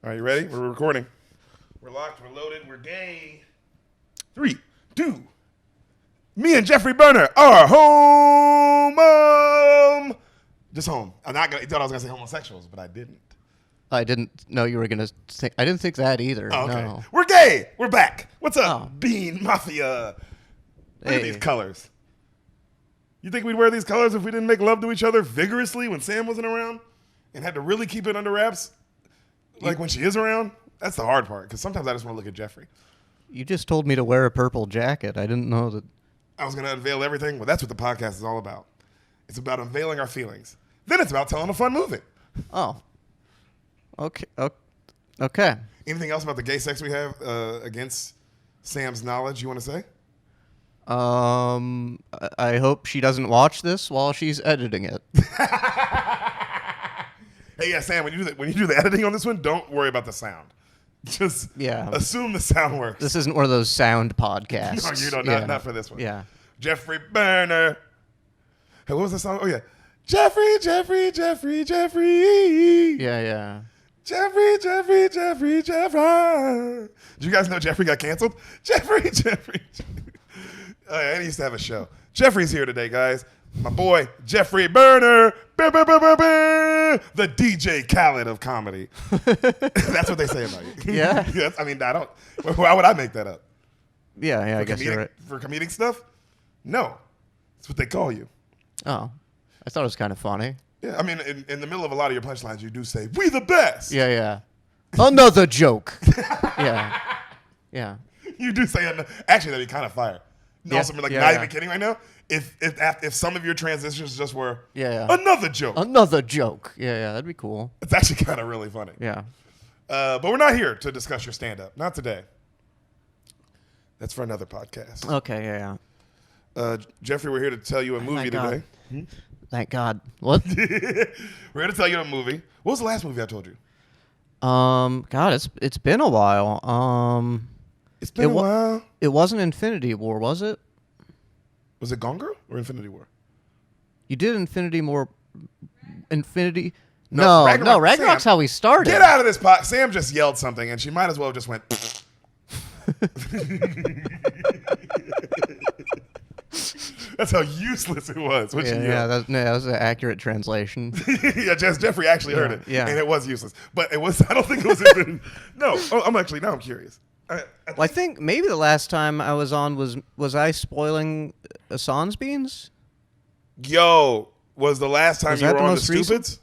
All right, you ready? We're recording. We're locked, we're loaded, we're gay. 3, 2. Me and Jeffrey Berner are home. Just home. I thought I was going to say homosexuals, but I didn't. I didn't know you were going to think. I didn't think that either. Oh, okay. No. We're gay. We're back. What's up, Bean Mafia? Look at these colors. You think we'd wear these colors if we didn't make love to each other vigorously when Sam wasn't around and had to really keep it under wraps? Like when she is around? That's the hard part, because sometimes I just want to look at Jeffrey. You just told me to wear a purple jacket. I didn't know that. I was going to unveil everything. Well, that's what the podcast is all about. It's about unveiling our feelings. Then it's about telling a fun movie. Oh. Okay. Okay. Anything else about the gay sex we have against Sam's knowledge you want to say? I hope she doesn't watch this while she's editing it. Hey, yeah, Sam, when you do the editing on this one, don't worry about the sound. Just assume the sound works. This isn't one of those sound podcasts. No, you don't. Not for this one. Yeah. Jeffrey Berner. Hey, what was the song? Oh, yeah. Jeffrey, Jeffrey, Jeffrey, Jeffrey. Yeah. Jeffrey, Jeffrey, Jeffrey, Jeffrey. Did you guys know Jeffrey got canceled? Jeffrey, Jeffrey. Oh, yeah, and he used to have a show. Jeffrey's here today, guys. My boy, Jeffrey Berner. The DJ Khaled of comedy. That's what they say about you. Yeah? Yes, I mean, why would I make that up? Yeah, I guess you're right. For comedic stuff? No. That's what they call you. Oh. I thought it was kind of funny. Yeah, I mean, in the middle of a lot of your punchlines, you do say, "We the best." Yeah. Another joke. Yeah. You do say, actually, that'd be kind of fire. No, not even kidding right now. If some of your transitions just were, another joke. Another joke. Yeah, that'd be cool. It's actually kind of really funny. Yeah. But we're not here to discuss your stand-up. Not today. That's for another podcast. Okay, yeah. Jeffrey, we're here to tell you a movie today. Thank God. What? We're here to tell you a movie. What was the last movie I told you? God, it's been a while. It's been a while. It wasn't Infinity War, was it? Was it Gone Girl or Infinity War? You did Infinity War. No, Ragnarok's how we started. Get out of this pot. Sam just yelled something, and she might as well have just went. That's how useless it was. That was an accurate translation. Yeah, Jeffrey actually heard it. Yeah. And it was useless. But it was, I don't think it was Infinity. No. Oh, now I'm curious. I think maybe the last time I was on was I spoiling Sans Beans? Yo, was the last time you were on the Stupids? Recent?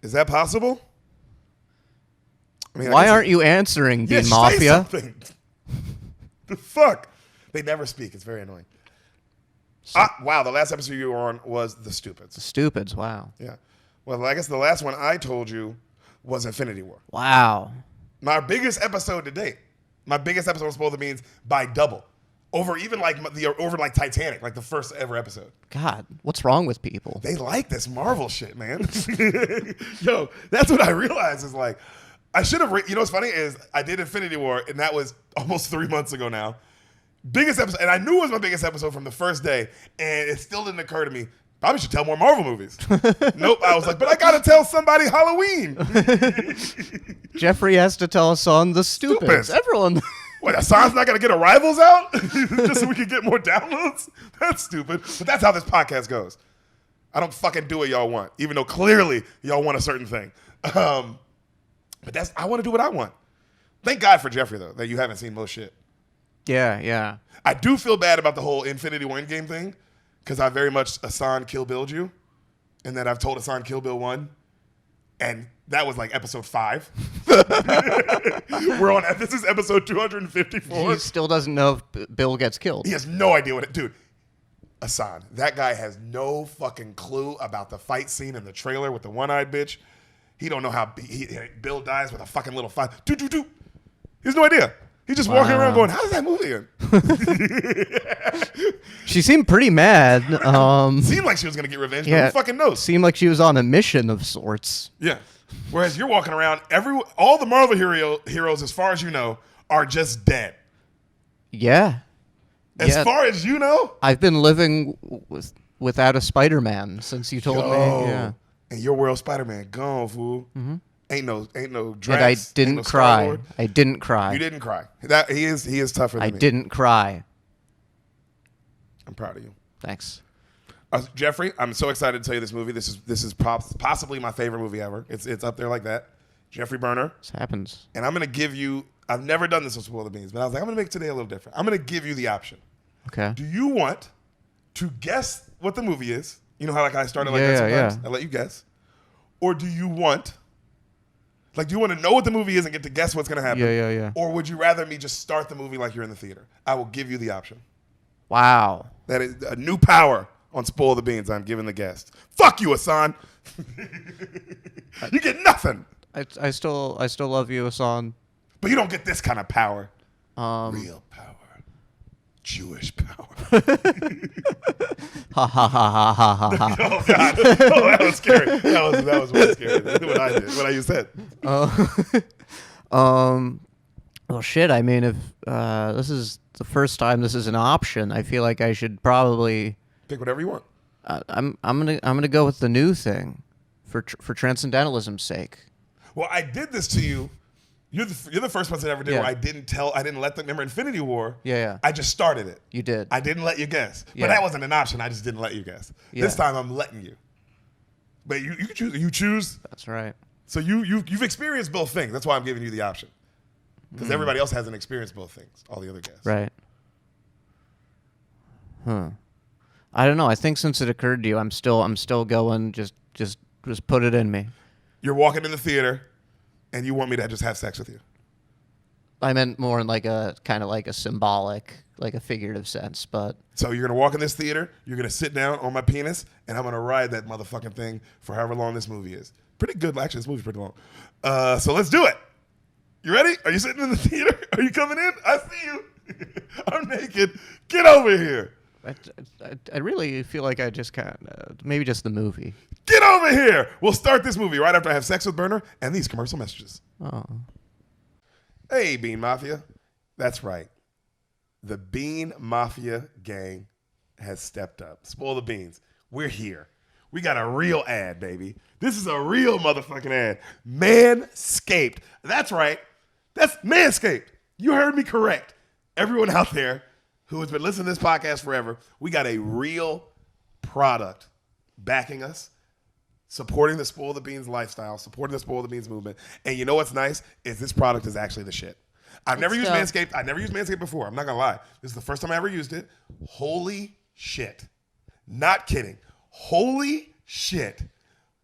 Is that possible? I mean, why aren't you answering, Bean Mafia? Say something. The fuck? They never speak. It's very annoying. Wow, the last episode you were on was The Stupids. The Stupids, wow. Yeah. Well, I guess the last one I told you was Infinity War. Wow. My biggest episode to date. My biggest episode was supposed to mean by double. Over Titanic, like the first ever episode. God, what's wrong with people? They like this Marvel shit, man. Yo, that's what I realized is like, I should have, you know what's funny is I did Infinity War, and that was almost 3 months ago now. Biggest episode, and I knew it was my biggest episode from the first day, and it still didn't occur to me, probably should tell more Marvel movies. Nope, I was like, but I gotta tell somebody Halloween. Jeffrey has to tell us on The Stupids. Everyone. What, Hassan's not gonna get a Rivals out? Just so we can get more downloads? That's stupid, but that's how this podcast goes. I don't fucking do what y'all want, even though clearly y'all want a certain thing. But I want to do what I want. Thank God for Jeffrey, though, that you haven't seen most shit. Yeah. I do feel bad about the whole Infinity War Endgame thing, because I very much Hassan Kill Billed you, and then I've told Hassan Kill Bill 1, and that was like episode 5. This is episode 254. He still doesn't know if Bill gets killed. He has no idea dude, Hassan, that guy has no fucking clue about the fight scene in the trailer with the one-eyed bitch. He don't know how Bill dies with a fucking little fight. He has no idea. He's just walking around going, how's that movie end? She seemed pretty mad. Seemed like she was going to get revenge, but who fucking knows? Seemed like she was on a mission of sorts. Yeah. Whereas you're walking around, all the Marvel heroes, as far as you know, are just dead. Yeah. As far as you know? I've been living without a Spider-Man since you told me. Yeah. And your world Spider-Man gone, fool. Mm-hmm. Ain't no Drax. And I ain't didn't no cry. Star-Lord. I didn't cry. You didn't cry. That he is tougher than I me. didn't cry. I'm proud of you. Thanks. Jeffrey, I'm so excited to tell you this movie. This is possibly my favorite movie ever. It's up there like that. Jeffrey Berner. This happens. And I'm going to give you, I've never done this with Spoil the Beans, but I was like, I'm going to make today a little different. I'm going to give you the option. Okay. Do you want to guess what the movie is? You know how like I started like Yeah, that sometimes? yeah. I let you guess. Or do you want to know what the movie is and get to guess what's going to happen? Yeah. Or would you rather me just start the movie like you're in the theater? I will give you the option. Wow. That is a new power on Spoil the Beans I'm giving the guest. Fuck you, Hassan. You get nothing. I still love you, Hassan. But you don't get this kind of power. Real power. Jewish power. Ha ha ha ha ha ha ha. Oh, God. Oh, that was scary. That was way scary than what I did, what I just said. Well, shit. I mean, if this is the first time this is an option, I feel like I should probably Pick whatever you want. I'm gonna go with the new thing, for transcendentalism's sake. Well, I did this to you. You're the first person I ever did Yeah. where I didn't let them. Remember Infinity War? Yeah. I just started it. You did. I didn't let you guess. Yeah. But that wasn't an option. I just didn't let you guess. Yeah. This time I'm letting you. But you can choose. You choose. That's right. So you've experienced both things. That's why I'm giving you the option. Because everybody else hasn't experienced both things. All the other guests. Right. Huh. I don't know. I think since it occurred to you, I'm still going. Just put it in me. You're walking in the theater, and you want me to just have sex with you. I meant more in like a kind of like a symbolic, like a figurative sense, but So you're gonna walk in this theater. You're gonna sit down on my penis, and I'm gonna ride that motherfucking thing for however long this movie is. Pretty good, actually. This movie's pretty long. So let's do it. You ready? Are you sitting in the theater? Are you coming in? I see you. I'm naked. Get over here. I really feel like I just kind of maybe just the movie. Get over here. We'll start this movie right after I have sex with Berner and these commercial messages. Oh. Hey, Bean Mafia. That's right. The Bean Mafia gang has stepped up. Spoil the beans. We're here. We got a real ad, baby. This is a real motherfucking ad. Manscaped. That's right. That's Manscaped. You heard me correct. Everyone out there who has been listening to this podcast forever, we got a real product backing us, supporting the Spoil the Beans lifestyle, supporting the Spoil the Beans movement. And you know what's nice is this product is actually the shit. I've never used Manscaped. I never used Manscaped before. I'm not going to lie. This is the first time I ever used it. Holy shit. Not kidding. Holy shit.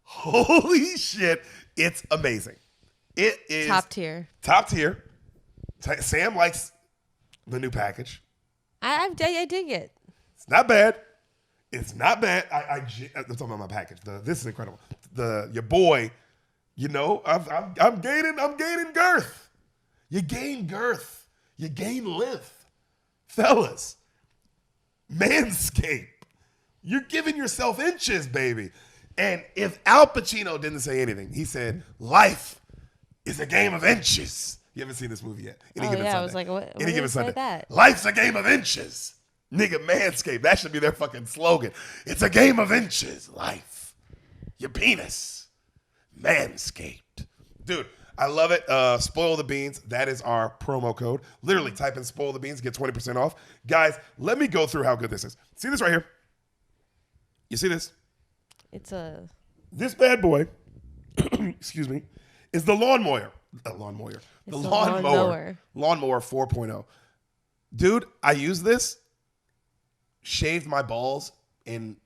Holy shit. It's amazing. It is Top tier. Top tier. Sam likes the new package. I dig it. It's not bad. It's not bad. I'm talking about my package. This is incredible. Your boy, you know, I'm gaining girth. You gain girth. You gain length. Fellas, Manscaped. You're giving yourself inches, baby. And if Al Pacino didn't say anything, he said, life is a game of inches. You haven't seen this movie yet. Oh, yeah, I was like, what Any did given he say Sunday. that? Life's a game of inches. Nigga, Manscaped. That should be their fucking slogan. It's a game of inches. Life. Your penis. Manscaped. Dude, I love it. Spoil the Beans. That is our promo code. Literally type in Spoil the Beans. Get 20% off. Guys, let me go through how good this is. See this right here? You see this? It's a... This bad boy, excuse me, is the lawnmower. The lawnmower. The lawnmower. Lawnmower 4.0. Dude, I use this, shaved my balls in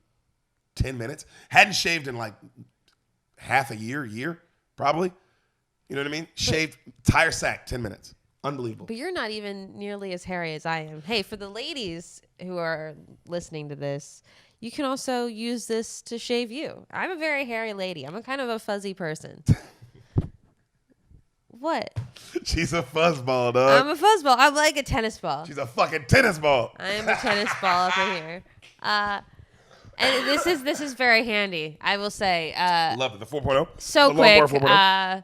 10 minutes. Hadn't shaved in like half a year, probably. You know what I mean? Shaved, tire sack, 10 minutes. Unbelievable. But you're not even nearly as hairy as I am. Hey, for the ladies who are listening to this, you can also use this to shave you. I'm a very hairy lady. I'm a kind of a fuzzy person. What? She's a fuzzball, dog. I'm a fuzzball. I'm like a tennis ball. She's a fucking tennis ball. I am a tennis ball up in here. And this is very handy, I will say. Love it. The 4.0. So the lawnmower quick. 4.0.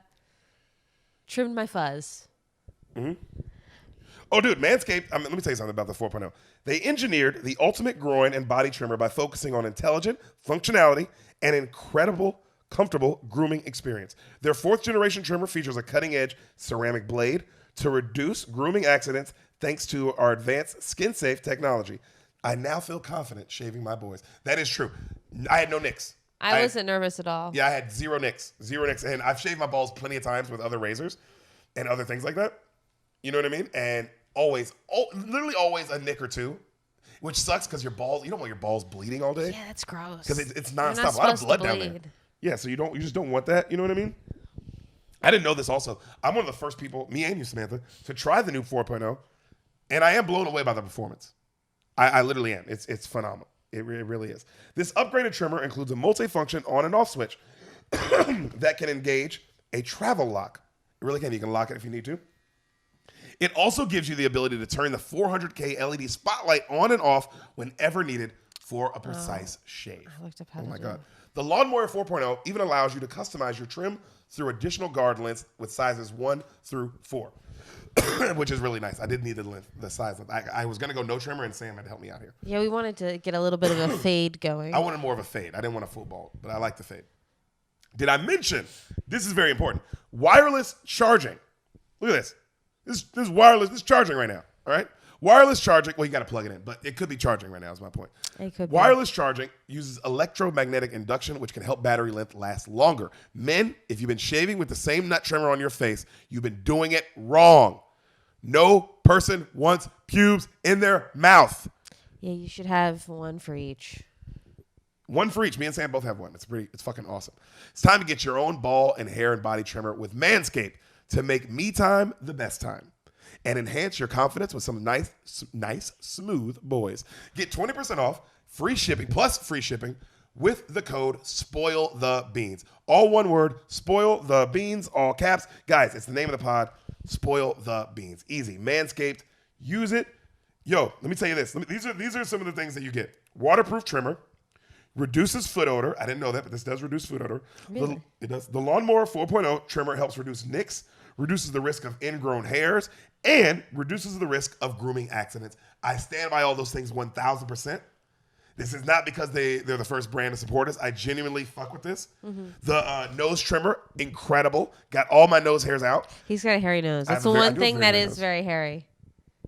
Trimmed my fuzz. Mm-hmm. Oh, dude, Manscaped, let me tell you something about the 4.0. They engineered the ultimate groin and body trimmer by focusing on intelligent functionality and incredible comfortable grooming experience. Their 4th generation trimmer features a cutting-edge ceramic blade to reduce grooming accidents thanks to our advanced skin-safe technology. I now feel confident shaving my boys. That is true. I had no nicks. I wasn't nervous at all. Yeah, I had zero nicks. And I've shaved my balls plenty of times with other razors and other things like that. You know what I mean? And literally always a nick or two, which sucks because your balls, you don't want your balls bleeding all day. Yeah, that's gross. Because it's You're nonstop. not A lot of supposed blood to down there. bleed. Yeah, so you just don't want that. You know what I mean? I didn't know this also. I'm one of the first people, me and you, Samantha, to try the new 4.0, and I am blown away by the performance. I literally am. It's phenomenal. It really is. This upgraded trimmer includes a multi-function on and off switch that can engage a travel lock. It really can. You can lock it if you need to. It also gives you the ability to turn the 400K LED spotlight on and off whenever needed for a precise shave. I looked up how Oh to my do God. it. The Lawnmower 4.0 even allows you to customize your trim through additional guard lengths with sizes 1 through 4, which is really nice. I didn't need the size length. I was going to go no trimmer, and Sam had to help me out here. Yeah, we wanted to get a little bit of a fade going. I wanted more of a fade. I didn't want a full bald, but I like the fade. Did I mention, this is very important, wireless charging. Look at this. This is wireless. This is charging right now, all right? Wireless charging, well, you got to plug it in, but it could be charging right now is my point. It could be. Wireless charging uses electromagnetic induction, which can help battery length last longer. Men, if you've been shaving with the same nut trimmer on your face, you've been doing it wrong. No person wants pubes in their mouth. Yeah, you should have one for each. One for each. Me and Sam both have one. It's fucking awesome. It's time to get your own ball and hair and body trimmer with Manscaped to make me time the best time and enhance your confidence with some nice, smooth boys. Get 20% off, free shipping with the code SPOILTHEBEANS. All one word, Spoil the Beans, all caps. Guys, it's the name of the pod, Spoil the Beans. Easy. Manscaped, use it. Yo, let me tell you this. These are some of the things that you get. Waterproof trimmer, reduces foot odor. I didn't know that, but this does reduce foot odor. Really? It does. The Lawnmower 4.0 trimmer helps reduce nicks, reduces the risk of ingrown hairs, and reduces the risk of grooming accidents. I stand by all those things 1,000%. This is not because they're the first brand to support us. I genuinely fuck with this. Mm-hmm. The nose trimmer, incredible. Got all my nose hairs out. He's got a hairy nose. That's the I one do thing have a that very is nose. very hairy.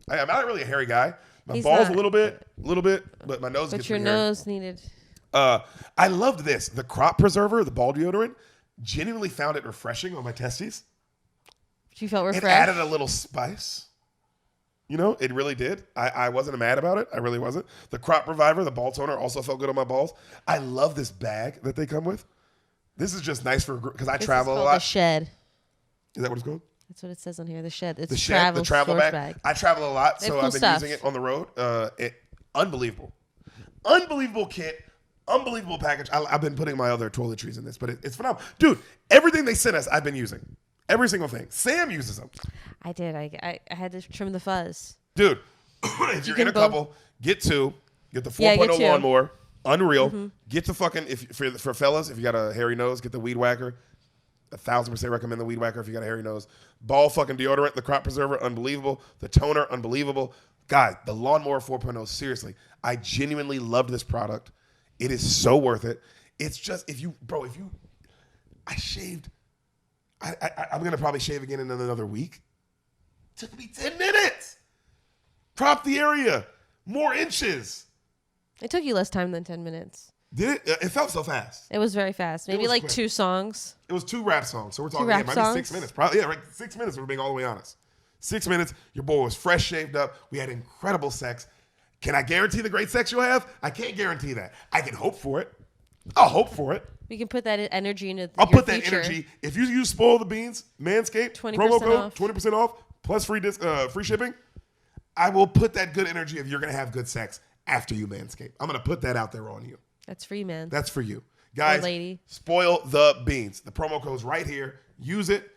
I'm not really a hairy guy. My He's balls not. a little bit, but my nose But gets your pretty hairy. nose needed. I loved this. The crop preserver, the ball deodorant, genuinely found it refreshing on my testes. You felt It refreshed. added a little spice. You know, it really did. I wasn't mad about it. I really wasn't. The crop reviver, the ball toner, also felt good on my balls. I love this bag that they come with. This is just nice for because I This travel is a called lot. The shed. Is that what it's called? That's what it says on here. The shed. It's The shed, the travel storage bag. I travel a lot, They have so cool I've been stuff. using it on the road. Unbelievable kit, unbelievable package. I've been putting my other toiletries in this, but it's phenomenal, dude. Everything they sent us, I've been using. Every single thing. Sam uses them, I did. I had to trim the fuzz. dude. If you're in can a both- couple, get two. Get the 4.0 Yeah, get two. lawnmower. Unreal. Get the fucking for fellas. If you got a hairy nose, get the weed whacker. 1,000% recommend the weed whacker if you got a hairy nose. Ball fucking deodorant, the crop preserver, unbelievable. The toner, unbelievable. Guys, the Lawnmower 4.0, seriously, I genuinely loved this product. It is so worth it. It's just, I shaved. I'm going to probably shave again in another week. Took me 10 minutes. Crop the area. More inches. It took you less time than 10 minutes. Did it? It felt so fast. It was very fast. Maybe was like quick. 2 songs. It was 2 rap songs. So we're talking, rap it might be 6 songs? minutes. Probably, yeah, right. 6 minutes if we're being all the way honest. 6 minutes. Your boy was fresh shaved up. We had incredible sex. Can I guarantee the great sex you'll have? I can't guarantee that. I can hope for it. I'll hope for it. We can put that energy into I'll your put that future. energy. If you use Spoil the Beans, Manscaped, 20% promo code, off. 20% off, plus free shipping, I will put that good energy if you're going to have good sex after you Manscaped. I'm going to put that out there on you. That's free, man. That's for you. Guys, lady. Spoil the Beans. The promo code's right here. Use it.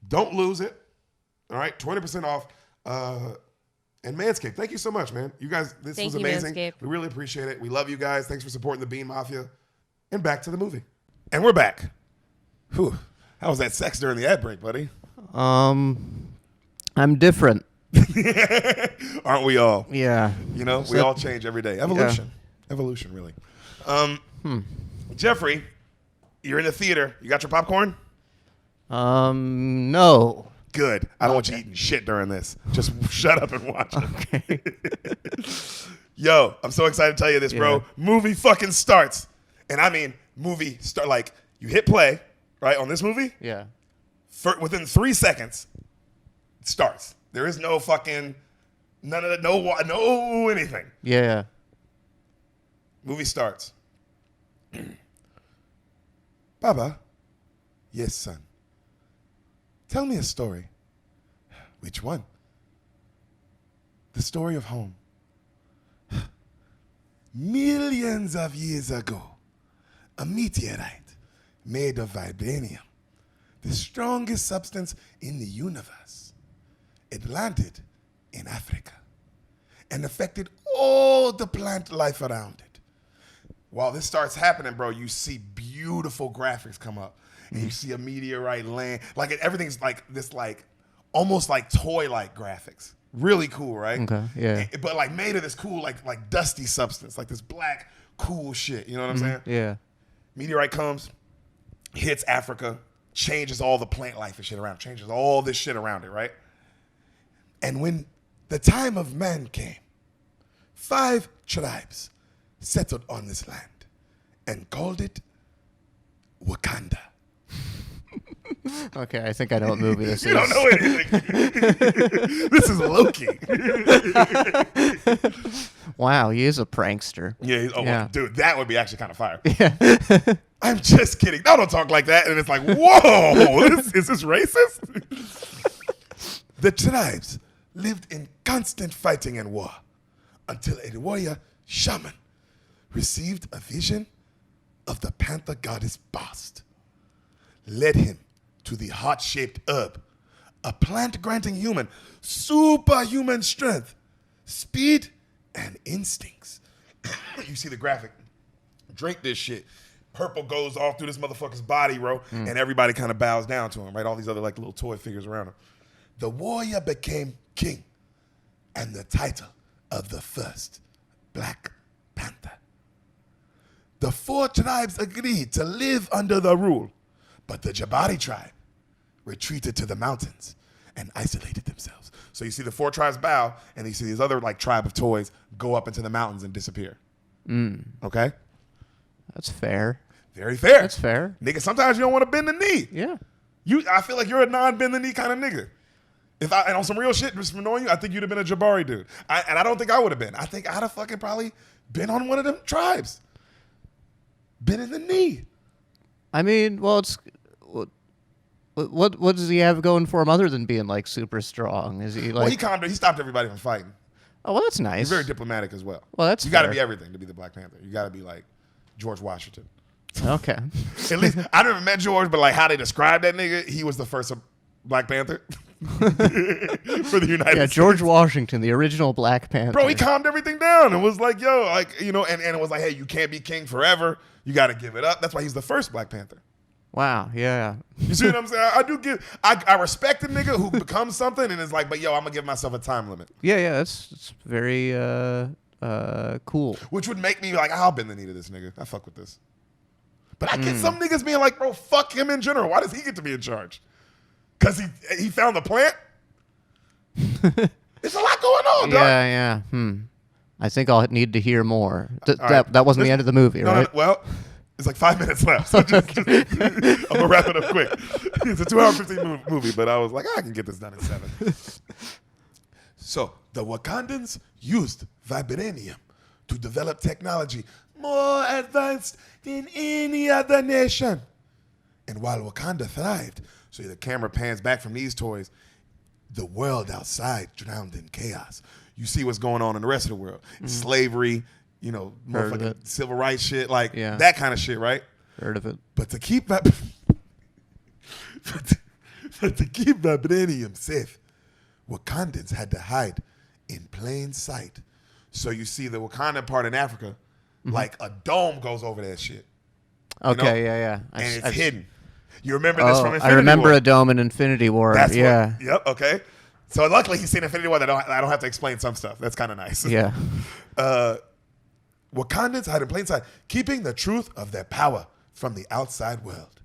Don't lose it. All right? 20% off. And Manscaped, thank you so much, man. You guys, this Thank was you, amazing. Manscaped. We really appreciate it. We love you guys. Thanks for supporting the Bean Mafia. And back to the movie. And we're back. Whew. How was that sex during the ad break, buddy? I'm different. Aren't we all? Yeah. You know, we all change every day. Evolution. Evolution, really. Jeffrey, You're in the theater. You got your popcorn? No. Good. I don't want you eating shit during this. Just shut up and watch it. Okay. Yo, I'm so excited to tell you this, bro. Yeah. Movie fucking starts. And I mean, movie start, like, you hit play, right, on this movie. Yeah. Within 3 seconds, it starts. There is no fucking, none of the, no anything. Yeah. Movie starts. Baba. Yes, son. Tell me a story. Which one? The story of home. Millions of years ago, a meteorite made of vibranium, the strongest substance in the universe, it landed in Africa and affected all the plant life around it. While this starts happening, bro, you see beautiful graphics come up. And you see a meteorite land. Like, everything's like this, like, almost like toy-like graphics. Really cool, right? Okay, yeah. But, like, made of this cool, like dusty substance. Like this black, cool shit. You know what I'm saying? Yeah. Meteorite comes, hits Africa, changes all the plant life and shit around. Changes all this shit around it, right? And when the time of man came, 5 tribes settled on this land and called it Wakanda. Okay, I think I know what movie this You is. don't know anything. This is Loki. Wow, he is a prankster. Yeah, Yeah. dude, that would be actually kind of fire. Yeah. I'm just kidding. No, don't talk like that. And it's like, whoa, is this racist? The tribes lived in constant fighting and war until a warrior shaman received a vision of the Panther goddess Bast, led him to the heart-shaped herb, a plant granting human superhuman strength, speed, and instincts. You see the graphic. Drink this shit. Purple goes all through this motherfucker's body, bro, and everybody kind of bows down to him, right? All these other like little toy figures around him. The warrior became king, and the title of the first Black Panther. The 4 tribes agreed to live under the rule, but the Jabari tribe retreated to the mountains and isolated themselves. So you see the 4 tribes bow, and you see these other like tribe of toys go up into the mountains and disappear. Okay? That's fair. Very fair. That's fair. Nigga, sometimes you don't want to bend the knee. Yeah. I feel like you're a non-bend the knee kind of nigga. And on some real shit, just from knowing you, I think you'd have been a Jabari dude. And I don't think I would have been. I think I'd have fucking probably been on one of them tribes. Been in the knee. I mean, well, it's what does he have going for him other than being like super strong? Is he like? Well, he stopped everybody from fighting. Oh, well, that's nice. He's very diplomatic as well. Well, that's you got to fair. be everything to be the Black Panther. You got to be like George Washington. Okay. At least I never met George, but like how they describe that nigga, he was the first Black Panther for the United States. George Washington, the original Black Panther. Bro, he calmed everything down and was like, yo, like, you know, and it was like, hey, you can't be king forever. You got to give it up. That's why he's the first Black Panther. Wow. Yeah. You see what I'm saying? I respect a nigga who becomes something and is like, but yo, I'm going to give myself a time limit. Yeah. That's very cool. Which would make me like, I'll bend the knee to this nigga. I fuck with this. But I get some niggas being like, bro, fuck him in general. Why does he get to be in charge? Because he found the plant? There's a lot going on, dog. Yeah. I think I'll need to hear more. right. That wasn't the end of the movie, right? No, well, it's like 5 minutes left. So I'm going to wrap it up quick. It's a 2-hour 15 movie, but I was like, I can get this done in 7. So the Wakandans used vibranium to develop technology more advanced than any other nation. And while Wakanda thrived, so the camera pans back from these toys, the world outside drowned in chaos. You see what's going on in the rest of the world. Slavery, you know, Heard of motherfucking it. civil rights shit, like Yeah. that kind of shit, right? Heard of it. But to keep but to keep vibranium safe, Wakandans had to hide in plain sight. So you see the Wakandan part in Africa, like a dome goes over that shit. Okay. know? Yeah. And it's hidden. You remember this from Infinity I remember War. a dome in Infinity War. That's yeah. Yep. Okay. So luckily he's seen Infinity War. That I don't have to explain some stuff. That's kind of nice. Yeah. Wakandans hide in plain sight, keeping the truth of their power from the outside world.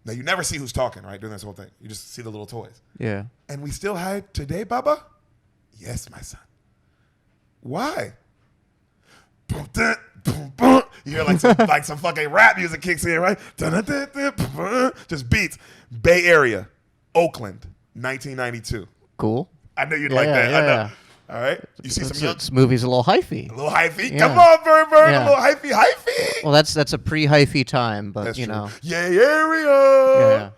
Now, you never see who's talking, right, during this whole thing. You just see the little toys. Yeah. And we still hide today, Baba? Yes, my son. Why? You hear like some fucking rap music kicks in, right? Just beats. Bay Area, Oakland, 1992. Cool. I know you'd like that. Yeah, I know. yeah. All right. You see some young... This movie's a little hyphy. A little hyphy. Yeah. Come on, Burn. Yeah. A little hyphy. Well, that's a pre-hyphy time, but That's you true. know. Yeah, area.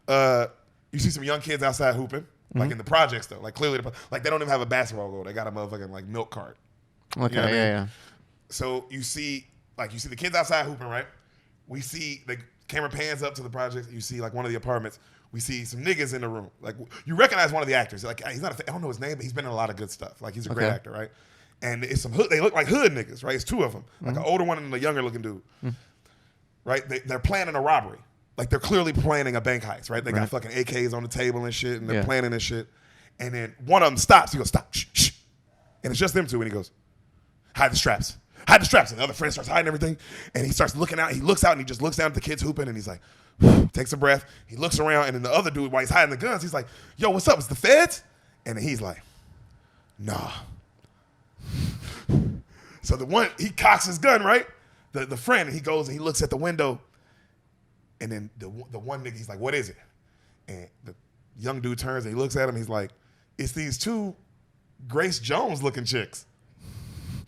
Yeah. You see some young kids outside hooping, like in the projects though. Like clearly, like they don't even have a basketball goal. They got a motherfucking like milk cart. Okay. You know what I mean? Yeah. So you see the kids outside hooping, right? We see the camera pans up to the project. You see like one of the apartments. We see some niggas in the room. Like you recognize one of the actors. Like he's not. I don't know his name, but he's been in a lot of good stuff. Like he's a great actor, right? And it's some hood. They look like hood niggas, right? It's two of them, like an older one and a younger looking dude, right? They're planning a robbery. Like they're clearly planning a bank heist, right? They got fucking AKs on the table and shit, and they're planning this shit. And then one of them stops. He goes, "Stop, shh, shh," and it's just them two. And he goes, "Hide the straps." Hide the straps. And the other friend starts hiding everything. And he starts looking out. He looks out and he just looks down at the kids hooping and he's like, takes a breath. He looks around and then the other dude, while he's hiding the guns, he's like, "Yo, what's up? It's the feds?" And then he's like, "Nah." So the one, he cocks his gun, right? The friend, he goes and he looks at the window. And then the one nigga, he's like, "What is it?" And the young dude turns and he looks at him. He's like, "It's these two Grace Jones looking chicks."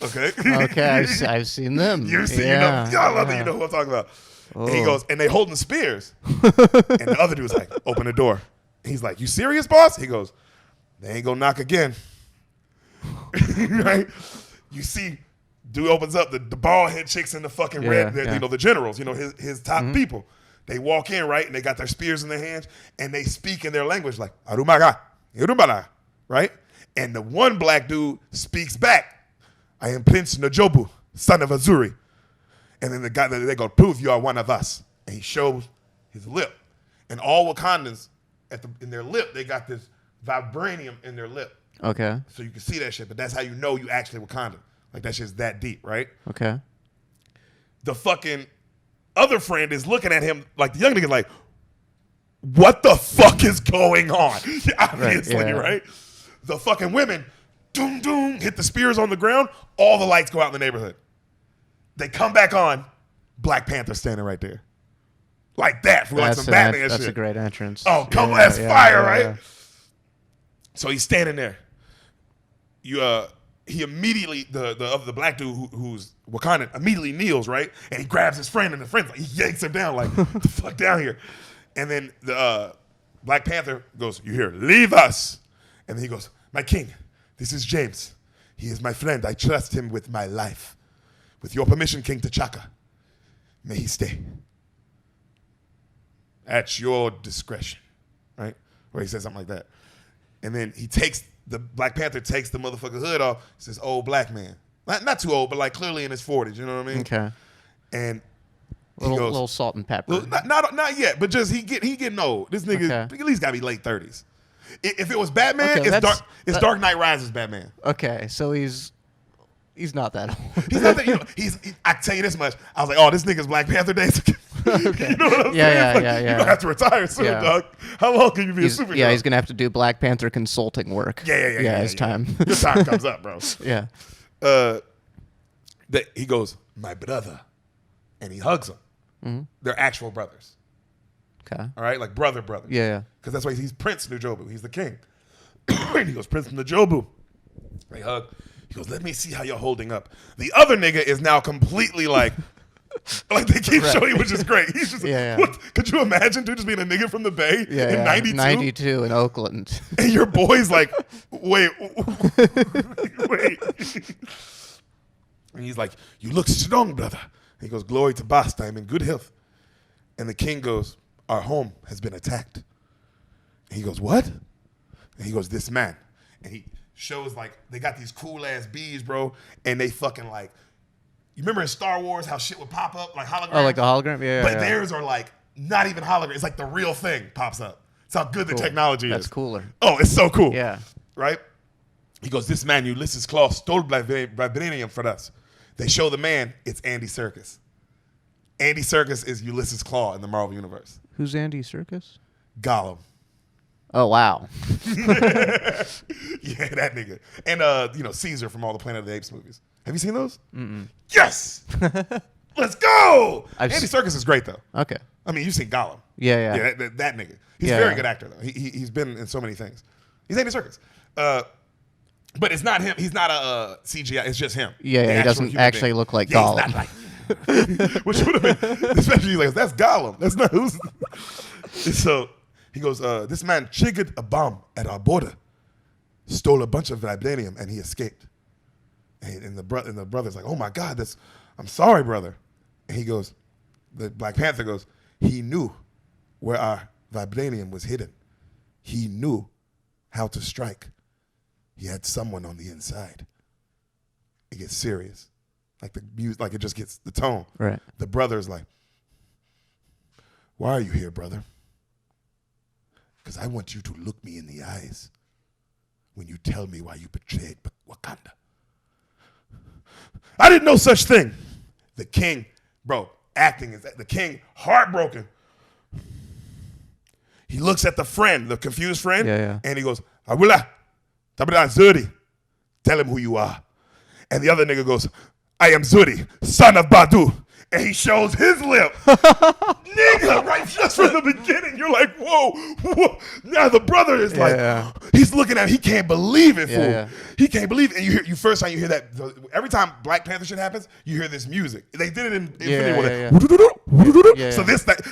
Okay. Okay, I've seen them. You've seen yeah, them. I love that you know who I'm talking about. Oh. And he goes, and they holding spears. And the other dude's like, "Open the door." He's like, "You serious, boss?" He goes, "They ain't gonna knock again." Right? You see, dude opens up, the bald head chicks in the fucking red, you know, the generals, you know, his top people. They walk in, right? And they got their spears in their hands and they speak in their language like, "Arumaga, Irumala," right? And the one black dude speaks back, "I am Prince Najobu, son of Azuri." And then the guy, they go, "Prove you are one of us." And he shows his lip. And all Wakandans, in their lip, they got this vibranium in their lip. Okay. So you can see that shit, but that's how you know you actually Wakandan. Like that shit's that deep, right? Okay. The fucking other friend is looking at him like the young nigga like, "What the fuck is going on?" Obviously, right? The fucking women, doom, doom, hit the spears on the ground. All the lights go out in the neighborhood. They come back on. Black Panther standing right there. Like that for like some Batman shit. That's a great entrance. Oh, come on, that's fire, right? So he's standing there. He immediately, the black dude who's Wakandan immediately kneels, right? And he grabs his friend and the friend's like, he yanks him down like, "What the fuck down here?" And then the Black Panther goes, "You hear, leave us." And then he goes, "My king, this is James. He is my friend. I trust him with my life. With your permission, King T'Chaka, may he stay. At your discretion," right? Or he says something like that. And then the Black Panther takes the motherfucking hood off. He says, "Old black man." Not too old, but like clearly in his 40s, you know what I mean? Okay. And little salt and pepper. Not yet, but just he getting old. This nigga at least gotta be late 30s. If it was Batman, it's Dark Knight Rises Batman. Okay, so he's not that old. He's not that, you know, I can tell you this much. I was like, "Oh, this nigga's Black Panther days." Okay. You know what I'm saying? Yeah. You're gonna have to retire soon, dog. How long can you be a superhero? Yeah, he's gonna have to do Black Panther consulting work. Yeah. His time. Your time comes up, bro. Yeah. He goes, "My brother," and he hugs him. Mm-hmm. They're actual brothers. Okay. All right, like brother. Yeah. Because that's why he's Prince Najobu. He's the king. And he goes, "Prince Najobu." They hug. He goes, "Let me see how you're holding up." The other nigga is now completely like they keep showing you, which is great. He's just what? Could you imagine, dude, just being a nigga from the Bay in 92? 92 in Oakland. And your boy's like, wait. And he's like, "You look strong, brother." And he goes, "Glory to Bast, I'm in good health." And the king goes, "Our home has been attacked." And he goes, "What?" And he goes, "This man." And he shows like they got these cool ass bees, bro, and they fucking like, you remember in Star Wars how shit would pop up like holograms? Oh, like the hologram? Yeah. But theirs are like not even hologram. It's like the real thing pops up. It's how good the technology is. That's cooler. Oh, it's so cool. Yeah. Right? He goes, "This man, Ulysses Claw, stole vibranium for us." They show the man, it's Andy Serkis. Andy Serkis is Ulysses Claw in the Marvel Universe. Who's Andy Serkis? Gollum. Oh, wow. Yeah, that nigga. And, Caesar from all the Planet of the Apes movies. Have you seen those? Mm-mm. Yes! Let's go! Andy Serkis is great, though. Okay. I mean, you've seen Gollum. Yeah. Yeah, that nigga. He's a very good actor, though. He's been in so many things. He's Andy Serkis. But it's not him. He's not a CGI. It's just him. Yeah, he doesn't actually look like Gollum. He's not like which would have been, especially like, that's Gollum. That's not who's. So he goes, this man triggered a bomb at our border, stole a bunch of vibranium, and he escaped. And the brother's like, oh my God, I'm sorry, brother. And he goes, the Black Panther goes, he knew where our vibranium was hidden. He knew how to strike. He had someone on the inside. It gets serious. Like the music, like it just gets the tone. Right. The brother's like, why are you here, brother? Because I want you to look me in the eyes when you tell me why you betrayed Wakanda. I didn't know such thing. The king, bro, acting is the king, heartbroken. He looks at the friend, the confused friend, and he goes, Awula, Tabra Zuri, tell him who you are. And the other nigga goes, I am Zuri, son of Badu. And he shows his lip. Nigga, right just from the beginning, you're like, whoa. Now the brother is he's looking at him, he can't believe it, fool. Yeah. He can't believe it. And you first time you hear that, every time Black Panther shit happens, you hear this music. They did it in Infinity War. So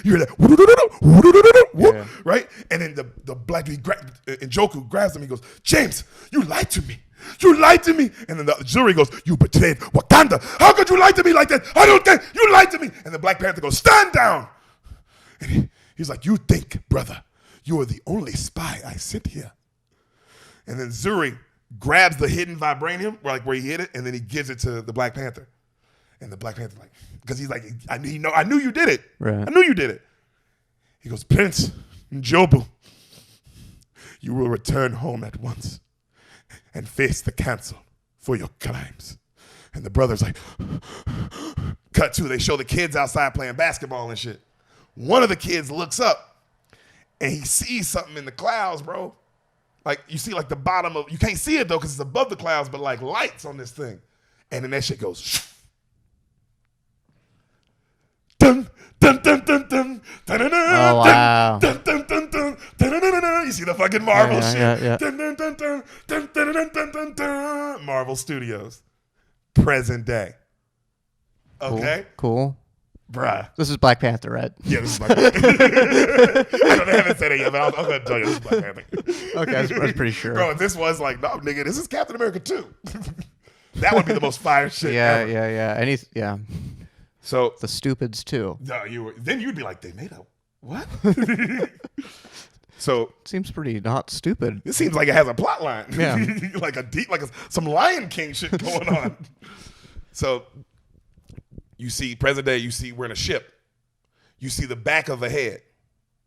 you hear that, right? And then the black dude, Njoku grabs him, he goes, James, you lied to me. You lied to me. And then the jury goes, you betrayed Wakanda. How could you lie to me like that? I don't think you lied to me. And the Black Panther goes, stand down. And he's like, you think, brother, you are the only spy I sit here. And then Zuri grabs the hidden vibranium, where he hid it, and then he gives it to the Black Panther. And the Black Panther, because he's like, I knew you did it. Right. I knew you did it. He goes, Prince Njobu, you will return home at once and face the council for your crimes. And the brother's like, cut to, they show the kids outside playing basketball and shit. One of the kids looks up and he sees something in the clouds, bro. Like you see like the bottom of, you can't see it though because it's above the clouds, but like lights on this thing. And then that shit goes, dun, dun, dun, dun, dun, dun, dun, oh, wow. dun, dun, dun, dun, dun, dun, dun, dun. You see the fucking Marvel shit. Yeah. Dun, dun, dun, dun, dun, dun, dun, dun, dun, dun. Marvel Studios. Present day. Okay? Cool. Bruh. This is Black Panther, right? Yeah, this is Black Panther. I know they haven't said it yet, but I'm going to tell you this is Black Panther. Okay, I was pretty sure. Bro, if this was like, no, nigga, this is Captain America 2. That would be the most fire shit ever. Yeah. And So the stupids too. No, then you'd be like, they made a what? So seems pretty not stupid. It seems like it has a plot line. Yeah. Some Lion King shit going on. So you see present day, we're in a ship. You see the back of a head.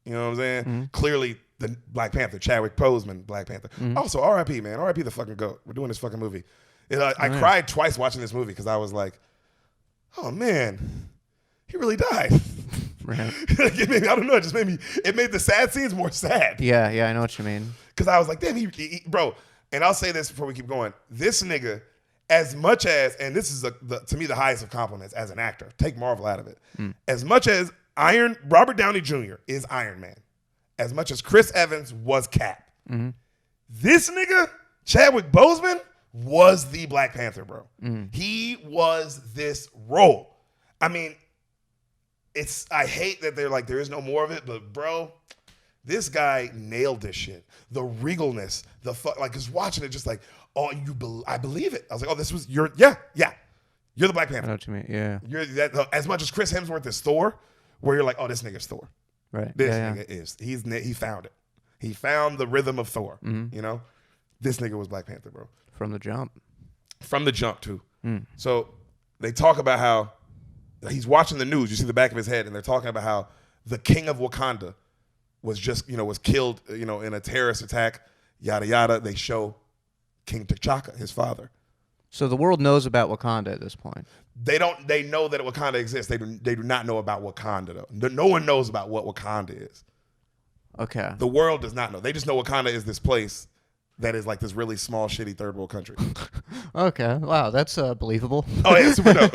You know what I'm saying? Mm-hmm. Clearly the Black Panther, Chadwick Boseman, Black Panther. Mm-hmm. Also, R.I.P, man. R.I.P the fucking GOAT. We're doing this fucking movie. I cried twice watching this movie because I was like, oh man, he really died. Right. I don't know. It made the sad scenes more sad. Yeah, I know what you mean. Because I was like, damn, he bro. And I'll say this before we keep going. This nigga, as much as, and this is to me the highest of compliments as an actor. Take Marvel out of it. As much as Robert Downey Jr. is Iron Man, as much as Chris Evans was Cap, this nigga Chadwick Boseman was the Black Panther, bro. He was this role. I mean, I hate that they're like, there is no more of it, but bro, this guy nailed this shit. The regalness, just watching it, just like, oh, I believe it. I was like, oh, you're the Black Panther. I know what you mean, yeah. You're that, as much as Chris Hemsworth is Thor, where you're like, oh, this nigga's Thor. Right. This nigga is. He found it. He found the rhythm of Thor, you know? This nigga was Black Panther, bro. From the jump. From the jump, too. So they talk about how he's watching the news. You see the back of his head, and they're talking about how the king of Wakanda was killed, in a terrorist attack, yada, yada. They show King T'Chaka, his father. So the world knows about Wakanda at this point. They don't. They know that Wakanda exists. They do not know about Wakanda though. No one knows about what Wakanda is. Okay. The world does not know. They just know Wakanda is this place that is like this really small, shitty third world country. Okay. Wow, that's believable. Oh yeah, super dope.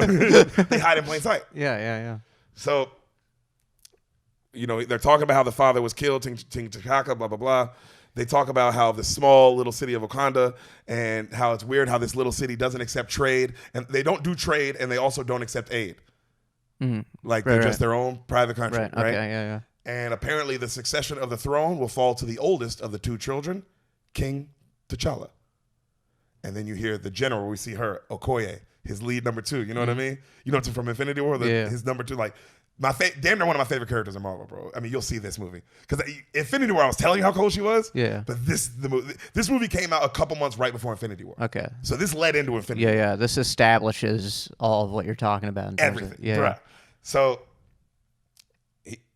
They hide in plain sight. Yeah. So, they're talking about how the father was killed, T'Chaka, blah blah blah. They talk about how the small little city of Wakanda and how it's weird how this little city doesn't accept trade, and they don't do trade, and they also don't accept aid. Like they're just their own private country, right? Okay. Yeah. And apparently, the succession of the throne will fall to the oldest of the two children, King T'Challa. And then you hear the general. We see her, Okoye, his lead number 2. You know what I mean? You know, from Infinity War, his number 2, like. Damn near one of my favorite characters in Marvel, bro. I mean, you'll see this movie because Infinity War. I was telling you how cool she was. Yeah. But this movie came out a couple months right before Infinity War. Okay. So this led into Infinity War. Yeah. This establishes all of what you're talking about. In terms Everything. Of, yeah. Right. So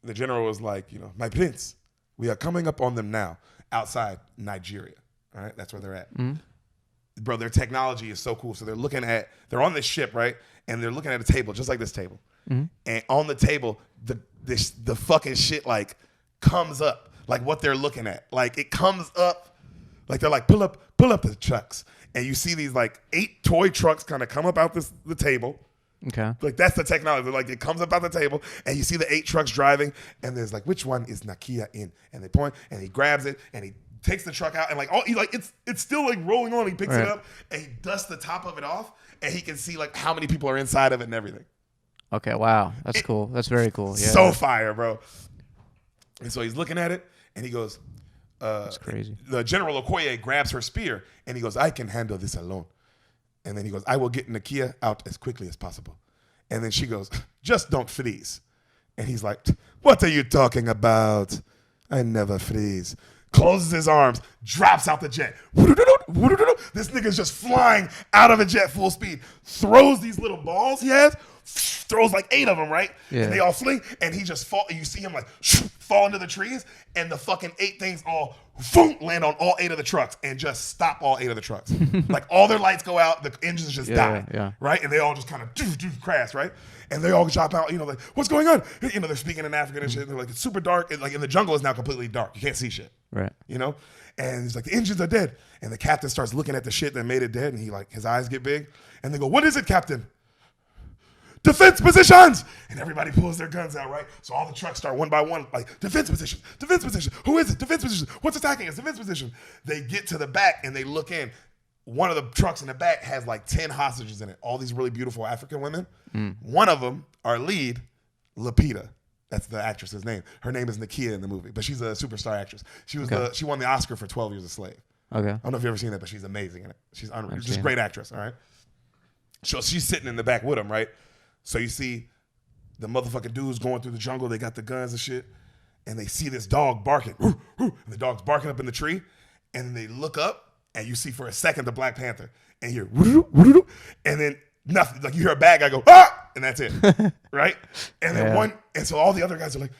the general was like, my prince, we are coming up on them now outside Nigeria. All right, that's where they're at. Mm-hmm. Bro, their technology is so cool. So they're on this ship, right? And they're looking at a table, just like this table. Mm-hmm. And on the table, the fucking shit like comes up, like what they're looking at. Like it comes up, like they're like, pull up the trucks. And you see these like 8 toy trucks kind of come up out the table. Okay. Like that's the technology. Like it comes up out the table and you see the 8 trucks driving and there's like, which one is Nakia in? And they point and he grabs it and he takes the truck out and it's still like rolling on. He picks it up and he dusts the top of it off and he can see like how many people are inside of it and everything. Okay, wow. That's cool. That's very cool. Yeah. So fire, bro. And so he's looking at it and he goes, that's crazy. The General Okoye grabs her spear and he goes, I can handle this alone. And then he goes, I will get Nakia out as quickly as possible. And then she goes, just don't freeze. And he's like, what are you talking about? I never freeze. Closes his arms, drops out the jet. This nigga's just flying out of a jet full speed. Throws these little balls he has. Throws like 8 of them, right? Yeah. And they all fling, and he just fall. And you see him like fall into the trees, and the fucking 8 things all land on all 8 of the trucks and just stop all 8 of the trucks. Like all their lights go out, the engines just die, right? And they all just kind of crash, right? And they all drop out, like, what's going on? They're speaking in African and shit. They're like, it's super dark. And like in the jungle is now completely dark. You can't see shit. Right. And he's like, the engines are dead. And the captain starts looking at the shit that made it dead. And he like, his eyes get big. And they go, what is it, Captain? Defense positions! And everybody pulls their guns out, right? So all the trucks start one by one, like, defense position. Who is it? Defense position. What's attacking us? Defense position. They get to the back and they look in. One of the trucks in the back has like 10 hostages in it. All these really beautiful African women. One of them, our lead, Lupita. That's the actress's name. Her name is Nakia in the movie, but she's a superstar actress. She won the Oscar for 12 Years a Slave. Okay. I don't know if you've ever seen that, but she's amazing in it. She's just a great actress, all right? So she's sitting in the back with him, right? So you see the motherfucking dudes going through the jungle. They got the guns and shit. And they see this dog barking. And the dog's barking up in the tree. And then they look up and you see for a second the Black Panther. And you hear, and then nothing. Like you hear a bad guy go, ah! And that's it. Right? And then and so all the other guys are like,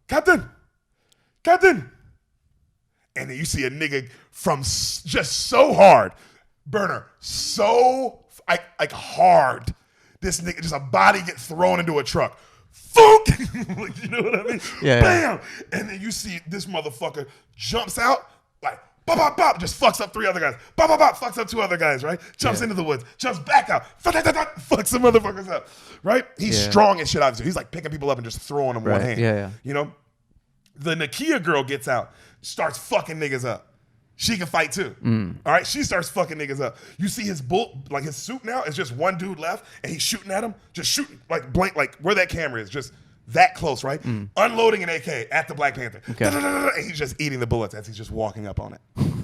Captain. And then you see a nigga from just so hard, Berner, so like hard. This nigga, just a body get thrown into a truck. Funk! Like, you know what I mean? Yeah. Bam! And then you see this motherfucker jumps out, like, bop, bop, bop, just fucks up 3 other guys. Bop, bop, bop, fucks up 2 other guys, right? Jumps into the woods, jumps back out, fucks some motherfuckers up, right? He's strong as shit, obviously. He's like picking people up and just throwing them one hand. Yeah. The Nakia girl gets out, starts fucking niggas up. She can fight too. All right, she starts fucking niggas up. You see his his suit now is just one dude left, and he's shooting at him, just shooting like blank, like where that camera is, just that close, right? Unloading an AK at the Black Panther, and he's just eating the bullets as he's just walking up on it.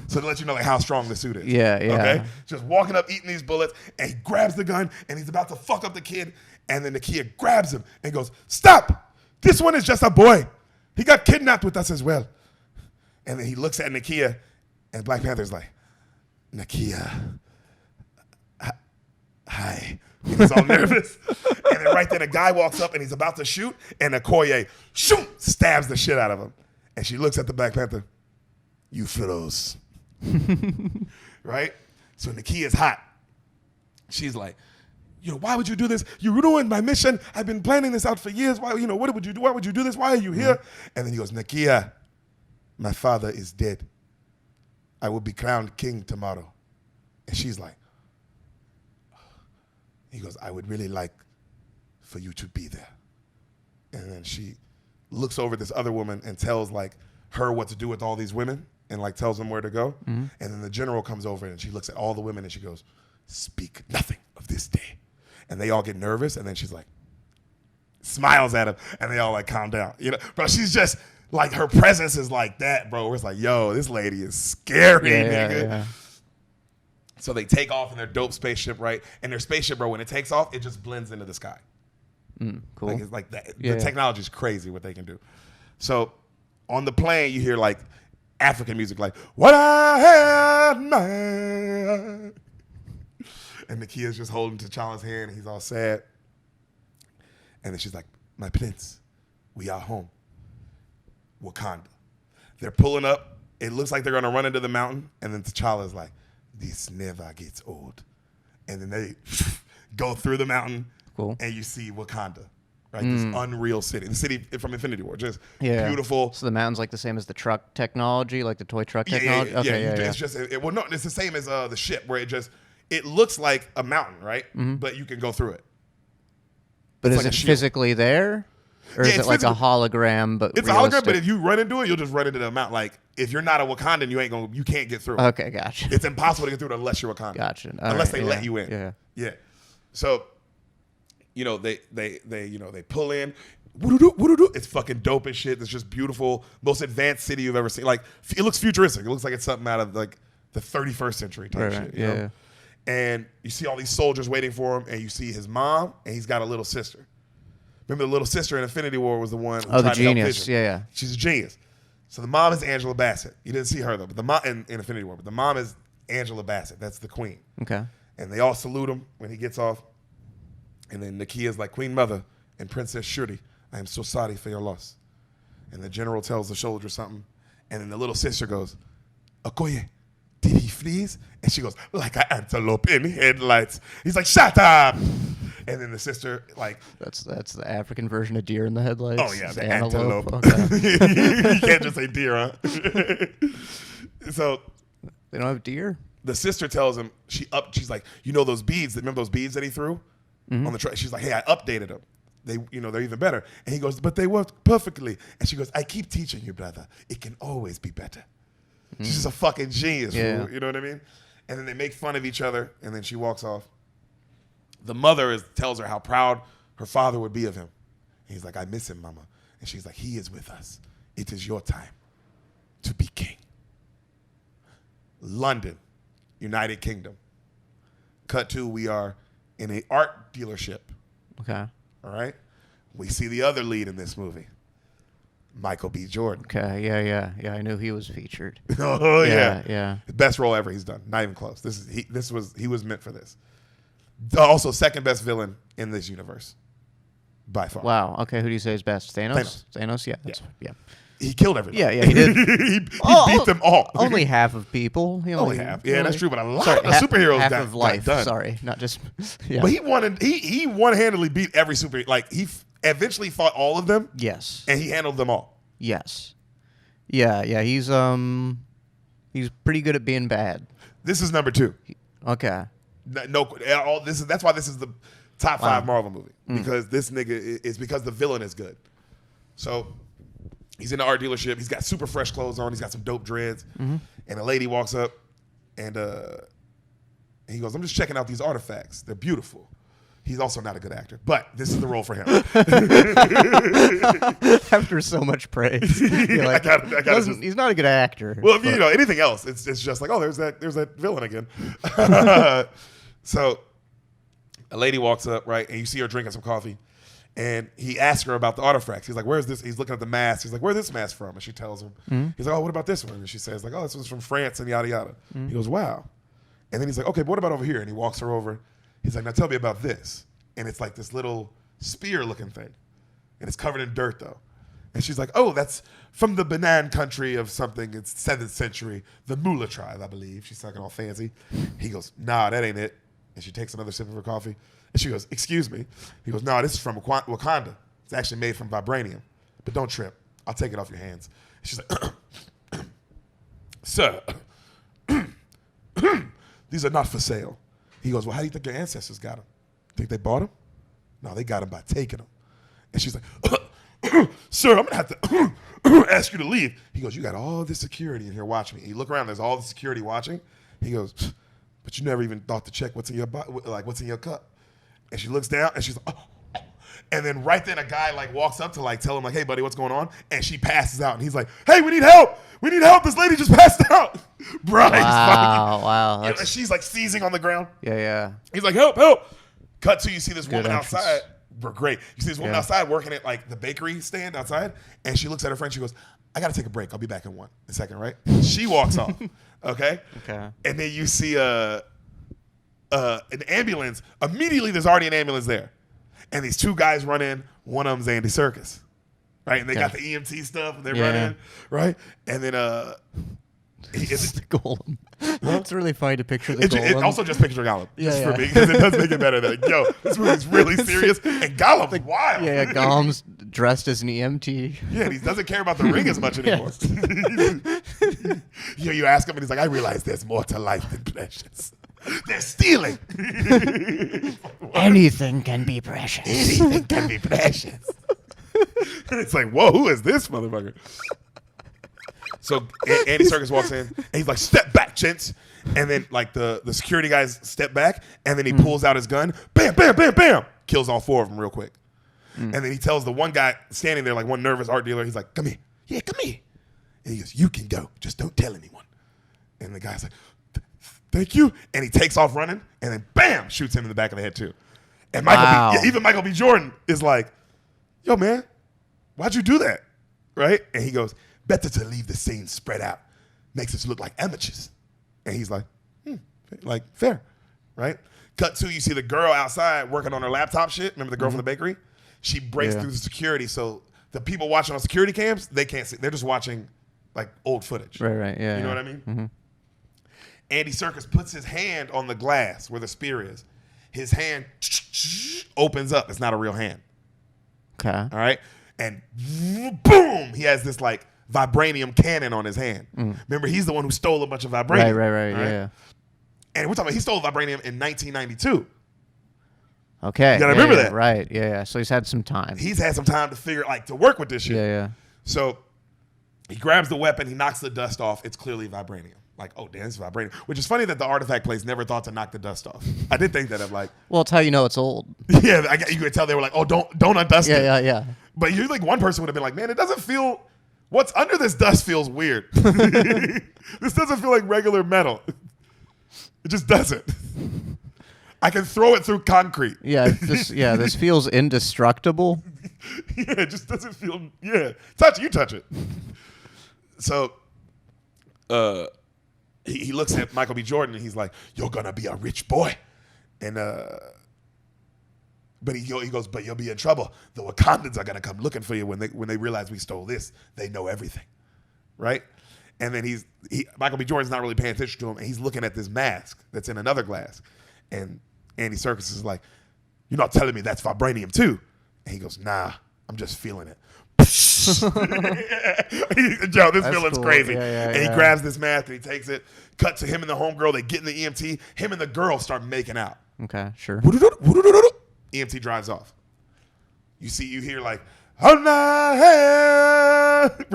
So to let you know like how strong the suit is. Yeah. Okay, just walking up, eating these bullets, and he grabs the gun, and he's about to fuck up the kid, and then the kid grabs him and goes, "Stop! This one is just a boy. He got kidnapped with us as well." And then he looks at Nakia. And Black Panther's like, Nakia, hi. He's all nervous. And then right then a guy walks up and he's about to shoot. And Okoye, stabs the shit out of him. And she looks at the Black Panther. You froze. Right? So Nakia's hot. she's like, why would you do this? You ruined my mission. I've been planning this out for years. Why, what would you do? Why would you do this? Why are you here? And then he goes, Nakia, my father is dead. I will be crowned king tomorrow. And she's like, he goes, I would really like for you to be there. And then she looks over at this other woman and tells like her what to do with all these women and like tells them where to go. And then the general comes over and she looks at all the women and she goes, speak nothing of this day. And they all get nervous, and then she's like, smiles at him, and they all like calm down. Bro, she's just like, her presence is like that, bro. Where it's like, yo, this lady is scary, nigga. Yeah. So they take off in their dope spaceship, right? And their spaceship, bro, when it takes off, it just blends into the sky. Cool. Like, it's like that. The technology is crazy what they can do. So on the plane, you hear like African music, like, what I had, man. And Nakia's just holding T'Challa's hand, and he's all sad. And then she's like, my prince, we are home. Wakanda. They're pulling up. It looks like they're going to run into the mountain. And then T'Challa's like, this never gets old. And then they go through the mountain, and you see Wakanda. Right? This unreal city. The city from Infinity War. Just beautiful. So the mountain's like the same as the truck technology, like the toy truck technology? It's just, it's the same as the ship, where it looks like a mountain, right? But you can go through it. But is it physically there? Or is it like a hologram, but it's realistic? a hologram, but if you run into it, you'll just run into the mountain. Like, if you're not a Wakandan, you can't get through it. Okay, gotcha. It's impossible to get through it unless you're Wakandan. Gotcha. Unless they let you in. Yeah. So, they pull in. Woo-doo-doo. It's fucking dope as shit. It's just beautiful. Most advanced city you've ever seen. Like, it looks futuristic. It looks like it's something out of like the 31st century type shit. You know? And you see all these soldiers waiting for him, and you see his mom, and he's got a little sister. Remember, the little sister in Infinity War was the one who tried the genius. to help Vision. She's a genius. So the mom is Angela Bassett. You didn't see her, though, but the mom in Infinity War. But the mom is Angela Bassett. That's the queen. Okay. And they all salute him when he gets off. And then Nakia's like, Queen Mother and Princess Shuri, I am so sorry for your loss. And the general tells the soldier something. And then the little sister goes, Okoye, did he freeze? And she goes, like an antelope in headlights. He's like, shut up. And then the sister, like... That's the African version of deer in the headlights. Oh, yeah, the antelope. Okay. You can't just say deer, huh? So... They don't have deer? The sister tells him, she's like, those beads, remember those beads that he threw on the truck? She's like, hey, I updated them. They're even better. And he goes, but they worked perfectly. And she goes, I keep teaching you, brother. It can always be better. She's just a fucking genius, fool. You know what I mean? And then they make fun of each other, and then she walks off. The mother tells her how proud her father would be of him. And he's like, I miss him, mama. And she's like, he is with us. It is your time to be king. London, United Kingdom. Cut to, we are in an art dealership. Okay. All right? We see the other lead in this movie. Michael B. Jordan. Okay, yeah. I knew he was featured. Oh yeah. The best role ever he's done. Not even close. He was meant for this. Also, second best villain in this universe, by far. Wow. Okay, who do you say is best? Thanos. Yeah. He killed everybody. Yeah, he did. he beat them all. Only half of people. Only half. Yeah, that's true. But a lot of the superheroes half got of life. Got done. Sorry, not just. Yeah. But he one-handedly beat every superhero. Like he eventually fought all of them. Yes. And he handled them all. Yes. Yeah. He's pretty good at being bad. This is number 2. Okay. That's why this is the top 5 Marvel movie, because this nigga is because the villain is good. So he's in the art dealership. He's got super fresh clothes on. He's got some dope dreads. And a lady walks up, and he goes, "I'm just checking out these artifacts. They're beautiful." He's also not a good actor, but this is the role for him. After so much praise, like, he's not a good actor. Well, if you know anything else, it's just like, oh, there's that villain again. So a lady walks up, right, and you see her drinking some coffee, and he asks her about the artifacts. He's like, "Where's this?" He's looking at the mask. He's like, "Where's this mask from?" And she tells him. He's like, "Oh, what about this one?" And she says, like, "Oh, this one's from France," and yada yada. He goes, "Wow." And then he's like, "Okay, but what about over here?" And he walks her over. He's like, "Now tell me about this." And it's like this little spear-looking thing. And it's covered in dirt, though. And she's like, "Oh, that's from the Benin country of something. It's 7th century. The Mula tribe, I believe." She's talking all fancy. He goes, "Nah, that ain't it." And she takes another sip of her coffee. And she goes, excuse me. He goes, no, this is from Wakanda. It's actually made from vibranium. But don't trip. I'll take it off your hands. And she's like, sir, these are not for sale. He goes, well, how do you think your ancestors got them? Think they bought them? No, they got them by taking them. And she's like, sir, I'm going to have to ask you to leave. He goes, you got all this security in here watching me. And you look around, there's all the security watching. He goes, but you never even thought to check what's in your what's in your cup. And she looks down and she's like, oh. And then right then a guy like walks up to like tell him like, hey buddy, what's going on? And she passes out and he's like, hey, we need help. We need help. This lady just passed out. Bro, Wow. and she's like seizing on the ground. Yeah. He's like, help. Cut to you see this woman entrance. outside. We're great. You see this woman outside working at like the bakery stand outside, and she looks at her friend. She goes, I got to take a break. I'll be back in a second, right? She walks off. Okay. And then you see an ambulance. Immediately, there's already an ambulance there. And these two guys run in. One of them's Andy Serkis. Right? And they got the EMT stuff. And they run in. Right? And then It's the golem. It's really funny to picture the golem. It also just picture Gollum. Yeah. For me, because it does make it better. Like, yo, this movie's really serious. And Gollum's wild. Yeah, Gollum's dressed as an EMT. Yeah, and he doesn't care about the ring as much anymore. You ask him, and he's like, I realize there's more to life than pleasures. They're stealing. Anything can be precious. Anything can be precious. And it's like, whoa, who is this motherfucker? So Andy Serkis walks in, and he's like, step back, gents. And then like the security guys step back, and then he pulls out his gun. Bam, bam, bam, bam. Kills all four of them real quick. And then he tells the one guy standing there, like one nervous art dealer, he's like, come here. Yeah, come here. And he goes, you can go. Just don't tell anyone. And the guy's like, thank you. And he takes off running, and then bam, shoots him in the back of the head too. And even Michael B. Jordan is like, yo, man, why'd you do that? Right? And he goes, better to leave the scene spread out. Makes us look like amateurs. And he's like, fair. Right? Cut to, you see the girl outside working on her laptop shit. Remember the girl from the bakery? She breaks through the security, so the people watching on security cams, they can't see. They're just watching like old footage. Right, yeah. You know what I mean? Mm-hmm. Andy Serkis puts his hand on the glass where the spear is. His hand opens up. It's not a real hand. Okay. All right? And boom! He has this like vibranium cannon on his hand. Remember, he's the one who stole a bunch of vibranium. Right, yeah. And we're talking about he stole vibranium in 1992. Okay. You gotta remember that. Right, yeah. So he's had some time. He's had some time to work with this shit. Yeah. So he grabs the weapon, he knocks the dust off. It's clearly vibranium. Like, oh, damn, it's vibranium. Which is funny that the artifact place never thought to knock the dust off. I did think that of like. Well, it's how you know it's old. Yeah, you could tell they were like, oh, don't undust it. Yeah. But you think one person would have been like, man, it doesn't feel. What's under this dust feels weird. This doesn't feel like regular metal. It just doesn't. I can throw it through concrete. Yeah, this feels indestructible. Yeah, it just doesn't feel. Yeah, you touch it. So, he looks at Michael B. Jordan and he's like, "You're gonna be a rich boy," and but he goes, "But you'll be in trouble. The Wakandans are gonna come looking for you when they realize we stole this. They know everything, right?" And then Michael B. Jordan's not really paying attention to him, and he's looking at this mask that's in another glass, and Andy Serkis is like, "You're not telling me that's vibranium too?" And he goes, "Nah, I'm just feeling it." Joe, this villain's cool. Crazy. Yeah, and he grabs this mask and he takes it. Cut to him and the homegirl. They get in the EMT. Him and the girl start making out. Okay, sure. EMT drives off. You hear like, pretty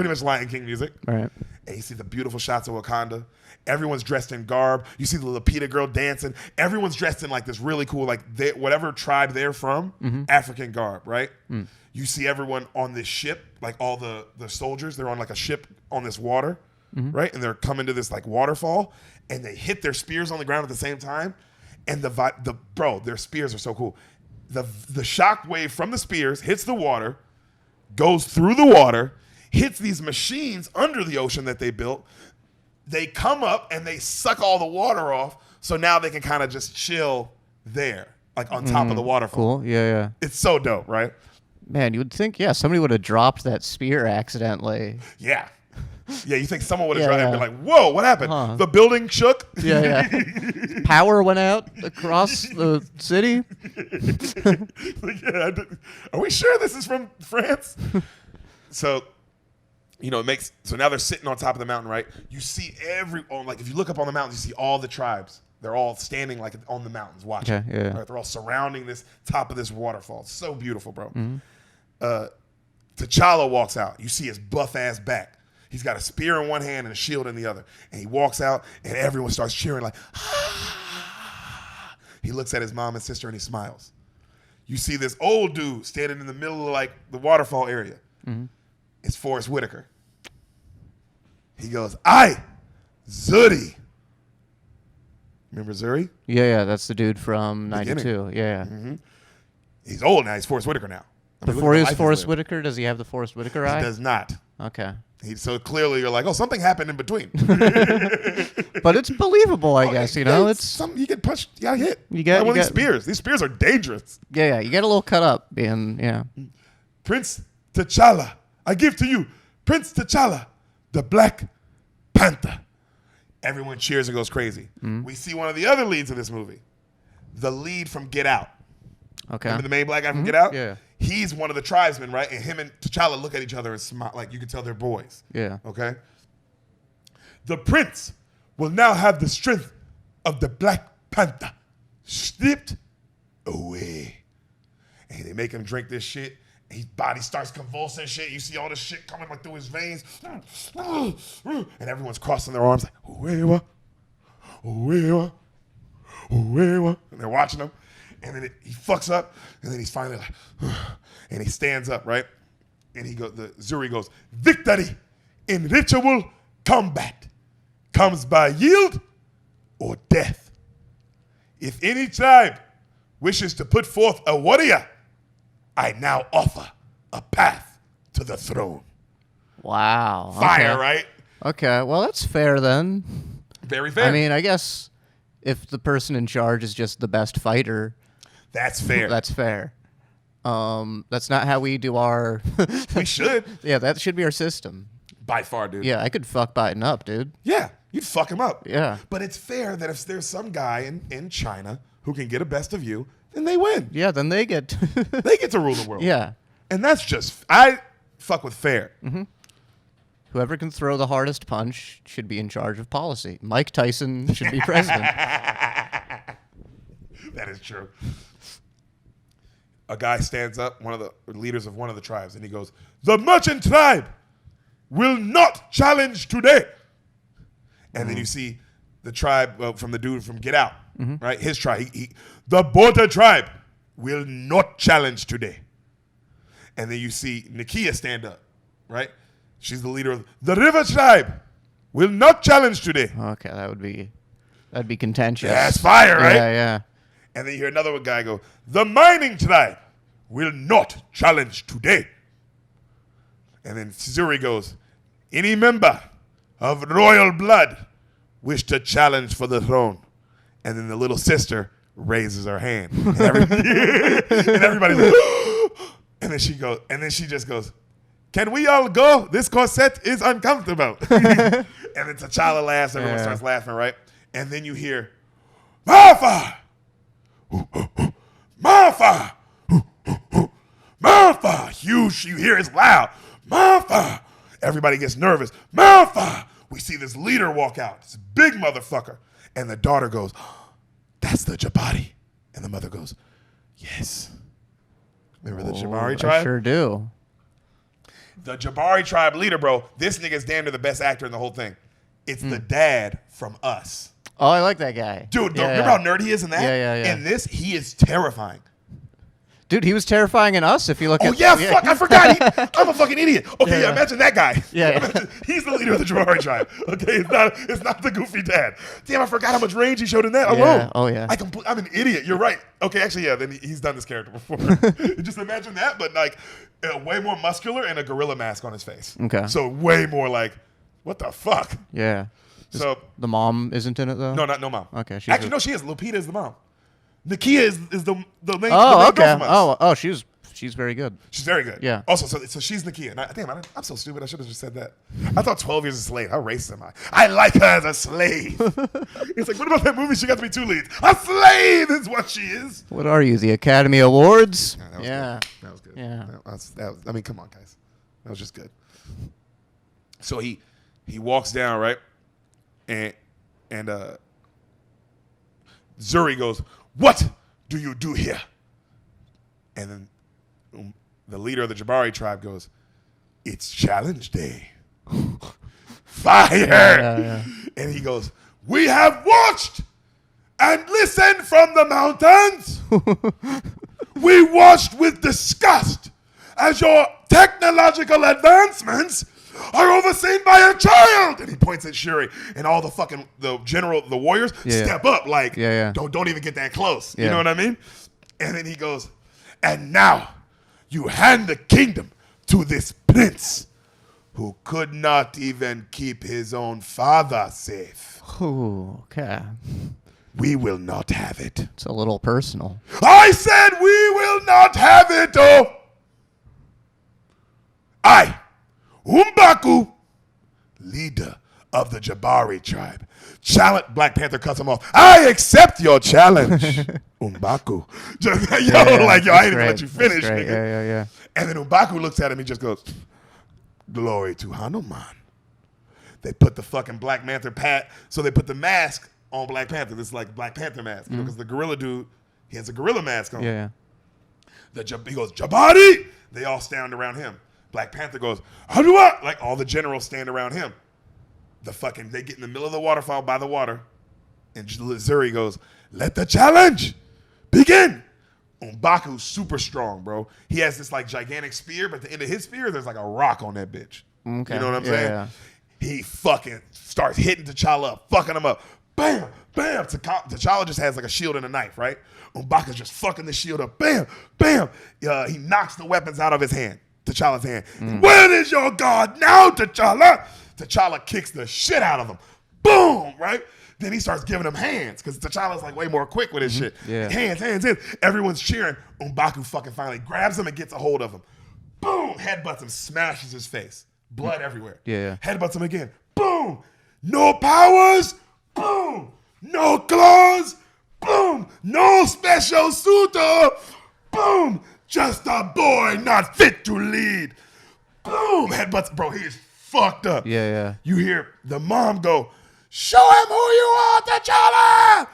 much Lion King music. All right. And you see the beautiful shots of Wakanda. Everyone's dressed in garb. You see the Lupita girl dancing. Everyone's dressed in like this really cool, like whatever tribe they're from, African garb, right? You see everyone on this ship, like all the soldiers, they're on like a ship on this water, right? And they're coming to this like waterfall, and they hit their spears on the ground at the same time. And their spears are so cool. The shock wave from the spears hits the water, goes through the water, hits these machines under the ocean that they built. They come up and they suck all the water off, so now they can kind of just chill there, like on top of the waterfall. Cool, yeah. It's so dope, right? Man, you would think, somebody would have dropped that spear accidentally. Yeah. Yeah, you think someone would have Yeah, tried and yeah. been like, whoa, what happened? Huh. The building shook? Yeah, Power went out across the city. Like, yeah, are we sure this is from France? So, it makes, so now they're sitting on top of the mountain, right? You see like if you look up on the mountains, you see all the tribes. They're all standing like on the mountains watching. Okay, yeah. Right? They're all surrounding this top of this waterfall. It's so beautiful, bro. Mm-hmm. T'Challa walks out. You see his buff ass back. He's got a spear in one hand and a shield in the other. And he walks out and everyone starts cheering like, ah. He looks at his mom and sister and he smiles. You see this old dude standing in the middle of like the waterfall area. Mm-hmm. It's Forrest Whitaker. He goes, "Aye, Zuri." Remember Zuri? Yeah, that's the dude from Beginning. 92. Yeah. Mm-hmm. He's old now. He's Forrest Whitaker now. I mean, Before look he at was the life Forrest he's lived. Whitaker, does he have the Forrest Whitaker eye? He does not. Okay. So clearly you're like, oh, something happened in between. But it's believable, I guess, it's something you get punched, you got hit. You got- Like one you of these got- spears. These spears are dangerous. yeah, you get a little cut up being, yeah. Prince T'Challa, I give to you, Prince T'Challa, the Black Panther. Everyone cheers and goes crazy. We see one of the other leads of this movie, the lead from Get Out. Okay. Remember the main black guy from Get Out? Yeah. He's one of the tribesmen, right? And him and T'Challa look at each other and smile, like you can tell they're boys. Yeah. Okay? The prince will now have the strength of the Black Panther slipped away. And they make him drink this shit. And his body starts convulsing shit. You see all this shit coming like through his veins. And everyone's crossing their arms like, Uewa, Uewa, Uewa. And they're watching him. And then he fucks up. And then he's finally like, and he stands up, right? And Zuri goes, victory in ritual combat comes by yield or death. If any tribe wishes to put forth a warrior, I now offer a path to the throne. Wow. Fire, okay. right? Okay, well, that's fair then. Very fair. I mean, I guess if the person in charge is just the best fighter, that's fair. that's fair. That's not how we do our... We should. Yeah, that should be our system. By far, dude. Yeah, I could fuck Biden up, dude. Yeah, you'd fuck him up. Yeah. But it's fair that if there's some guy in China who can get a best of you, then they win. Yeah, then they get... They get to rule the world. Yeah. And that's just, I fuck with fair. Mm-hmm. Whoever can throw the hardest punch should be in charge of policy. Mike Tyson should be president. That is true. A guy stands up, one of the leaders of one of the tribes, and he goes, the merchant tribe will not challenge today. And then you see the tribe from the dude from Get Out, right? His tribe. The border tribe will not challenge today. And then you see Nakia stand up, right? She's the leader of the river tribe will not challenge today. Okay, that'd be contentious. That's fire, right? Yeah, yeah. And then you hear another guy go, the mining tribe will not challenge today. And then Zuri goes, any member of royal blood wish to challenge for the throne. And then the little sister raises her hand. And, and everybody's like, and then she just goes, can we all go? This corset is uncomfortable. And then T'Challa laughs, everyone starts laughing, right? And then you hear, Martha! Martha! Martha! You hear it's loud. Martha! Everybody gets nervous. Martha! We see this leader walk out. This big motherfucker. And the daughter goes, that's the Jabari. And the mother goes, yes. Remember the Jabari tribe? I sure do. The Jabari tribe leader, bro. This nigga's damn near the best actor in the whole thing. It's the dad from Us. Oh, I like that guy. Dude, Yeah, remember how nerdy he is in that? Yeah. In this, he is terrifying. Dude, he was terrifying in Us if you look Oh, at... yeah, fuck, I forgot. I'm a fucking idiot. Okay, Yeah. imagine that guy. Yeah. Imagine- he's the leader of the Jabari tribe. Okay, it's not the goofy dad. Damn, I forgot how much range he showed in that alone. Oh, yeah. I'm an idiot. You're right. Okay, actually, yeah, then he's done this character before. Just imagine that, but like way more muscular and a gorilla mask on his face. Okay. So way more like, what the fuck? Yeah. So, The mom isn't in it, though? no mom. Okay, she's Actually, a- no, she is. Lupita is the mom. Nakia is the main. Oh, the main okay. girl from Us. Oh, she's she's very good. She's very good. Yeah. Also, so she's Nakia. I'm so stupid. I should have just said that. I thought 12 Years a Slave. How racist am I? I like her as a slave. It's like, what about that movie? She got to be 2 leads. A slave is what she is. What are you, the Academy Awards? Yeah. That was good. Yeah. That was, I mean, come on, guys. That was just good. So he walks down, right? And Zuri goes, "What do you do here?" And then the leader of the Jabari tribe goes, "It's challenge day." Fire! Yeah. And he goes, "We have watched and listened from the mountains. We watched with disgust as your technological advancements are overseen by a child." And he points at Shuri, and all the warriors step up like, don't even get that close. You know what I mean? And then he goes, "And now you hand the kingdom to this prince who could not even keep his own father safe. Ooh, okay. We will not have it." It's a little personal. I said we will not have it, oh. I, Umbaku, leader of the Jabari tribe, challenge. Black Panther cuts him off. "I accept your challenge, Umbaku." I ain't even let you finish, nigga. Yeah. And then Umbaku looks at him. He just goes, "Glory to Hanuman." They put the fucking Black Panther so they put the mask on Black Panther. This is like Black Panther mask because the gorilla dude, he has a gorilla mask on. Yeah. He goes, "Jabari!" They all stand around him. Black Panther goes, "Hadua!" Like all the generals stand around him. They get in the middle of the waterfall by the water, and Zuri goes, "Let the challenge begin." M'Baku's super strong, bro. He has this like gigantic spear, but at the end of his spear, there's like a rock on that bitch. Okay. You know what I'm saying? Yeah. He fucking starts hitting T'Challa up, fucking him up. Bam, bam. T'Challa just has like a shield and a knife, right? M'Baku's just fucking the shield up. Bam, bam. He knocks the weapons out of his hand, T'Challa's hand. "Where is your God now, T'Challa?" T'Challa kicks the shit out of him. Boom, right? Then he starts giving him hands because T'Challa's like way more quick with his shit. Yeah. Hands. Everyone's cheering. M'Baku fucking finally grabs him and gets a hold of him. Boom, headbutts him, smashes his face. Blood everywhere. Yeah. Headbutts him again. Boom. No powers. Boom. No claws. Boom. No special suit. Boom. Just a boy not fit to lead. Boom. Headbutts. Bro, he is fucked up. Yeah. You hear the mom go, "Show him who you are, T'Challa!"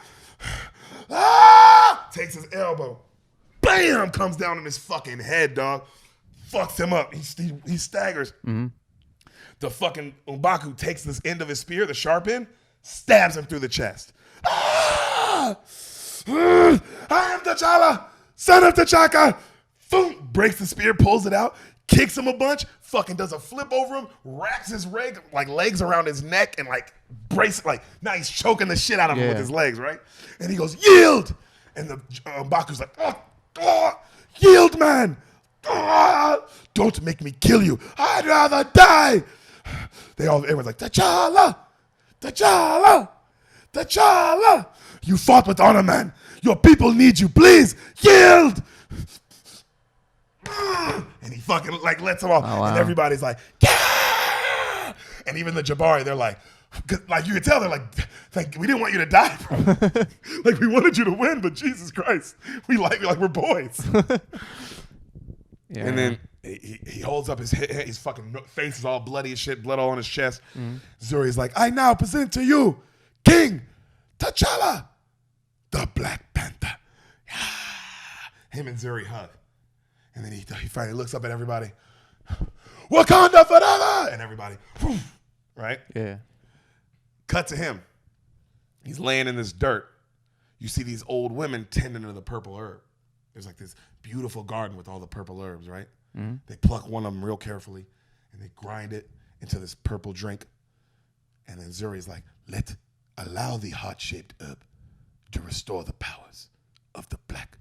Ah! Takes his elbow. Bam! Comes down on his fucking head, dog. Fucks him up. He staggers. The fucking M'Baku takes this end of his spear, the sharp end, stabs him through the chest. Ah! I am T'Challa, son of T'Chaka. Boom! Breaks the spear, pulls it out, kicks him a bunch, fucking does a flip over him, wraps his legs around his neck and now he's choking the shit out of him with his legs, right? And he goes, "Yield!" And the M'Baku's like, "Yield, man! Don't make me kill you. I'd rather die." Everyone's like, "T'Challa! T'Challa! T'Challa! You fought with honor, man. Your people need you. Please, yield!" And he fucking lets him off. Oh, wow. And everybody's like, "Yeah!" And even the Jabari, they're like you can tell they're like, "We didn't want you to die, bro. We wanted you to win, but Jesus Christ, we're boys." Yeah. And then he holds up his head, his fucking face is all bloody as shit, blood all on his chest. Zuri's like, "I now present to you King T'Challa, the Black Panther." Him and Zuri hug. And then he finally looks up at everybody. "Wakanda forever!" And everybody, whew, right? Yeah. Cut to him. He's laying in this dirt. You see these old women tending to the purple herb. There's like this beautiful garden with all the purple herbs, right? They pluck one of them real carefully, and they grind it into this purple drink. And then Zuri's like, allow the heart-shaped herb to restore the powers of the Black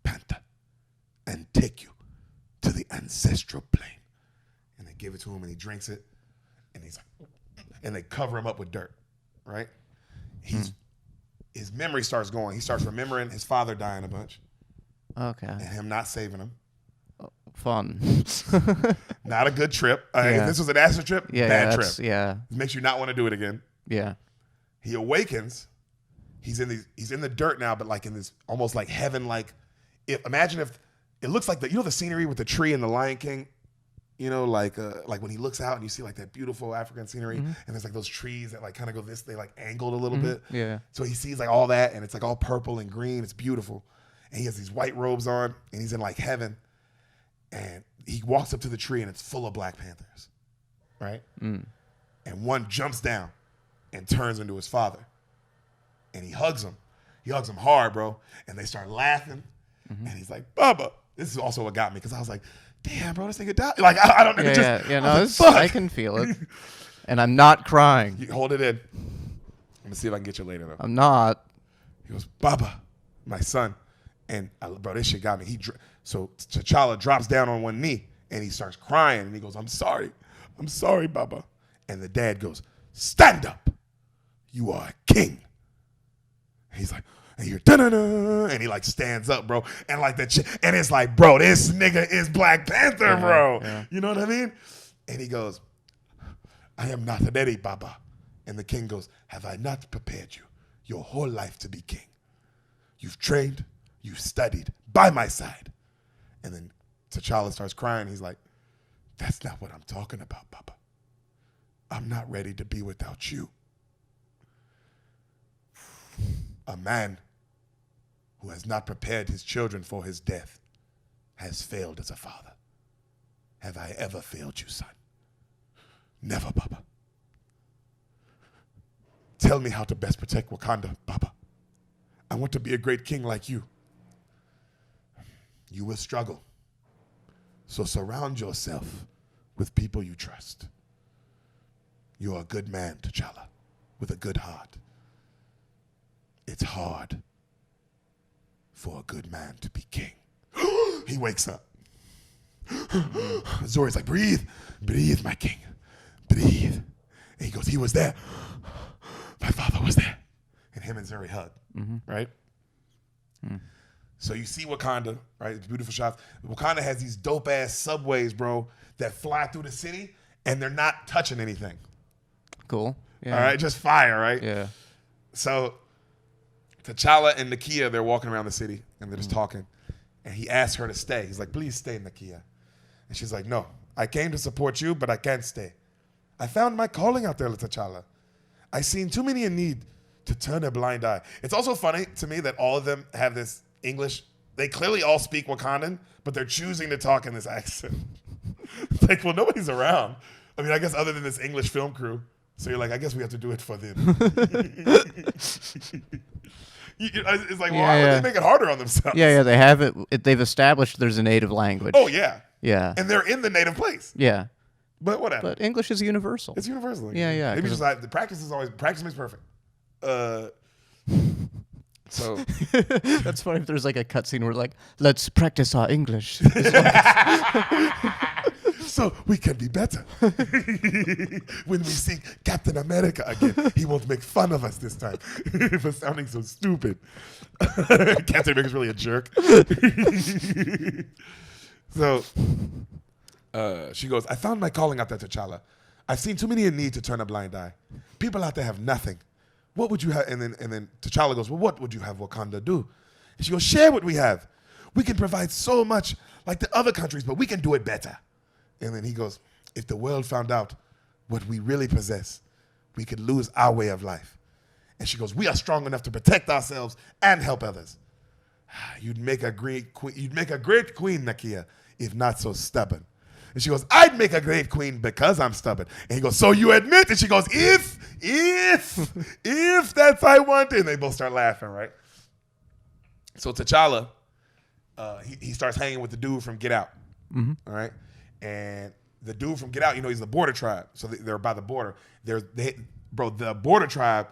Panther and take you to the ancestral plane. And they give it to him, and he drinks it, and he's like, and they cover him up with dirt, right? His memory starts going. He starts remembering his father dying a bunch. Okay. And him not saving him. fun. Not a good trip. If Yeah. this was an acid trip, Yeah, bad that's, trip. yeah, It makes you not want to do it again. yeah. He awakens. He's in the dirt now, but like in this almost like heaven. Like, imagine if it looks like the scenery with the tree and the Lion King. Like when he looks out and you see like that beautiful African scenery, and there's like those trees that like kind of go this, they like angled a little bit. Yeah. So he sees like all that, and it's like all purple and green. It's beautiful, and he has these white robes on, and he's in like heaven, and he walks up to the tree, and it's full of Black Panthers, right? And one jumps down and turns into his father. And he hugs him. He hugs him hard, bro. And they start laughing. And he's like, Bubba. This is also what got me, because I was like, damn, bro, this nigga died. Like, I don't know. I can feel it. And I'm not crying. You hold it in. I'm going to see if I can get you later, though. I'm not. He goes, Baba, my son. And, bro, this shit got me. So T'Challa drops down on one knee, and he starts crying. And he goes, I'm sorry. I'm sorry, Baba. And the dad goes, stand up. You are a king. And he's like, and you're da-da-da, and he like stands up, bro, and like and it's like, bro, this nigga is Black Panther, bro. Yeah. You know what I mean? And he goes, I am not ready, Baba. And the king goes, have I not prepared you your whole life to be king? You've trained, you've studied by my side. And then T'Challa starts crying. He's like, that's not what I'm talking about, Baba. I'm not ready to be without you. A man who has not prepared his children for his death has failed as a father. Have I ever failed you, son? Never, Baba. Tell me how to best protect Wakanda, Baba. I want to be a great king like you. You will struggle. So surround yourself with people you trust. You're a good man, T'Challa, with a good heart. It's hard for a good man to be king. He wakes up. Zori's like, breathe, breathe, my king, breathe. And he goes, he was there. My father was there. And him and Zori hug, right? So you see Wakanda, right? It's beautiful shots. Wakanda has these dope ass subways, bro, that fly through the city, and they're not touching anything. Cool. Yeah. All right, just fire, right? Yeah. So T'Challa and Nakia, they're walking around the city, and they're just talking. And he asks her to stay. He's like, please stay, Nakia. And she's like, no, I came to support you, but I can't stay. I found my calling out there, T'Challa. I seen too many in need to turn a blind eye. It's also funny to me that all of them have this English. They clearly all speak Wakandan, but they're choosing to talk in this accent. It's like, well, nobody's around. I mean, I guess other than this English film crew. So you're like, I guess we have to do it for them. It's like, why would they make it harder on themselves? Yeah, they have it. They've established there's a native language. Oh, yeah. Yeah. And they're in the native place. Yeah. But whatever. But English is universal. It's universal. Yeah. Maybe just like, the practice makes perfect. So that's funny if there's like a cutscene where like, let's practice our English. So we can be better. When we see Captain America again, he won't make fun of us this time for sounding so stupid. Captain America's really a jerk. So she goes, I found my calling out there, T'Challa. I've seen too many in need to turn a blind eye. People out there have nothing. What would you have? And then T'Challa goes, well, what would you have Wakanda do? And she goes, share what we have. We can provide so much like the other countries, but we can do it better. And then he goes, if the world found out what we really possess, we could lose our way of life. And she goes, we are strong enough to protect ourselves and help others. You'd make a great queen, Nakia, if not so stubborn. And she goes, I'd make a great queen because I'm stubborn. And he goes, so you admit? And she goes, if that's I want it. And they both start laughing, right? So T'Challa, he starts hanging with the dude from Get Out, all right? And the dude from Get Out, he's the border tribe. So they're by the border. The border tribe,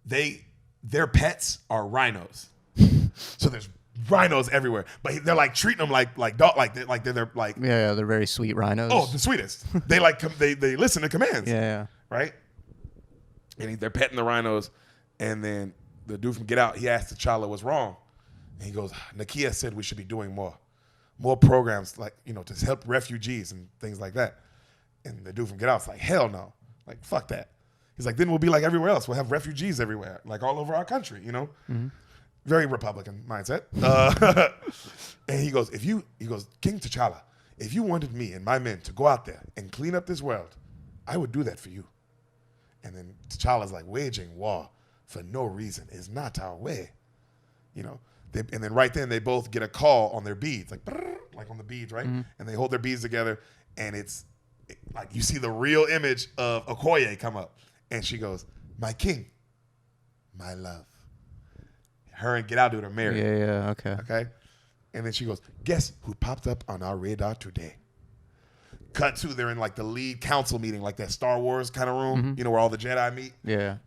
their pets are rhinos. So there's rhinos everywhere, but they're like treating them like dog, they're like they're very sweet rhinos. Oh, the sweetest. They they listen to commands. Yeah. Right. And they're petting the rhinos, and then the dude from Get Out, he asked T'Challa what's wrong, and he goes, Nakia said we should be doing more more programs like, to help refugees and things like that. And the dude from Get Out's like, hell no. Like, fuck that. He's like, then we'll be like everywhere else. We'll have refugees everywhere, like all over our country, Mm-hmm. Very Republican mindset. And he goes, King T'Challa, if you wanted me and my men to go out there and clean up this world, I would do that for you. And then T'Challa's like, waging war for no reason is not our way. And then right then they both get a call on their beads, like on the beads, right? Mm-hmm. And they hold their beads together, and it's like you see the real image of Okoye come up. And she goes, my king, my love. Her and Get Out dude are married. Yeah, okay. Okay? And then she goes, guess who popped up on our radar today? Cut to, they're in like the lead council meeting, like that Star Wars kind of room, where all the Jedi meet. Yeah.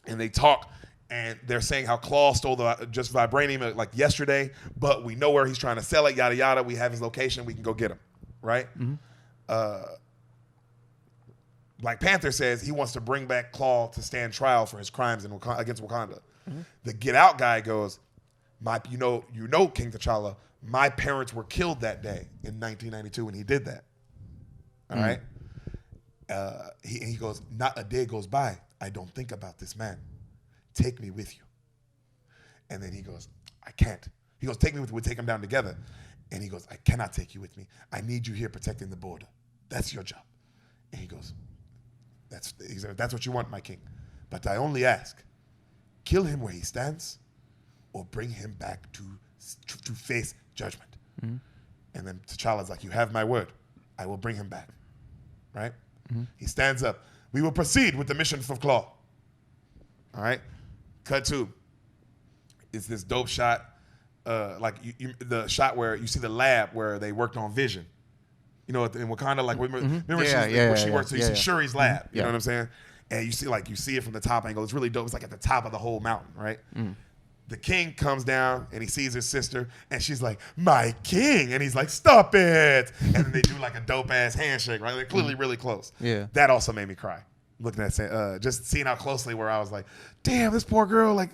And they talk, and they're saying how Claw stole just vibranium like yesterday, but we know where he's trying to sell it, yada, yada. We have his location. We can go get him, right? Mm-hmm. Black Panther says he wants to bring back Claw to stand trial for his crimes against Wakanda. Mm-hmm. The Get Out guy goes, you know, King T'Challa, my parents were killed that day in 1992 when he did that. All right? He goes, not a day goes by I don't think about this man. Take me with you. And then he goes, I can't. He goes, take me with you. We'll take him down together. And he goes, I cannot take you with me. I need you here protecting the border. That's your job. And he goes, that's what you want, my king. But I only ask, kill him where he stands or bring him back to face judgment. Mm-hmm. And then T'Challa's like, you have my word. I will bring him back. Right? Mm-hmm. He stands up. We will proceed with the mission for Claw. All right? Cut to. It's this dope shot. The shot where you see the lab where they worked on Vision. In Wakanda, like remember where she works. So you see Shuri's lab. You know what I'm saying? And you see it from the top angle. It's really dope. It's like at the top of the whole mountain, right? Mm. The king comes down and he sees his sister and she's like, my king. And he's like, stop it. And then they do like a dope ass handshake, right? They're clearly really close. Yeah. That also made me cry. Looking at just seeing how closely where I was like, damn, this poor girl like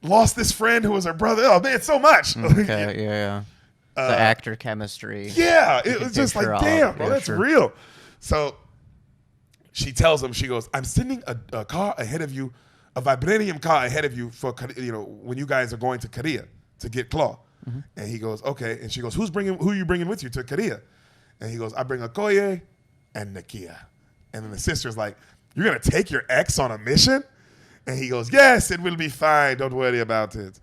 lost this friend who was her brother. Oh man, so much. Okay, yeah. The actor chemistry. Yeah, it was just like, damn, bro, that's real. So she tells him, she goes, I'm sending a car ahead of you, a vibranium car ahead of you for, when you guys are going to Korea to get Claw. Mm-hmm. And he goes, okay. And she goes, who are you bringing with you to Korea? And he goes, I bring Okoye and Nakia. And then the sister's like, you're going to take your ex on a mission? And he goes, yes, it will be fine. Don't worry about it.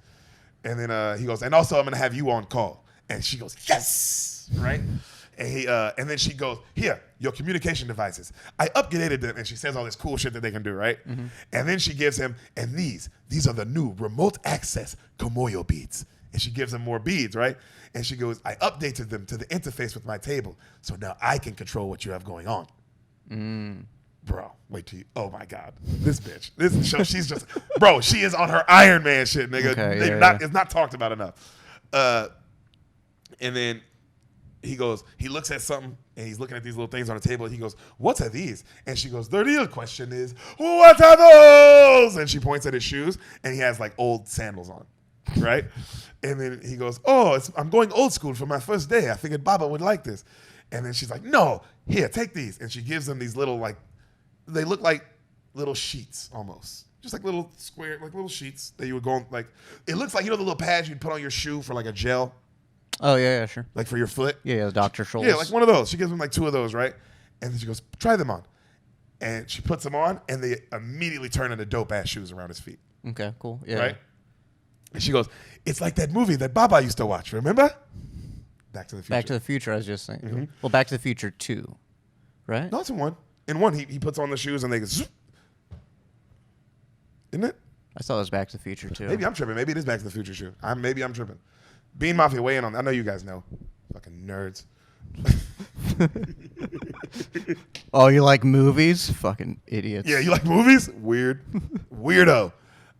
And then he goes, and also I'm going to have you on call. And she goes, yes, right? And then she goes, here, your communication devices. I upgraded them, and she says all this cool shit that they can do, right? Mm-hmm. And then she gives him, and these are the new remote access Komoyo beads. And she gives him more beads, right? And she goes, I updated them to the interface with my table, so now I can control what you have going on. Bro, wait till you, oh my God. This bitch, this show, she's just, bro, she is on her Iron Man shit, nigga. Okay, it's not talked about enough. And then he goes, he looks at something and he's looking at these little things on the table and he goes, what are these? And she goes, the real question is, what are those? And she points at his shoes and he has like old sandals on, right? And then he goes, I'm going old school for my first day. I figured Baba would like this. And then she's like, no, here, take these. And she gives them these little they look like little sheets almost. Just like little square, like little sheets that you would go on, like, it looks like, the little pads you'd put on your shoe for like a gel. Oh, yeah, sure. Like for your foot? Yeah, Dr. Scholl's. Yeah, like one of those. She gives him like two of those, right? And then she goes, try them on. And she puts them on, and they immediately turn into dope-ass shoes around his feet. Okay, cool. Yeah. Right? And she goes, it's like that movie that Baba used to watch, remember? Back to the Future. Back to the Future, I was just saying. Mm-hmm. Well, Back to the Future 2, right? No, it's in 1. In 1, he puts on the shoes, and they go, zoop. Isn't it? I thought it was Back to the Future 2. Maybe I'm tripping. Maybe it is Back to the Future shoe. Maybe I'm tripping. Bean Mafia, weigh in on. I know you guys know. Fucking nerds. Oh, you like movies? Fucking idiots. Yeah, you like movies? Weird. Weirdo.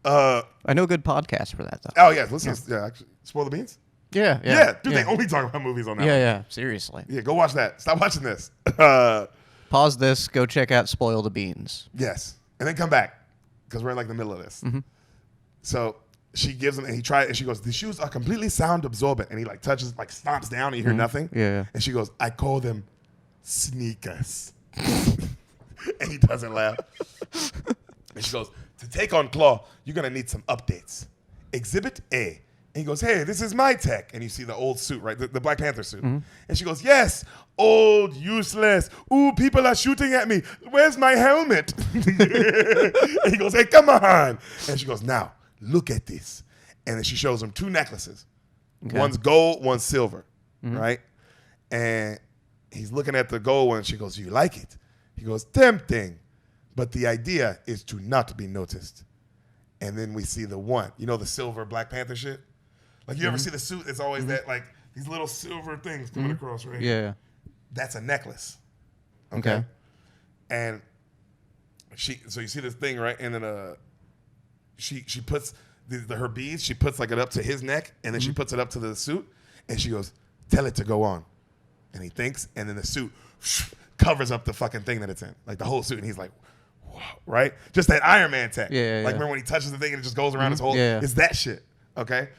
I know a good podcast for that, though. Oh, yeah. Listen, actually. Spoil the Beans? Yeah. Dude, they only talk about movies on that. Yeah. Seriously. Yeah, go watch that. Stop watching this. Pause this. Go check out Spoil the Beans. Yes. And then come back because we're in like the middle of this. Mm-hmm. So she gives him, and he tries, and she goes, "The shoes are completely sound absorbent." And he like touches, like stomps down, and you hear nothing. Yeah. And she goes, "I call them sneakers." And he doesn't laugh. And she goes, "To take on Claw, you're gonna need some updates. Exhibit A." And he goes, "Hey, this is my tech." And you see the old suit, right? The Black Panther suit. And she goes, "Yes, old, useless. Ooh, people are shooting at me. Where's my helmet?" And he goes, "Hey, come on." And she goes, "Now, look at this." And then she shows him 2 necklaces. Okay. One's gold, one's silver, right? And he's looking at the gold one. She goes, "You like it?" He goes, "Tempting. But the idea is to not be noticed." And then we see the one, the silver Black Panther shit? Like, you ever see the suit? It's always that, like, these little silver things coming across right here. Yeah. That's a necklace. Okay. And so you see this thing, right? And then she puts her beads, she puts like it up to his neck, and then she puts it up to the suit, and she goes, "Tell it to go on." And he thinks, and then the suit covers up the fucking thing that it's in, like the whole suit, and he's like, "Whoa," right? Just that Iron Man tech. Yeah. Like, remember when he touches the thing and it just goes around his whole, Yeah. it's that shit, okay?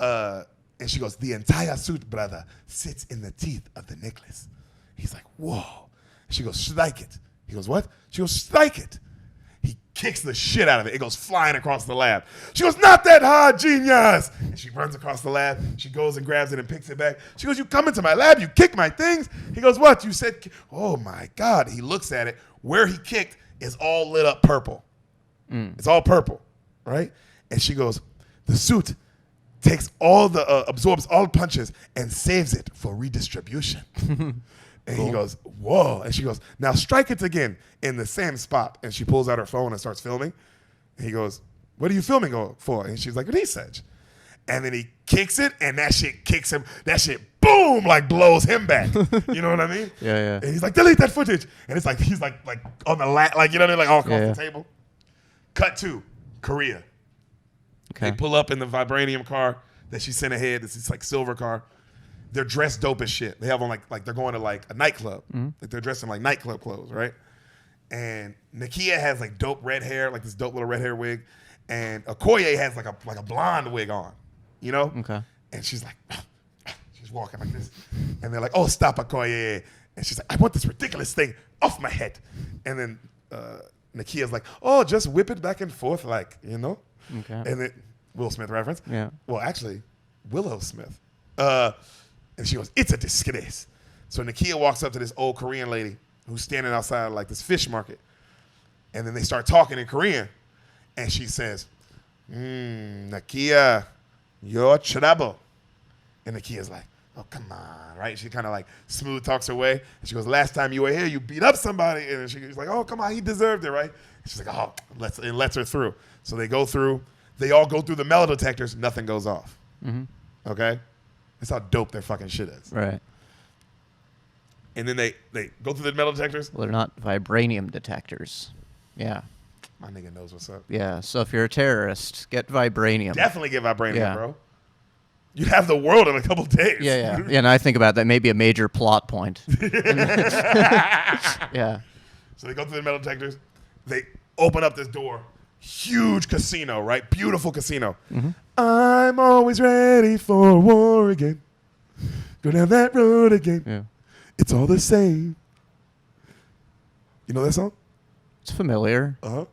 And she goes, "The entire suit, brother, sits in the teeth of the necklace." He's like, "Whoa." She goes, "Strike it." He goes, "What?" She goes, "Strike it." He kicks the shit out of it. It goes flying across the lab. She goes, "Not that hard, genius." And she runs across the lab. She goes and grabs it and picks it back. She goes, "You come into my lab, you kick my things." He goes, "What? You said," oh my God. He looks at it. Where he kicked is all lit up purple. It's all purple, right? And she goes, "The suit takes all the, absorbs all punches and saves it for redistribution." And he goes, "Whoa." And she goes, "Now strike it again in the same spot." And she pulls out her phone and starts filming. And he goes, "What are you filming for?" And she's like, "Research." And then he kicks it, and that shit kicks him. That shit, boom, like blows him back. You know what I mean? Yeah. And he's like, "Delete that footage." And it's like, he's like on the like, you know what I mean? Like all across the table. Cut to Korea. Okay. They pull up in the vibranium car that she sent ahead. It's like silver car. They're dressed dope as shit. They have on like they're going to like a nightclub. Like they're dressed in like nightclub clothes, right? And Nakia has like dope red hair, like this dope little red hair wig, and Okoye has like a blonde wig on, you know? Okay. And she's like, she's walking like this, and they're like, "Oh, stop, Okoye!" And she's like, "I want this ridiculous thing off my head." And then Nakia's like, "Oh, just whip it back and forth, like, you know?" Okay. And then Will Smith reference. Yeah. Well, actually, Willow Smith. And she goes, "It's a disgrace." So Nakia walks up to this old Korean lady who's standing outside like this fish market. And then they start talking in Korean. And she says, "Nakia, you're trouble." And Nakia's like, "Oh, come on," right? She kind of like smooth talks her way. And she goes, "Last time you were here, you beat up somebody." And she's like, "Oh, come on, he deserved it," right? And she's like, "Oh," it lets her through. So they go through. They all go through the metal detectors. Nothing goes off. Okay? That's how dope their fucking shit is. Right. And then they go through the metal detectors. Well, they're not vibranium detectors. Yeah. My nigga knows what's up. Yeah. So if you're a terrorist, get vibranium. Definitely get vibranium, Yeah. bro. You'd have the world in a couple days. Yeah. And I think about that may be a major plot point. Yeah. So they go through the metal detectors. They open up this door. Huge casino, right? Beautiful casino. I'm always ready for war again. Go down that road again. Yeah. It's all the same. You know that song? It's familiar. Uh-huh.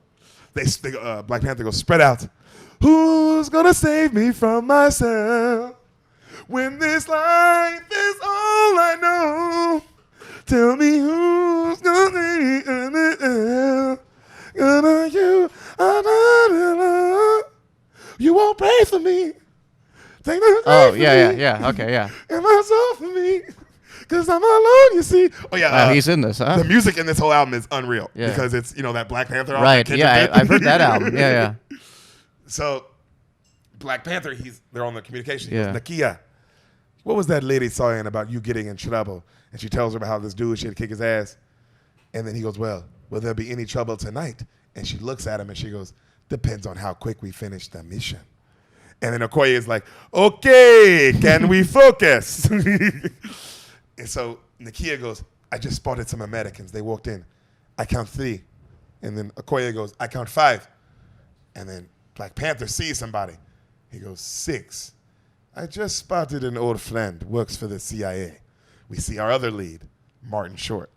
Black Panther goes, "Spread out. Who's gonna save me from myself? When this life is all I know. Tell me who's gonna you. You won't pray for me. Take the Oh, for yeah. me. Okay, yeah. And that's all for me. Because I'm alone, you see. Oh, yeah. He's in this, huh? The music in this whole album is unreal. Yeah. Because it's, that Black Panther album. Right. Kendrick Yeah, did. I've heard that album. Yeah. So, Black Panther, they're on the communication. He Yeah. goes, "Nakia, what was that lady saying about you getting in trouble?" And she tells her about how this dude, she had to kick his ass. And then he goes, "Well, will there be any trouble tonight?" And she looks at him and she goes, "Depends on how quick we finish the mission." And then Okoye is like, "Okay, can we focus?" And so Nakia goes, "I just spotted some Americans. They walked in. I count 3. And then Okoye goes, "I count 5. And then Black Panther sees somebody. He goes, 6. I just spotted an old friend, works for the CIA. We see our other lead, Martin Short.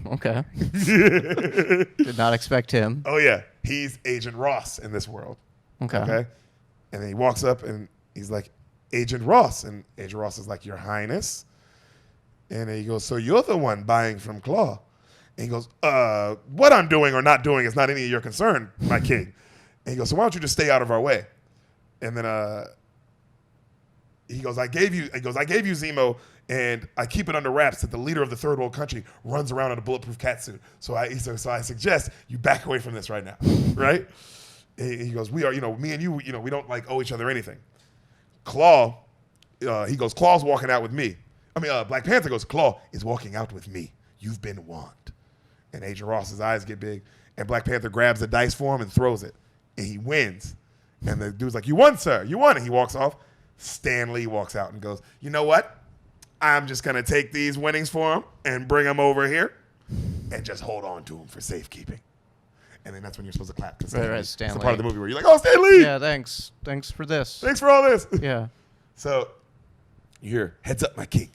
Okay. Did not expect him. Oh, yeah. He's Agent Ross in this world. Okay. And then he walks up and he's like, Agent Ross. And Agent Ross is like, Your Highness. And then he goes, so you're the one buying from Claw. And he goes, what I'm doing or not doing is not any of your concern, my king. And he goes, so why don't you just stay out of our way? And then he goes, I gave you Zemo, and I keep it under wraps that the leader of the third world country runs around in a bulletproof catsuit. So I suggest you back away from this right now, right? He goes, we are, me and you, we don't like owe each other anything. Claw, he goes, Claw's walking out with me. Black Panther goes, Claw is walking out with me. You've been warned. And Agent Ross's eyes get big, and Black Panther grabs the dice for him and throws it, and he wins. And the dude's like, you won, sir. You won. And he walks off. Stan Lee walks out and goes, you know what? I'm just going to take these winnings for him and bring them over here and just hold on to them for safekeeping. And then that's when you're supposed to clap. Right, Stan It's the Lee. part of the movie where you're like, oh, Stan Lee. Yeah, thanks. Thanks for this. Thanks for all this. Yeah. So you hear, heads up, my king.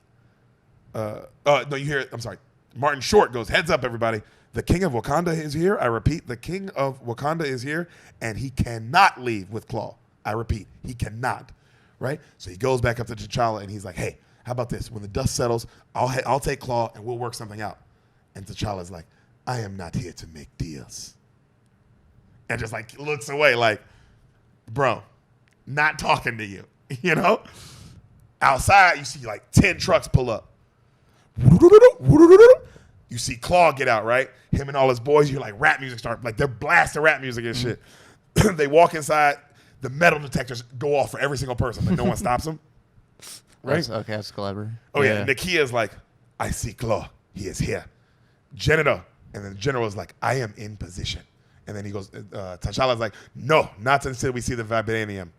You hear, I'm sorry. Martin Short goes, heads up, everybody. The king of Wakanda is here. I repeat, the king of Wakanda is here, and he cannot leave with Claw. I repeat, he cannot. Right? So he goes back up to T'Challa, and he's like, hey, how about this? When the dust settles, I'll take Claw, and we'll work something out. And T'Challa's like, I am not here to make deals. And just like looks away like, bro, not talking to you. Outside, you see like 10 trucks pull up. You see Claw get out, right? Him and all his boys, you hear like rap music start, like they're blasting rap music and shit. They walk inside, the metal detectors go off for every single person, but no one stops them. Right? That's clever. Oh, yeah. Nakia's like, I see Claw. He is here. General. And then the general is like, I am in position. And then he goes, T'Challa's like, no, not until we see the vibranium.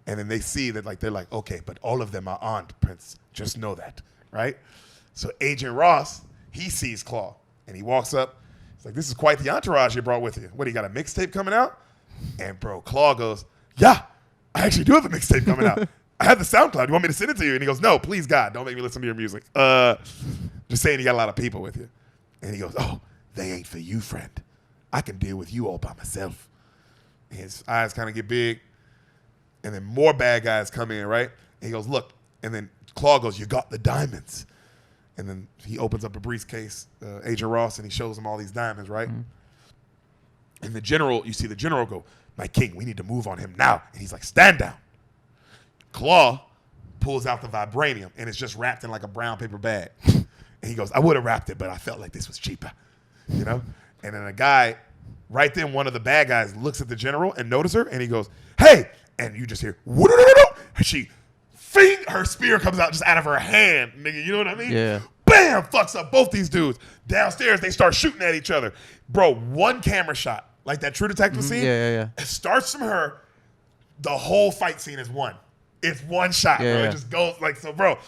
And then they see that, like, they're like, okay, but all of them are armed, Prince. Just know that, right? So Agent Ross, he sees Claw, and he walks up. He's like, this is quite the entourage you brought with you. What, you got a mixtape coming out? And, bro, Claw goes, yeah, I actually do have a mixtape coming out. I have the SoundCloud. You want me to send it to you? And he goes, no, please, God, don't make me listen to your music. Just saying you got a lot of people with you. And he goes, oh, they ain't for you, friend. I can deal with you all by myself. And his eyes kind of get big. And then more bad guys come in, right? And he goes, look. And then Claw goes, you got the diamonds. And then he opens up a briefcase, Agent Ross, and he shows him all these diamonds, right? Mm-hmm. And the general, you see the general go, my king, we need to move on him now. And he's like, stand down. Claw pulls out the vibranium, and it's just wrapped in like a brown paper bag. And he goes, I would have wrapped it, but I felt like this was cheaper, And then a guy, right then, one of the bad guys looks at the general and notices her, and he goes, hey. And you just hear, her spear comes out just out of her hand, nigga. You know what I mean? Yeah. Bam! Fucks up both these dudes. Downstairs, they start shooting at each other. Bro, one camera shot, like that True Detective scene. Yeah. It starts from her. The whole fight scene is one. It's one shot, bro. It just goes like, so, bro.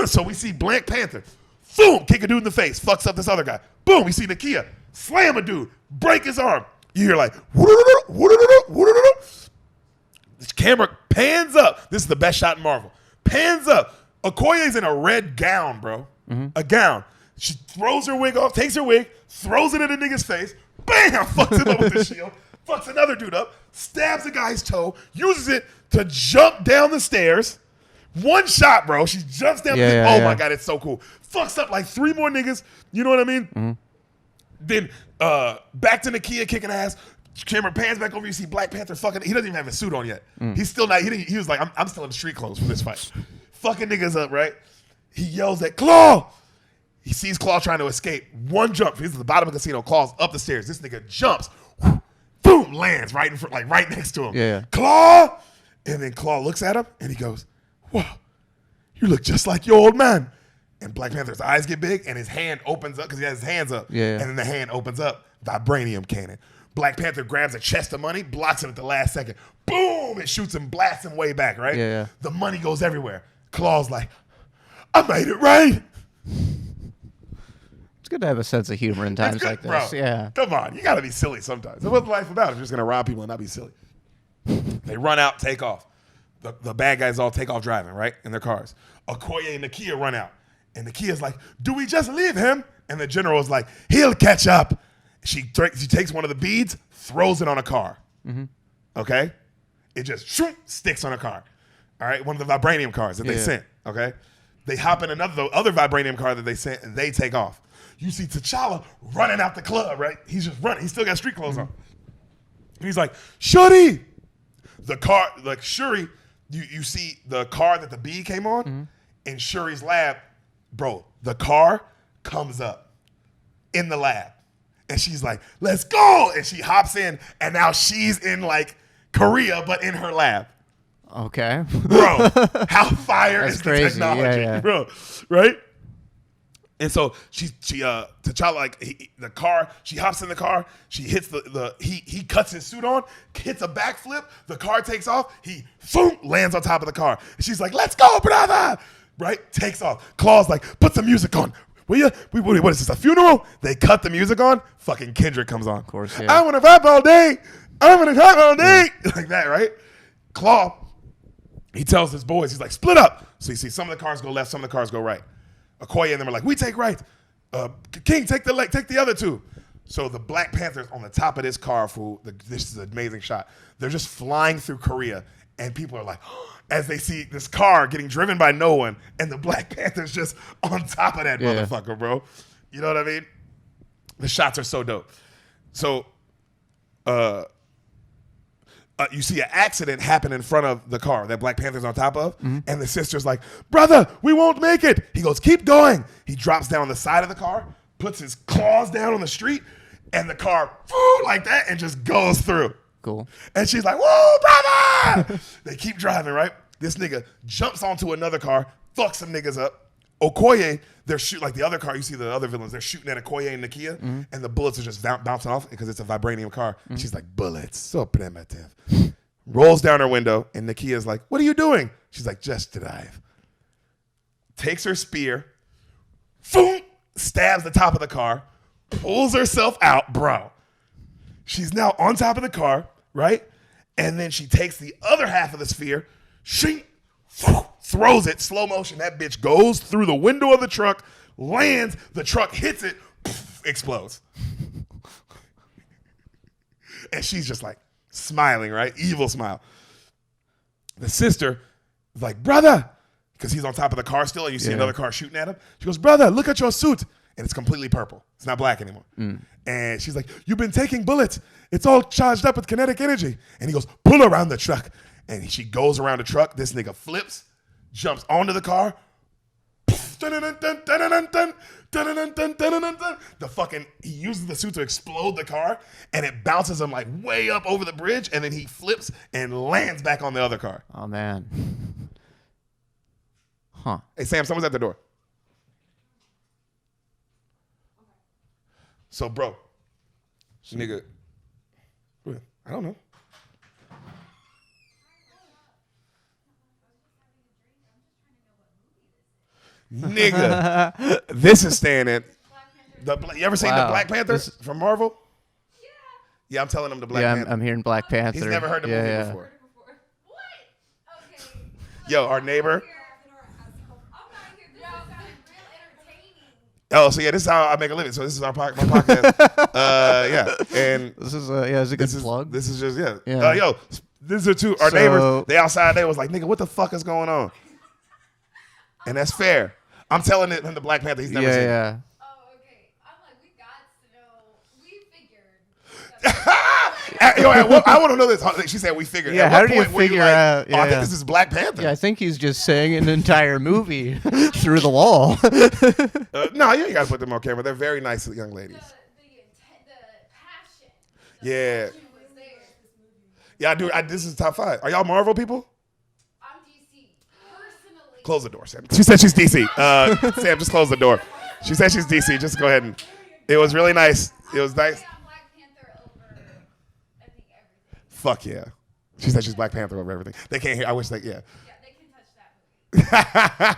So we see Black Panther, boom, kick a dude in the face, fucks up this other guy. Boom, we see Nakia, slam a dude, break his arm. You hear like, this camera pans up. This is the best shot in Marvel. Pans up. Okoye's in a red gown, bro. Mm-hmm. A gown. She throws her wig off, takes her wig, throws it in a nigga's face, bam, fucks him up with the shield, fucks another dude up, stabs a guy's toe, uses it to jump down the stairs. One shot, bro. She jumps down the stairs. Oh, my God, it's so cool. Fucks up like 3 more niggas. You know what I mean? Mm-hmm. Then back to Nakia kicking ass. Camera pans back over. You see Black Panther fucking. He doesn't even have his suit on yet. He's still not. He was like, I'm still in the street clothes for this fight. Fucking niggas up, right? He yells at Claw. He sees Claw trying to escape. One jump. He's at the bottom of the casino. Claw's up the stairs. This nigga jumps. Boom, lands right in front, like right next to him. Yeah. Claw. And then Claw looks at him and he goes, "Whoa, you look just like your old man." And Black Panther's eyes get big and his hand opens up because he has his hands up. Yeah. And then the hand opens up. Vibranium cannon. Black Panther grabs a chest of money, blocks it at the last second. Boom! It shoots him, blasts him way back, right? Yeah. The money goes everywhere. Claw's like, I made it right. It's good to have a sense of humor in times like this. Bro, yeah. Come on. You got to be silly sometimes. What's life about if you're just going to rob people and not be silly? They run out, take off. the bad guys all take off driving, right, in their cars. Okoye and Nakia run out. And Nakia's like, do we just leave him? And the general is like, he'll catch up. She takes one of the beads, throws it on a car. Okay? It just sticks on a car. All right? One of the vibranium cars that they sent. Okay? They hop in the other vibranium car that they sent, and they take off. You see T'Challa running out the club, right? He's just running. He's still got street clothes on. And he's like, Shuri! The car, like Shuri, you see the car that the bee came on in Shuri's lab. Bro, the car comes up in the lab. And she's like, let's go! And she hops in, and now she's in like Korea, but in her lab. Okay. Bro, how fire is crazy. the technology, bro? Right? And so T'Challa, like the car, she hops in the car, she hits he cuts his suit on, hits a backflip, the car takes off, he lands on top of the car. And she's like, let's go, brother! Right? Takes off. Claw's like, put some music on. Will you? What is this, a funeral? They cut the music on, fucking Kendrick comes on. Of course, yeah. I want to rap all day. I want to rap all day. Like that, right? Claw, he tells his boys, he's like, split up. So you see some of the cars go left, some of the cars go right. Okoye and them are like, we take right. King, take the other two. So the Black Panthers on the top of this car, this is an amazing shot. They're just flying through Korea, and people are like, as they see this car getting driven by no one, and the Black Panthers just on top of that motherfucker, bro. You know what I mean? The shots are so dope. So, you see an accident happen in front of the car that Black Panther's on top of, and the sister's like, brother, we won't make it. He goes, keep going. He drops down the side of the car, puts his claws down on the street, and the car, like that, and just goes through. Cool. And she's like, whoa, brother! They keep driving, right? This nigga jumps onto another car, fucks some niggas up. Okoye, they're shooting, like the other car, you see the other villains, they're shooting at Okoye and Nakia, and the bullets are just bouncing off because it's a vibranium car. She's like, bullets, so primitive. Rolls down her window, and Nakia's like, what are you doing? She's like, just drive. Takes her spear, stabs the top of the car, pulls herself out, bro. She's now on top of the car, right? And then she takes the other half of the spear, throws it, slow motion. That bitch goes through the window of the truck, lands, the truck hits it, explodes. And she's just like smiling, right? Evil smile. The sister is like, brother, because he's on top of the car still, and you see another car shooting at him. She goes, brother, look at your suit. And it's completely purple. It's not black anymore. And she's like, you've been taking bullets. It's all charged up with kinetic energy. And he goes, pull around the truck. And she goes around the truck. This nigga flips, jumps onto the car. He uses the suit to explode the car, and it bounces him like way up over the bridge, and then he flips and lands back on the other car. Oh, man. Huh. Hey, Sam, someone's at the door. So, bro, nigga, I don't know. Nigga, this is staying in. You ever seen the Black Panther from Marvel? Yeah, I'm telling him the Black Panther. I'm hearing Black Panther. He's never heard the movie before. What? Okay. Yo, our neighbor. Oh, so yeah, this is how I make a living. So this is my podcast. Yeah, and This is a good plug. This is just Yeah. Yo, these are two our neighbors. They outside. They was like, nigga, what the fuck is going on? And that's fair. I'm telling him the Black Panther. He's never seen it. Yeah. Oh, okay. I'm like, we got to know. We figured. Yo, I want to know this. She said we figured. Yeah, At how what did you point were figure like, out- Oh, I think yeah. this is Black Panther. Yeah, I think he's just saying an entire movie through the wall. No, you ain't got to put them on camera. They're very nice young ladies. The passion. Yeah. Passion was there. Yeah, I do. This is top 5. Are y'all Marvel people? I'm DC. Personally. Close the door, Sam. She said she's DC. Sam, just close the door. She said she's DC. Just go ahead and. It was really nice. It was nice. I'm Black Panther over, I think, everything. Fuck yeah. She said she's Black Panther over everything. They can't hear. I wish they. Yeah. Yeah, they can touch that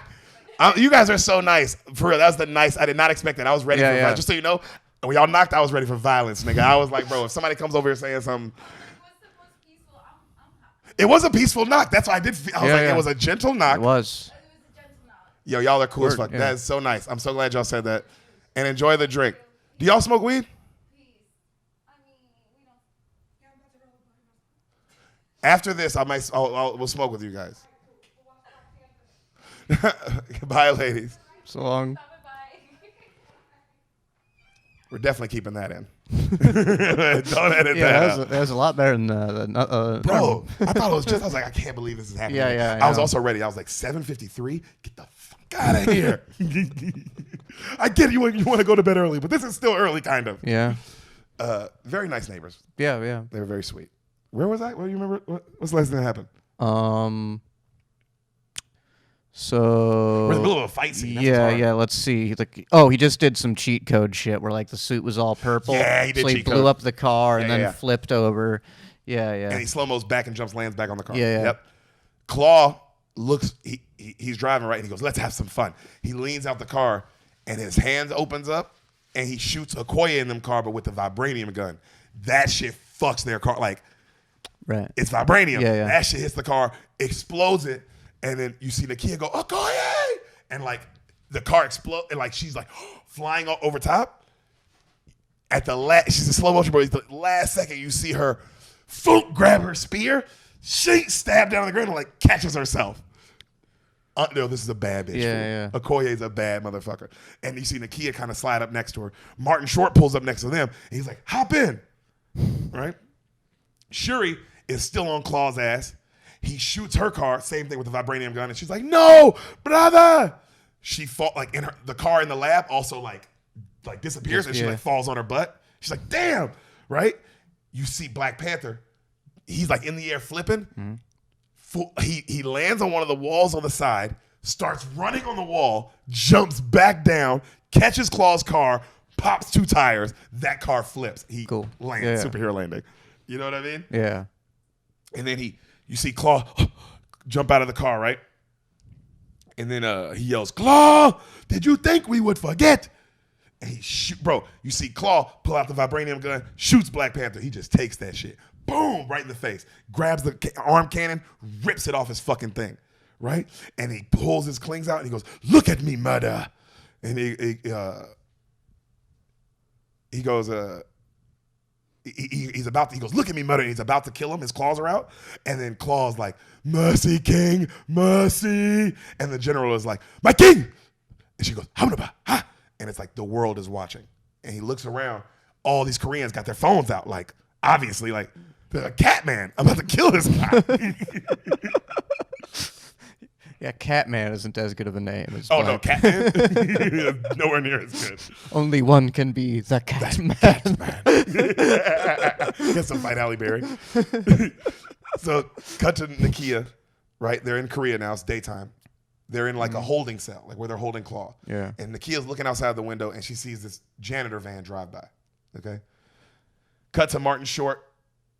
movie. You guys are so nice. For real, that was the nice. I did not expect that. I was ready for violence. Just so you know, when y'all knocked, I was ready for violence, nigga. I was like, bro, if somebody comes over here saying something. What's the most peaceful? I'm happy. It was a peaceful knock. That's why I did. I was Yeah, like, yeah. it was a gentle knock. It was. It was a gentle nod. Yo, y'all are cool as fuck. Yeah. That is so nice. I'm so glad y'all said that. And enjoy the drink. Do y'all smoke weed? Please. I mean, we don't. Yeah, I'm about to roll a blunt. After this, we'll smoke with you guys. Bye, ladies. So long. Bye bye. We're definitely keeping that in. Don't edit Yeah, that that was a lot better than Bro, I thought it was just, I was like, I can't believe this is happening. Yeah, I was know. also ready. I was like, 7:53? Get the fuck out of here. I get you want to go to bed early, but this is still early, kind of. Yeah. Very nice neighbors. Yeah. They were very sweet. Where was I? What do you remember? What's the last thing that happened? So We're in the middle of a fight scene. That's yeah, what's hard. yeah. Let's see. He just did some cheat code shit where like the suit was all purple. Yeah, he did So he cheat blew code. up the car and Yeah, then yeah. flipped over. Yeah. And he slow-mo's back and lands back on the car. Yeah. Yep. Claw looks, he's driving right, and he goes, let's have some fun. He leans out the car, and his hands opens up, and he shoots Okoye in them car, but with the vibranium gun. That shit fucks their car. Like, Right. it's vibranium. Yeah. That shit hits the car, explodes it, and then you see Nakia go, Okoye! And like, the car explodes, and like, she's like flying over top. At the last, she's in slow motion, but the last second you see her grab her spear, she stabbed down on the ground and like catches herself. No, this is a bad bitch. Yeah. Okoye's a bad motherfucker. And you see Nakia kind of slide up next to her. Martin Short pulls up next to them, and he's like, hop in. Right? Shuri is still on Claw's ass. He shoots her car, same thing with the vibranium gun, and she's like, no, brother. She fought like in the car in the lab also like disappears, and she like falls on her butt. She's like, damn, right? You see Black Panther, he's like in the air flipping. He lands on one of the walls on the side, starts running on the wall, jumps back down, catches Claw's car, pops 2 tires. That car flips. He lands, superhero landing. You know what I mean? Yeah. And then you see Claw jump out of the car, right? And then he yells, Claw, did you think we would forget? And he you see Claw pull out the vibranium gun, shoots Black Panther. He just takes that shit. Boom, right in the face. Grabs the arm cannon, rips it off his fucking thing, right? And he pulls his clings out and he goes, look at me, murder. And he goes, he goes, look at me, murder. And he's about to kill him. His claws are out. And then Claw's like, mercy, king, mercy. And the general is like, my king. And she goes, Hamnaba, ha. And it's like the world is watching. And he looks around. All these Koreans got their phones out. Like, obviously, like, the Catman. I'm about to kill this guy. Yeah, Catman isn't as good of a name as Oh, no, Black. Catman? Nowhere near as good. Only one can be the Catman. Get some fight Halle Berry. So, cut to Nakia, right? They're in Korea now. It's daytime. They're in like a holding cell, like where they're holding Claw. Yeah. And Nakia's looking outside the window, and she sees this janitor van drive by. Okay. Cut to Martin Short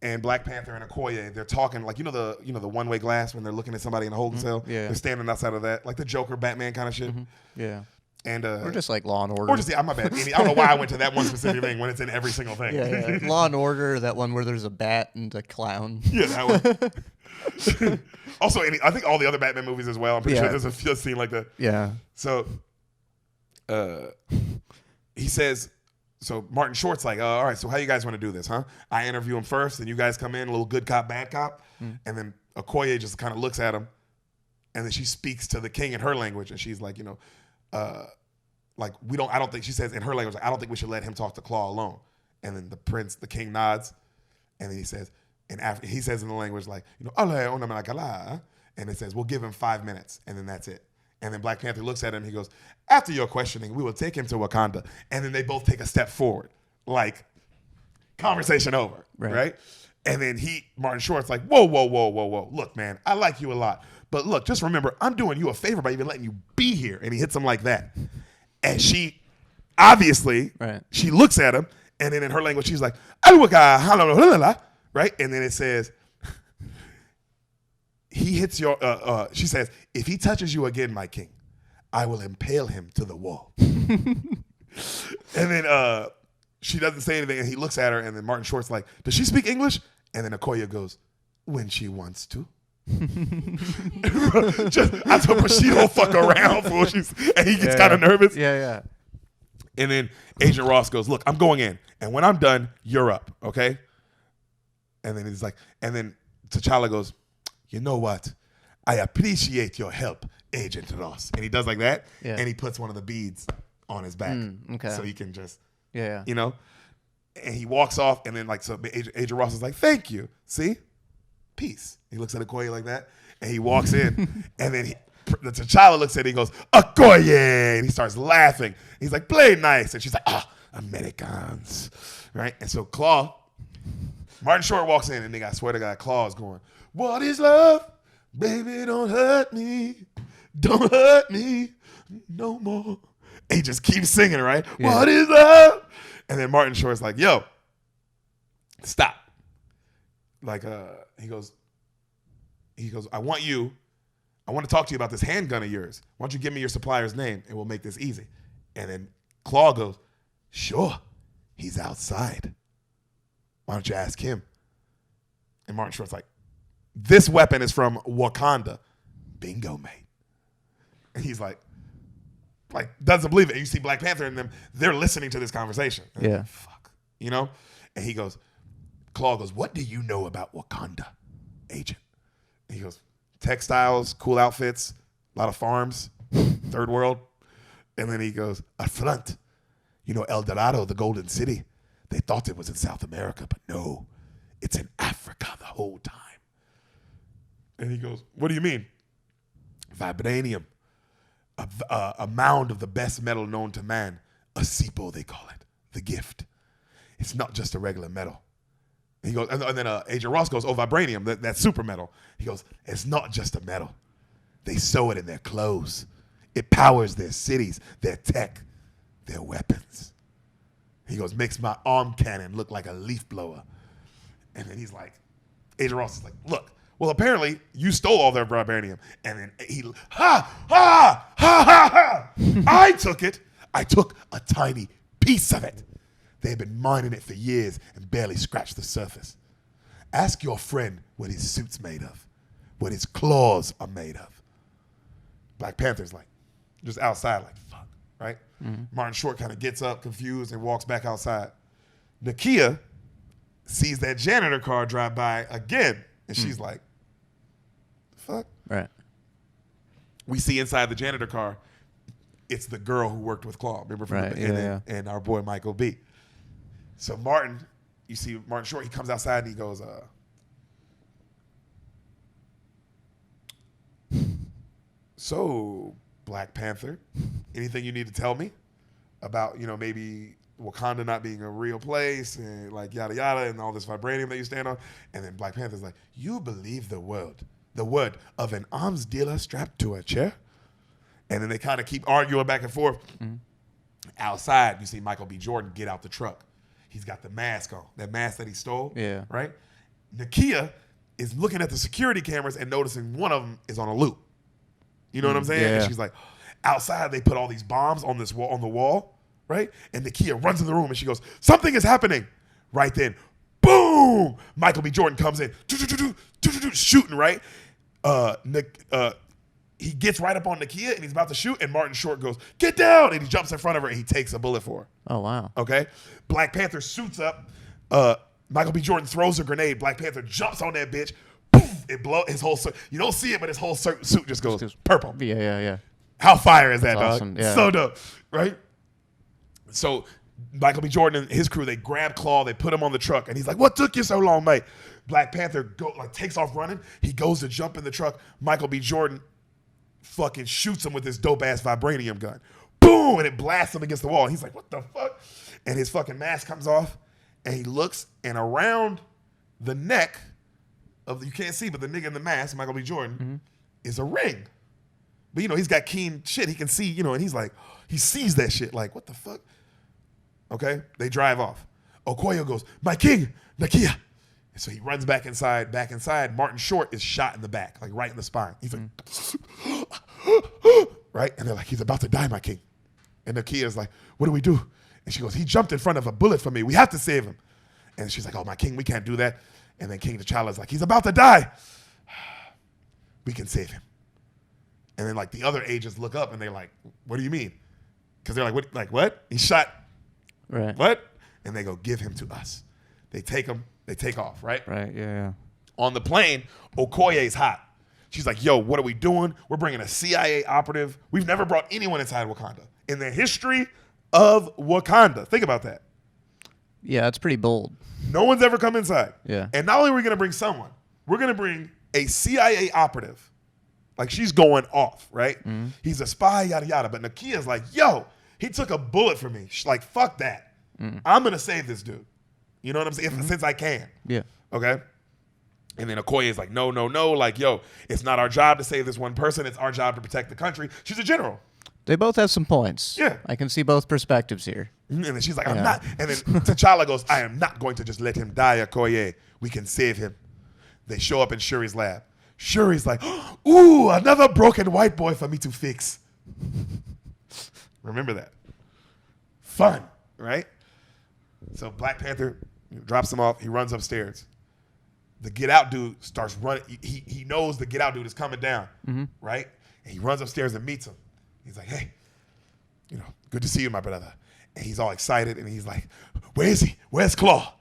and Black Panther and Okoye. They're talking like the one-way glass when they're looking at somebody in a holding cell. Yeah. They're standing outside of that, like the Joker, Batman kind of shit. Yeah. And Or just like Law and Order. or just my bad. I don't know why I went to that one specific thing when it's in every single thing. Yeah. Law and Order, that one where there's a bat and a clown. Yeah, that one. Also, I think all the other Batman movies as well. I'm pretty sure there's a scene like that. Yeah. So, he says, so Martin Short's like, all right, so how you guys want to do this, huh? I interview him first, and you guys come in, a little good cop, bad cop. And then Okoye just kind of looks at him, and then she speaks to the king in her language, and she's like, I don't think, she says in her language, like, I don't think we should let him talk to Claw alone. And then the king nods, and then he says, he says in the language like, Ale ona malakala, and it says, we'll give him 5 minutes, and then that's it. And then Black Panther looks at him, he goes, after your questioning, we will take him to Wakanda. And then they both take a step forward, like, conversation over, right? And then Martin Short's like, whoa. Look, man, I like you a lot. But look, just remember, I'm doing you a favor by even letting you be here. And he hits him like that. And she, obviously, she looks at him, and then in her language, she's like, right? And then it says, he hits she says, if he touches you again, my king, I will impale him to the wall. And then she doesn't say anything, and he looks at her, and then Martin Short's like, does she speak English? And then Okoye goes, when she wants to. I told her she don't fuck around, fool. And he gets kind of nervous. Yeah. And then Agent Ross goes, look, I'm going in. And when I'm done, you're up, okay? And then he's like, and then T'Challa goes, you know what? I appreciate your help, Agent Ross. And he does like that, and he puts one of the beads on his back. Okay. So he can just, Yeah. you know? And he walks off, and then so Agent Ross is like, thank you. See? Peace. He looks at Okoye like that, and he walks in, and then the T'Challa looks at it, and he goes, Okoye! And he starts laughing. He's like, play nice. And she's like, Americans. Right? And so Martin Short walks in, and I swear to God, Claw is going, what is love? Baby, don't hurt me. Don't hurt me no more. And he just keeps singing, right? Yeah. What is love? And then Martin Short's like, yo, stop. Like, he goes, I want to talk to you about this handgun of yours. Why don't you give me your supplier's name and we'll make this easy. And then Claw goes, sure, he's outside. Why don't you ask him? And Martin Short's like, this weapon is from Wakanda. Bingo, mate. And he's like doesn't believe it. And you see Black Panther and them, they're listening to this conversation. And yeah. Like, fuck. You know? And he goes, Claw goes, what do you know about Wakanda, Agent? And he goes, textiles, cool outfits, a lot of farms, third world. And then he goes, a front. You know, El Dorado, the Golden City. They thought it was in South America, but no, it's in Africa the whole time. And he goes, what do you mean? Vibranium, a mound of the best metal known to man, a sipo they call it, the gift. It's not just a regular metal. And he goes, and then Agent Ross goes, vibranium, that super metal. He goes, it's not just a metal. They sew it in their clothes. It powers their cities, their tech, their weapons. He goes, makes my arm cannon look like a leaf blower. And then he's like, Agent Ross is like, look, well, apparently you stole all their vibranium. And then I took it. I took a tiny piece of it. They've been mining it for years and barely scratched the surface. Ask your friend what his suit's made of, what his claws are made of. Black Panther's like, just outside like, fuck, right? Mm-hmm. Martin Short kind of gets up confused and walks back outside. Nakia sees that janitor car drive by again, and she's like, fuck. Right. We see inside the janitor car, it's the girl who worked with Claw. Remember from the beginning? And our boy Michael B. So you see Martin Short, he comes outside and he goes, so, Black Panther, anything you need to tell me about, maybe Wakanda not being a real place and like yada yada and all this vibranium that you stand on? And then Black Panther's like, you believe the word of an arms dealer strapped to a chair? And then they kind of keep arguing back and forth. Mm-hmm. Outside, you see Michael B. Jordan get out the truck. He's got the mask on, that mask that he stole. Yeah. Right? Nakia is looking at the security cameras and noticing one of them is on a loop. You know what I'm saying? Yeah. And she's like, outside they put all these bombs on this wall, on the wall, right? And Nakia runs in the room and she goes, something is happening. Right then, boom! Michael B. Jordan comes in, shooting, right? He gets right up on Nakia and he's about to shoot, and Martin Short goes, get down! And he jumps in front of her and he takes a bullet for her. Oh, wow. Okay? Black Panther suits up. Michael B. Jordan throws a grenade. Black Panther jumps on that bitch. Poof! It blows his whole suit. You don't see it, but his whole suit just goes purple. Yeah. How fire is that, dog? Awesome. Yeah. So dope, right? So Michael B. Jordan and his crew, they grab Claw, they put him on the truck, and he's like, what took you so long, mate? Black Panther takes off running. He goes to jump in the truck. Michael B. Jordan fucking shoots him with this dope-ass vibranium gun. Boom! And it blasts him against the wall. He's like, what the fuck? And his fucking mask comes off, and he looks, and around the neck of you can't see, but the nigga in the mask, Michael B. Jordan, is a ring. But, he's got keen shit. He can see, and he's like, he sees that shit. Like, what the fuck? Okay? They drive off. Okoye goes, my king, Nakia. And so he runs back inside. Martin Short is shot in the back, like right in the spine. He's like, right? And they're like, he's about to die, my king. And Nakia's like, what do we do? And she goes, he jumped in front of a bullet for me. We have to save him. And she's like, oh, my king, we can't do that. And then King T'Challa's like, he's about to die. We can save him. And then like the other agents look up and they're like, what do you mean? Because they're like, what? Like what? He shot. Right. What? And they go, give him to us. They take him. They take off. Right. Right. Yeah. On the plane, Okoye's hot. She's like, yo, what are we doing? We're bringing a CIA operative. We've never brought anyone inside Wakanda in the history of Wakanda. Think about that. Yeah, it's pretty bold. No one's ever come inside. Yeah. And not only are we going to bring someone, we're going to bring a CIA operative. Like, she's going off, right? Mm-hmm. He's a spy, yada, yada. But Nakia's like, yo, he took a bullet for me. She's like, fuck that. Mm-hmm. I'm going to save this dude. You know what I'm saying? Mm-hmm. Since I can. Yeah. Okay? And then Okoye's like, no. Like, yo, it's not our job to save this one person. It's our job to protect the country. She's a general. They both have some points. Yeah. I can see both perspectives here. And then she's like, I'm not. And then T'Challa goes, I am not going to just let him die, Okoye. We can save him. They show up in Shuri's lab. Shuri's like, ooh, another broken white boy for me to fix. Remember that. Fun, right? So Black Panther drops him off. He runs upstairs. The Get Out dude starts running. He knows the Get Out dude is coming down, right? And he runs upstairs and meets him. He's like, hey, good to see you, my brother. And he's all excited, and he's like, where is he? Where's Claw?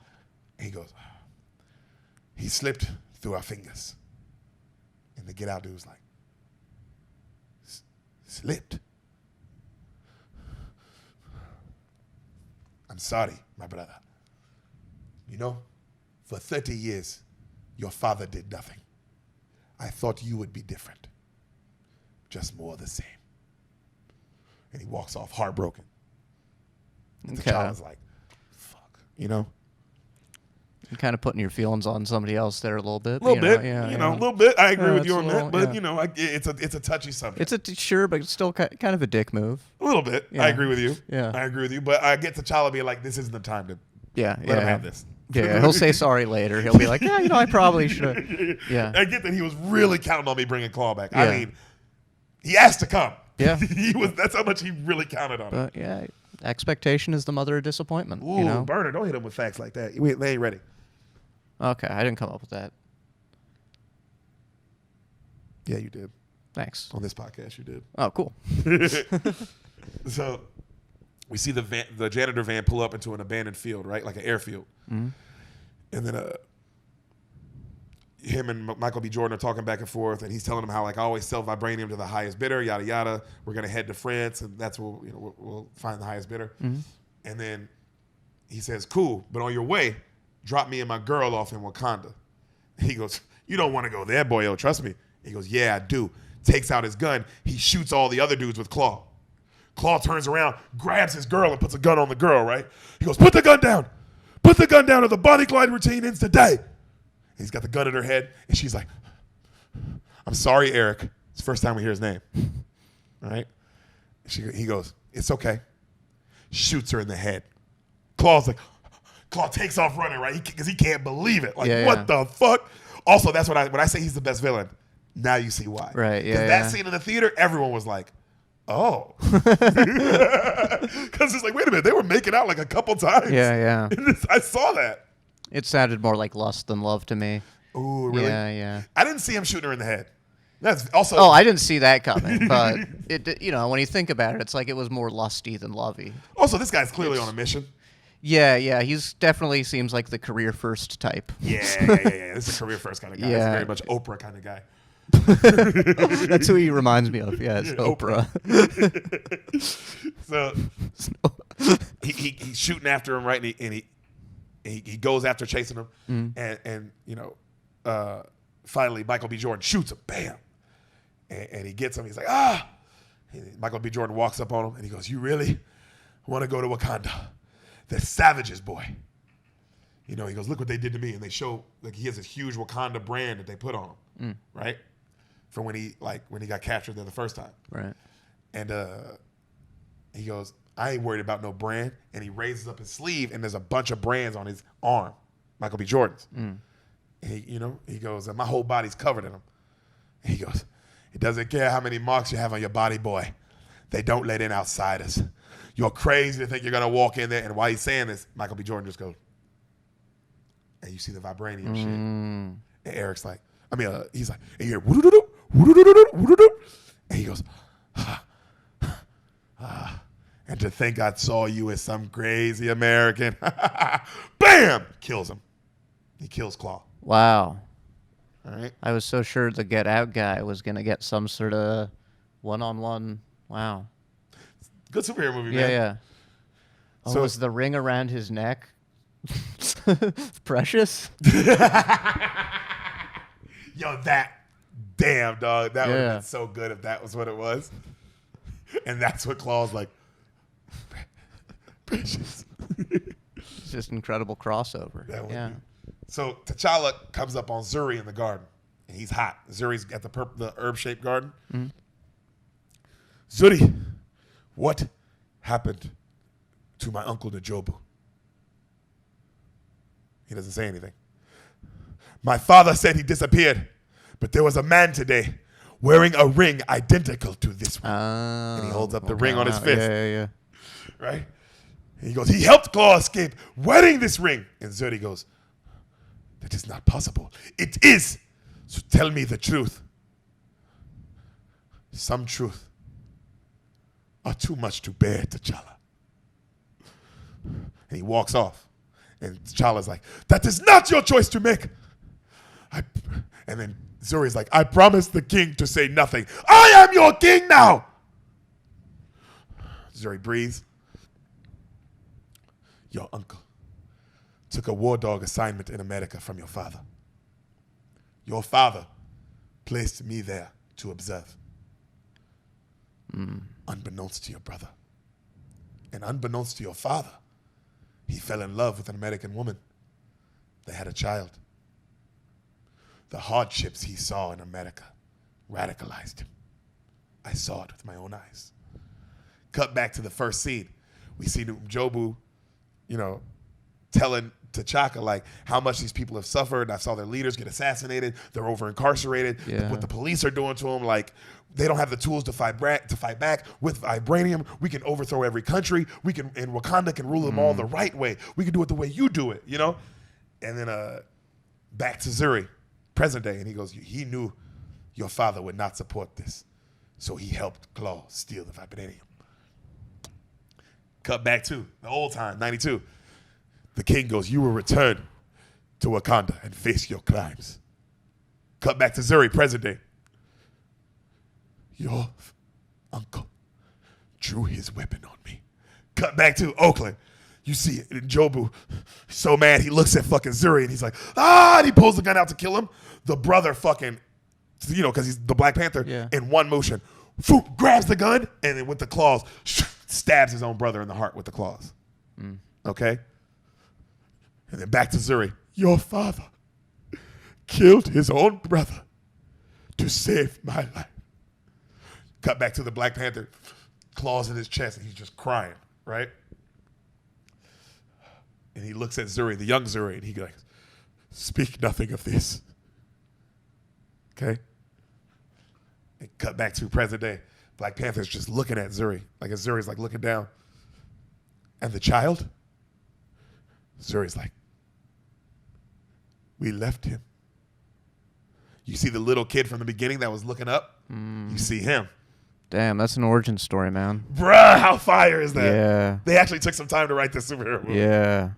And he goes, he slipped through our fingers. And the Get Out dude's like, slipped? I'm sorry, my brother. For 30 years, your father did nothing. I thought you would be different. Just more the same. And he walks off heartbroken. And T'Challa's like, fuck, You're kind of putting your feelings on somebody else there a little bit. A little bit. Yeah, a little bit. I agree with you on little, that. But, it's a touchy subject. Sure, but it's still kind of a dick move. A little bit. Yeah. I agree with you. Yeah. I agree with you. But I get T'Challa being like, this isn't the time to let him have this. Yeah, he'll say sorry later. He'll be like, I probably should. Yeah. I get that he was really counting on me bringing Claw back. Yeah. I mean, he asked to come. Yeah. That's how much he really counted on it. Yeah, expectation is the mother of disappointment. Ooh, Berner, don't hit him with facts like that. They ain't ready. Okay, I didn't come up with that. Yeah, you did. Thanks. On this podcast, you did. Oh, cool. So we see the janitor van pull up into an abandoned field, right? Like an airfield. Mm-hmm. And then him and Michael B. Jordan are talking back and forth, and he's telling him how, like, I always sell vibranium to the highest bidder, yada, yada. We're going to head to France, and that's where we'll find the highest bidder. Mm-hmm. And then he says, cool, but on your way, drop me and my girl off in Wakanda. He goes, you don't want to go there, boyo, trust me. He goes, yeah, I do. Takes out his gun. He shoots all the other dudes with Claw. Claw turns around, grabs his girl, and puts a gun on the girl, right? He goes, put the gun down. Put the gun down or the body glide routine ends today. And he's got the gun in her head, and she's like, I'm sorry, Eric. It's the first time we hear his name. All right? He goes, it's okay. Shoots her in the head. Claw takes off running, right? Because he can't believe it. Like, what the fuck? Also, that's when I say he's the best villain. Now you see why. Right, yeah. That scene in the theater, everyone was like, oh. Because it's like, wait a minute, they were making out like a couple times. Yeah. I saw that. It sounded more like lust than love to me. Ooh, really? Yeah. I didn't see him shooting her in the head. That's also. Oh, I didn't see that coming. But when you think about it, it's like it was more lusty than lovey. Also, this guy's clearly on a mission. Yeah. He's definitely seems like the career first type. Yeah. This is a career first kind of guy. Yeah. He's very much Oprah kind of guy. That's who he reminds me of. Yeah, it's Oprah. So he's shooting after him, right? And he goes after chasing him, and finally Michael B. Jordan shoots him, bam, and he gets him. He's like, ah. And Michael B. Jordan walks up on him, and he goes, "You really want to go to Wakanda? They're savages, boy." He goes, "Look what they did to me," and they show like he has this huge Wakanda brand that they put on him, right? From when he got captured there the first time. Right. And he goes, I ain't worried about no brand. And he raises up his sleeve, and there's a bunch of brands on his arm, Michael B. Jordan's. And he goes, my whole body's covered in them. And he goes, it doesn't care how many marks you have on your body, boy. They don't let in outsiders. You're crazy to think you're going to walk in there. And while he's saying this, Michael B. Jordan just goes, and you see the vibranium shit. Mm. And Eric's like, he's like, and you hear woo-doo-doo, woo-doo-doo-doo, woo-doo-doo. And he goes, and to think I saw you as some crazy American. Bam! Kills him. He kills Claw. Wow. All right. I was so sure the Get Out guy was going to get some sort of one-on-one. Wow. Good superhero movie, Yeah, man. yeah. Oh, So- was the ring around his neck precious? Yo, that damn dog. That would have Yeah. been so good if that was what it was. And that's what Claw's like. Precious. It's just incredible crossover. That would Yeah. be. So T'Challa comes up on Zuri in the garden, and he's hot. Zuri's at the herb-shaped garden. Mm-hmm. Zuri, what happened to my uncle N'Jobu? He doesn't say anything. My father said he disappeared, but there was a man today wearing a ring identical to this one. And he holds up the ring on his fist. Yeah. Right? And he goes, he helped Claw escape wearing this ring. And Zuri goes, that is not possible. It is. So tell me the truth. Some truth are too much to bear, T'Challa. And he walks off. And T'Challa's like, that is not your choice to make. And then Zuri's like, I promised the king to say nothing. I am your king now. Zuri breathes. Your uncle took a war dog assignment in America from your father. Your father placed me there to observe. Unbeknownst to your brother. And unbeknownst to your father, he fell in love with an American woman. They had a child. The hardships he saw in America radicalized him. I saw it with my own eyes. Cut back to the first scene. We see N'Jobu, telling T'Chaka like how much these people have suffered. I saw their leaders get assassinated. They're over incarcerated. Yeah. What the police are doing to them, like they don't have the tools to fight back. With vibranium, we can overthrow every country. And Wakanda can rule them all the right way. We can do it the way you do it, And then back to Zuri, present day, and he goes, he knew your father would not support this, so he helped Claw steal the vibranium. Cut back to the old time, 92. The king goes, you will return to Wakanda and face your crimes. Cut back to Zuri, present day. Your uncle drew his weapon on me. Cut back to Oakland. You see N'Jobu, so mad, he looks at fucking Zuri and he's like, and he pulls the gun out to kill him. The brother fucking, because he's the Black Panther, in one motion, grabs the gun and then with the claws, stabs his own brother in the heart with the claws. Okay? And then back to Zuri. Your father killed his own brother to save my life. Cut back to the Black Panther, claws in his chest, and he's just crying, right? And he looks at Zuri, the young Zuri, and he goes, speak nothing of this. Okay? And cut back to present day. Black Panther's just looking at Zuri, like as Zuri's like looking down. And the child? Zuri's like, we left him. You see the little kid from the beginning that was looking up? You see him. Damn, that's an origin story, man. Bruh, how fire is that? Yeah. They actually took some time to write this superhero movie. Yeah.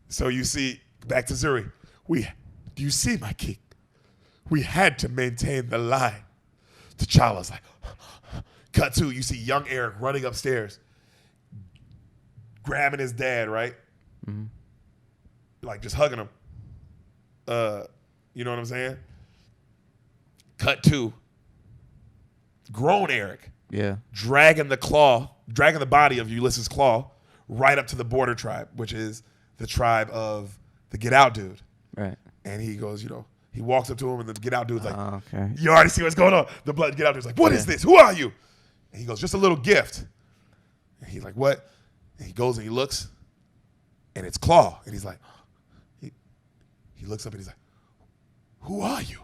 So you see, back to Zuri. Do you see, my king? We had to maintain the line. T'Challa's like, cut to, you see young Eric running upstairs, grabbing his dad, right? Like just hugging him. You know what I'm saying? Cut to grown Eric. Yeah. Dragging the body of Ulysses Claw right up to the border tribe, which is the tribe of the Get Out dude. Right. And he goes, he walks up to him and the Get Out dude's like, Okay. you already see what's going on. The blood Get Out dude's like, what is this? Who are you? And he goes, just a little gift. And he's like, what? And he goes and he looks and it's Claw. And he's like, he looks up and he's like, who are you?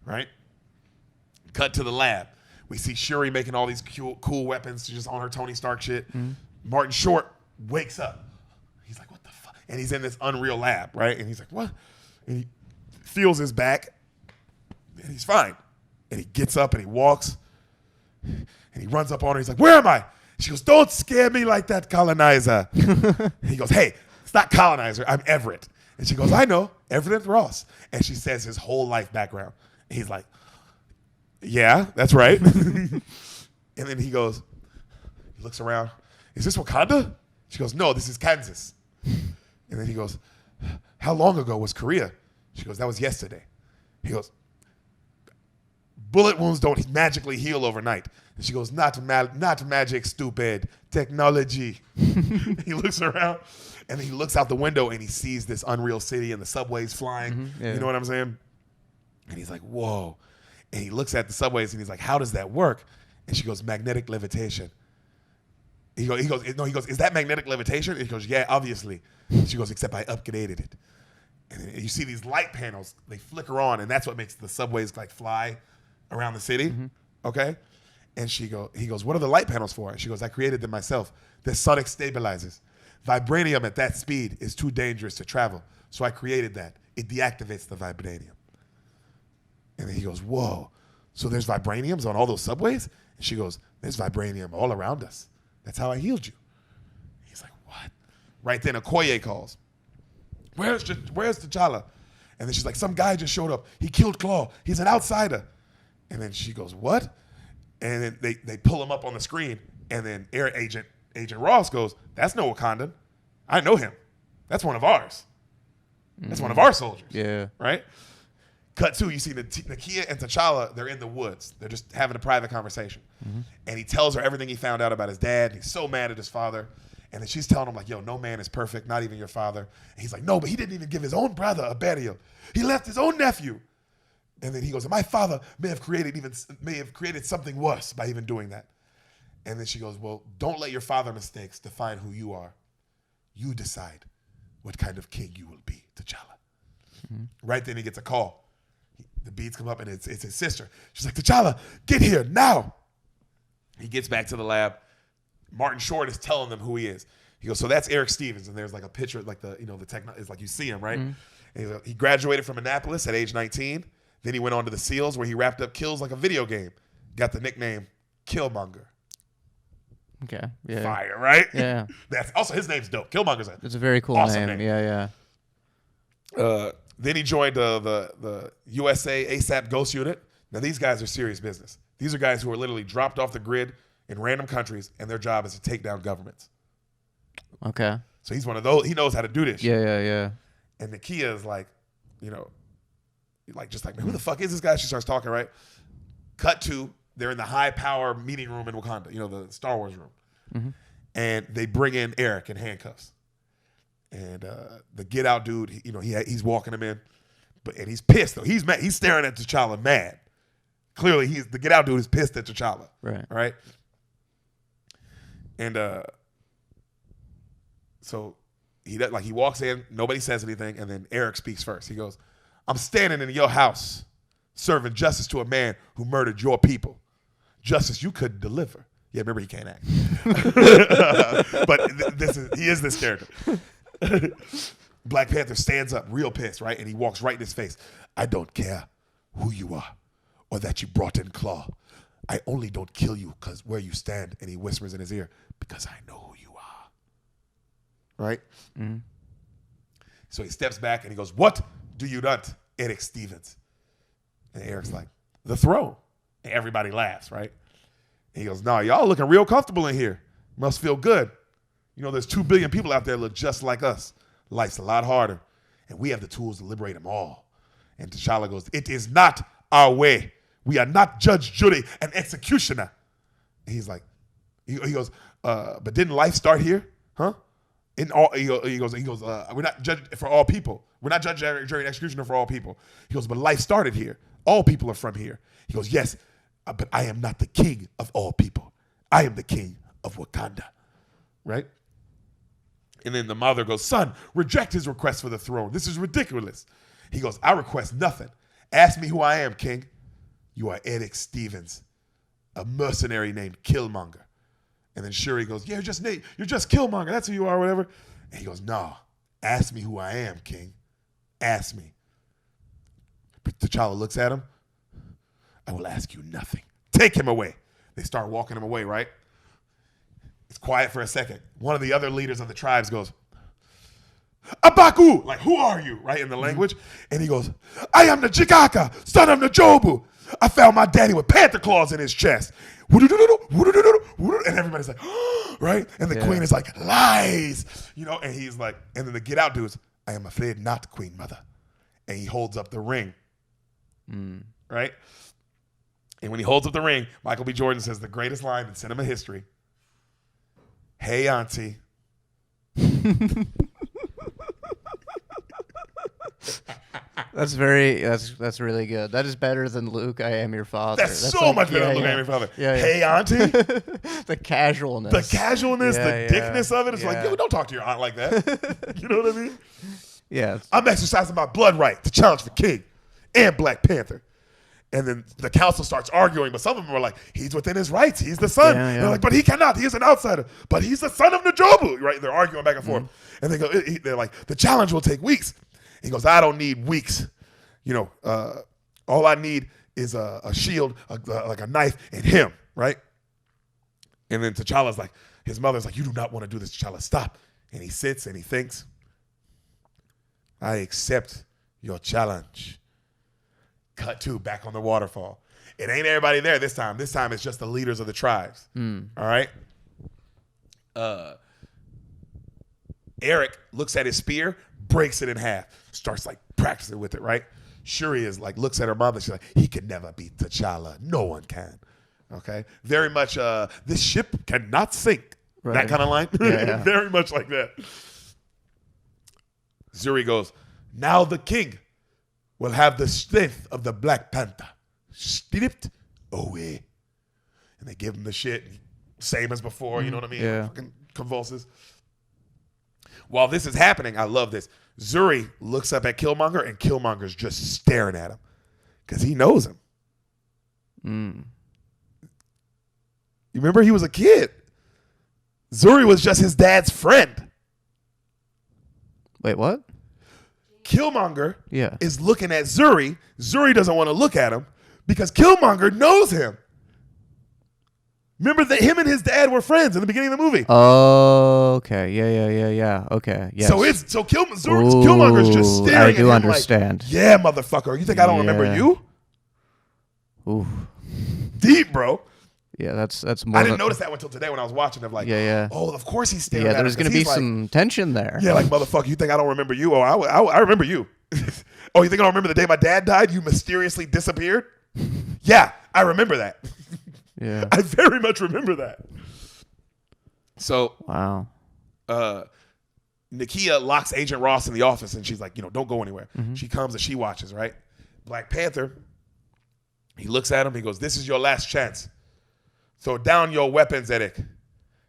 Right? Cut to the lab. We see Shuri making all these cool weapons just on her Tony Stark shit. Martin Short wakes up. He's like, what the fuck? and he's in this Unreal lab, right? And he's like, what? And he feels his back, and he's fine. And he gets up and he walks, and he runs up on her. He's like, where am I? She goes, don't scare me like that, colonizer. And he goes, hey, it's not colonizer, I'm Everett. And she goes, I know, Everett Ross. And she says his whole life background. And he's like, yeah, that's right. And then he goes, he looks around, is this Wakanda? She goes, no, this is Kansas. And then he goes, how long ago was Korea? She goes, that was yesterday. He goes, bullet wounds don't magically heal overnight. And she goes, not magic, stupid. Technology. He looks around, and he looks out the window, and he sees this Unreal City and the subways flying. Mm-hmm, yeah. You know what I'm saying? And he's like, whoa. And he looks at the subways, and he's like, how does that work? And she goes, magnetic levitation. He goes, is that magnetic levitation? And he goes, yeah, obviously. She goes, except I upgraded it. And you see these light panels, they flicker on, and that's what makes the subways like fly around the city. Mm-hmm. Okay? And he goes, what are the light panels for? And she goes, I created them myself. They're sonic stabilizers. Vibranium at that speed is too dangerous to travel. So I created that. It deactivates the vibranium. And then he goes, whoa. So there's vibraniums on all those subways? And she goes, there's vibranium all around us. That's how I healed you. He's like, what? Right then, Okoye calls. Where's T'Challa? And then she's like, some guy just showed up. He killed Claw. He's an outsider. And then she goes, what? And then they pull him up on the screen. And then Agent Ross goes, that's no Wakandan. I know him. That's one of ours. That's one of our soldiers. Yeah. Right? Cut to, you see Nakia and T'Challa, they're in the woods. They're just having a private conversation. Mm-hmm. And he tells her everything he found out about his dad. He's so mad at his father. And then she's telling him, like, yo, no man is perfect, not even your father. And he's like, no, but he didn't even give his own brother a burial. He left his own nephew. And then he goes, my father may have created something worse by even doing that. And then she goes, well, don't let your father mistakes define who you are. You decide what kind of king you will be, T'Challa. Mm-hmm. Right then he gets a call. The beads come up, and it's his sister. She's like, T'Challa, get here now. He gets back to the lab. Martin Short is telling them who he is. He goes, so that's Eric Stevens, and there's like a picture, like the it's like you see him, right? Mm-hmm. And he graduated from Annapolis at age 19. Then he went on to the SEALs, where he wrapped up kills like a video game. Got the nickname Killmonger. Okay. Yeah. Fire, right? Yeah. That's also, his name's dope. Killmonger's it's a very cool awesome name. Yeah. Then he joined the USA ASAP Ghost Unit. Now, these guys are serious business. These are guys who are literally dropped off the grid in random countries, and their job is to take down governments. Okay. So he's one of those. He knows how to do this. Yeah. And Nakia is like, just like, man, who the fuck is this guy? She starts talking, right? Cut to, they're in the high power meeting room in Wakanda, the Star Wars room. Mm-hmm. And they bring in Eric in handcuffs. And the Get Out dude, he's walking him in, and he's pissed though. He's mad. He's staring at T'Challa, mad. Clearly, the Get Out dude is pissed at T'Challa. Right. All right. And so he walks in, nobody says anything, and then Eric speaks first. He goes, "I'm standing in your house, serving justice to a man who murdered your people. Justice you couldn't deliver." Yeah, remember he can't act, but he is this character. Black Panther stands up real pissed, right? And he walks right in his face. "I don't care who you are or that you brought in Claw. I only don't kill you because where you stand," and he whispers in his ear, "because I know who you are." Right? Mm-hmm. So he steps back and he goes, "What do you want, Eric Stevens?" And Eric's like, "The throne." And everybody laughs, right? And he goes, "No, y'all looking real comfortable in here. Must feel good. There's 2 billion people out there that look just like us. Life's a lot harder, and we have the tools to liberate them all." And T'Challa goes, "It is not our way. We are not judge, jury, and executioner." And he's like, he goes, "But didn't life start here, huh?" He goes, "We're not judge for all people. We're not judge, jury, and executioner for all people." He goes, "But life started here. All people are from here." He goes, "Yes, but I am not the king of all people. I am the king of Wakanda." Right? And then the mother goes, "Son, reject his request for the throne. This is ridiculous." He goes, "I request nothing. Ask me who I am, king. You are Eric Stevens, a mercenary named Killmonger." And then Shuri goes, "Yeah, you're just Killmonger. That's who you are, whatever." And he goes, "No, Ask me who I am, King. Ask me. T'Challa looks at him. I will ask you nothing. Take him away. They start walking him away, right? It's quiet for a second. One of the other leaders of the tribes goes, Abaku! Like, who are you? Right, in the language. And he goes, I am the Jigaka, son of the Jobu. I found my daddy with panther claws in his chest. And everybody's like, right? And the queen is like, lies. You know, and he's like, and then the get out dude's, I am afraid not, Queen Mother. And he holds up the ring. Right? And when he holds up the ring, Michael B. Jordan says the greatest line in cinema history. Hey, auntie. That's really good. That is better than Luke, I am your father. That's so much better than Luke, I am your father. Hey, auntie. The casualness. The dickness of it. It's like, yo, don't talk to your aunt like that. You know what I mean? Yeah. I'm exercising my blood right to challenge the king and Black Panther. And then the council starts arguing, but some of them are like, he's within his rights. He's the son. They're like, but he cannot. He is an outsider. But he's the son of Najobu. Right? They're arguing back and forth. And they're like, the challenge will take weeks. He goes, I don't need weeks. You know, all I need is a shield, like a knife, and him, right? And then T'Challa's like, his mother's like, you do not want to do this, T'Challa. Stop. And he sits and he thinks, I accept your challenge. Cut to back on the waterfall. It ain't everybody there this time. This time it's just the leaders of the tribes. All right? Eric looks at his spear, breaks it in half, starts like practicing with it, right? Shuri is like, looks at her mother, she's like, he can never beat T'Challa. No one can. Okay? Very much, this ship cannot sink. Right. That kind of line. Very much like that. Zuri goes, now the king will have the strength of the Black Panther stripped away. And they give him the shit, same as before, you know what I mean? Fucking convulses. While this is happening, I love this. Zuri looks up at Killmonger, and Killmonger's just staring at him because he knows him. You remember he was a kid. Zuri was just his dad's friend. Wait, what? Killmonger is looking at Zuri. Zuri doesn't want to look at him because Killmonger knows him. Remember that him and his dad were friends in the beginning of the movie. Oh, okay. Yeah. Okay. Yes. So Killmonger's just staring at him. I do understand. Like, yeah, motherfucker. You think I don't remember you? Ooh. Deep, bro. Yeah, that's more. I didn't notice that until today when I was watching. I'm like, oh, of course he's staring at him. Yeah, there's going to be some tension there. Yeah, like, motherfucker, you think I don't remember you? Oh, I remember you. Oh, you think I don't remember the day my dad died? You mysteriously disappeared? Yeah, I remember that. Yeah. I very much remember that. So, wow. Nakia locks Agent Ross in the office, and she's like, don't go anywhere. She comes and she watches, right? Black Panther, he looks at him. He goes, this is your last chance. Throw down your weapons, Eric,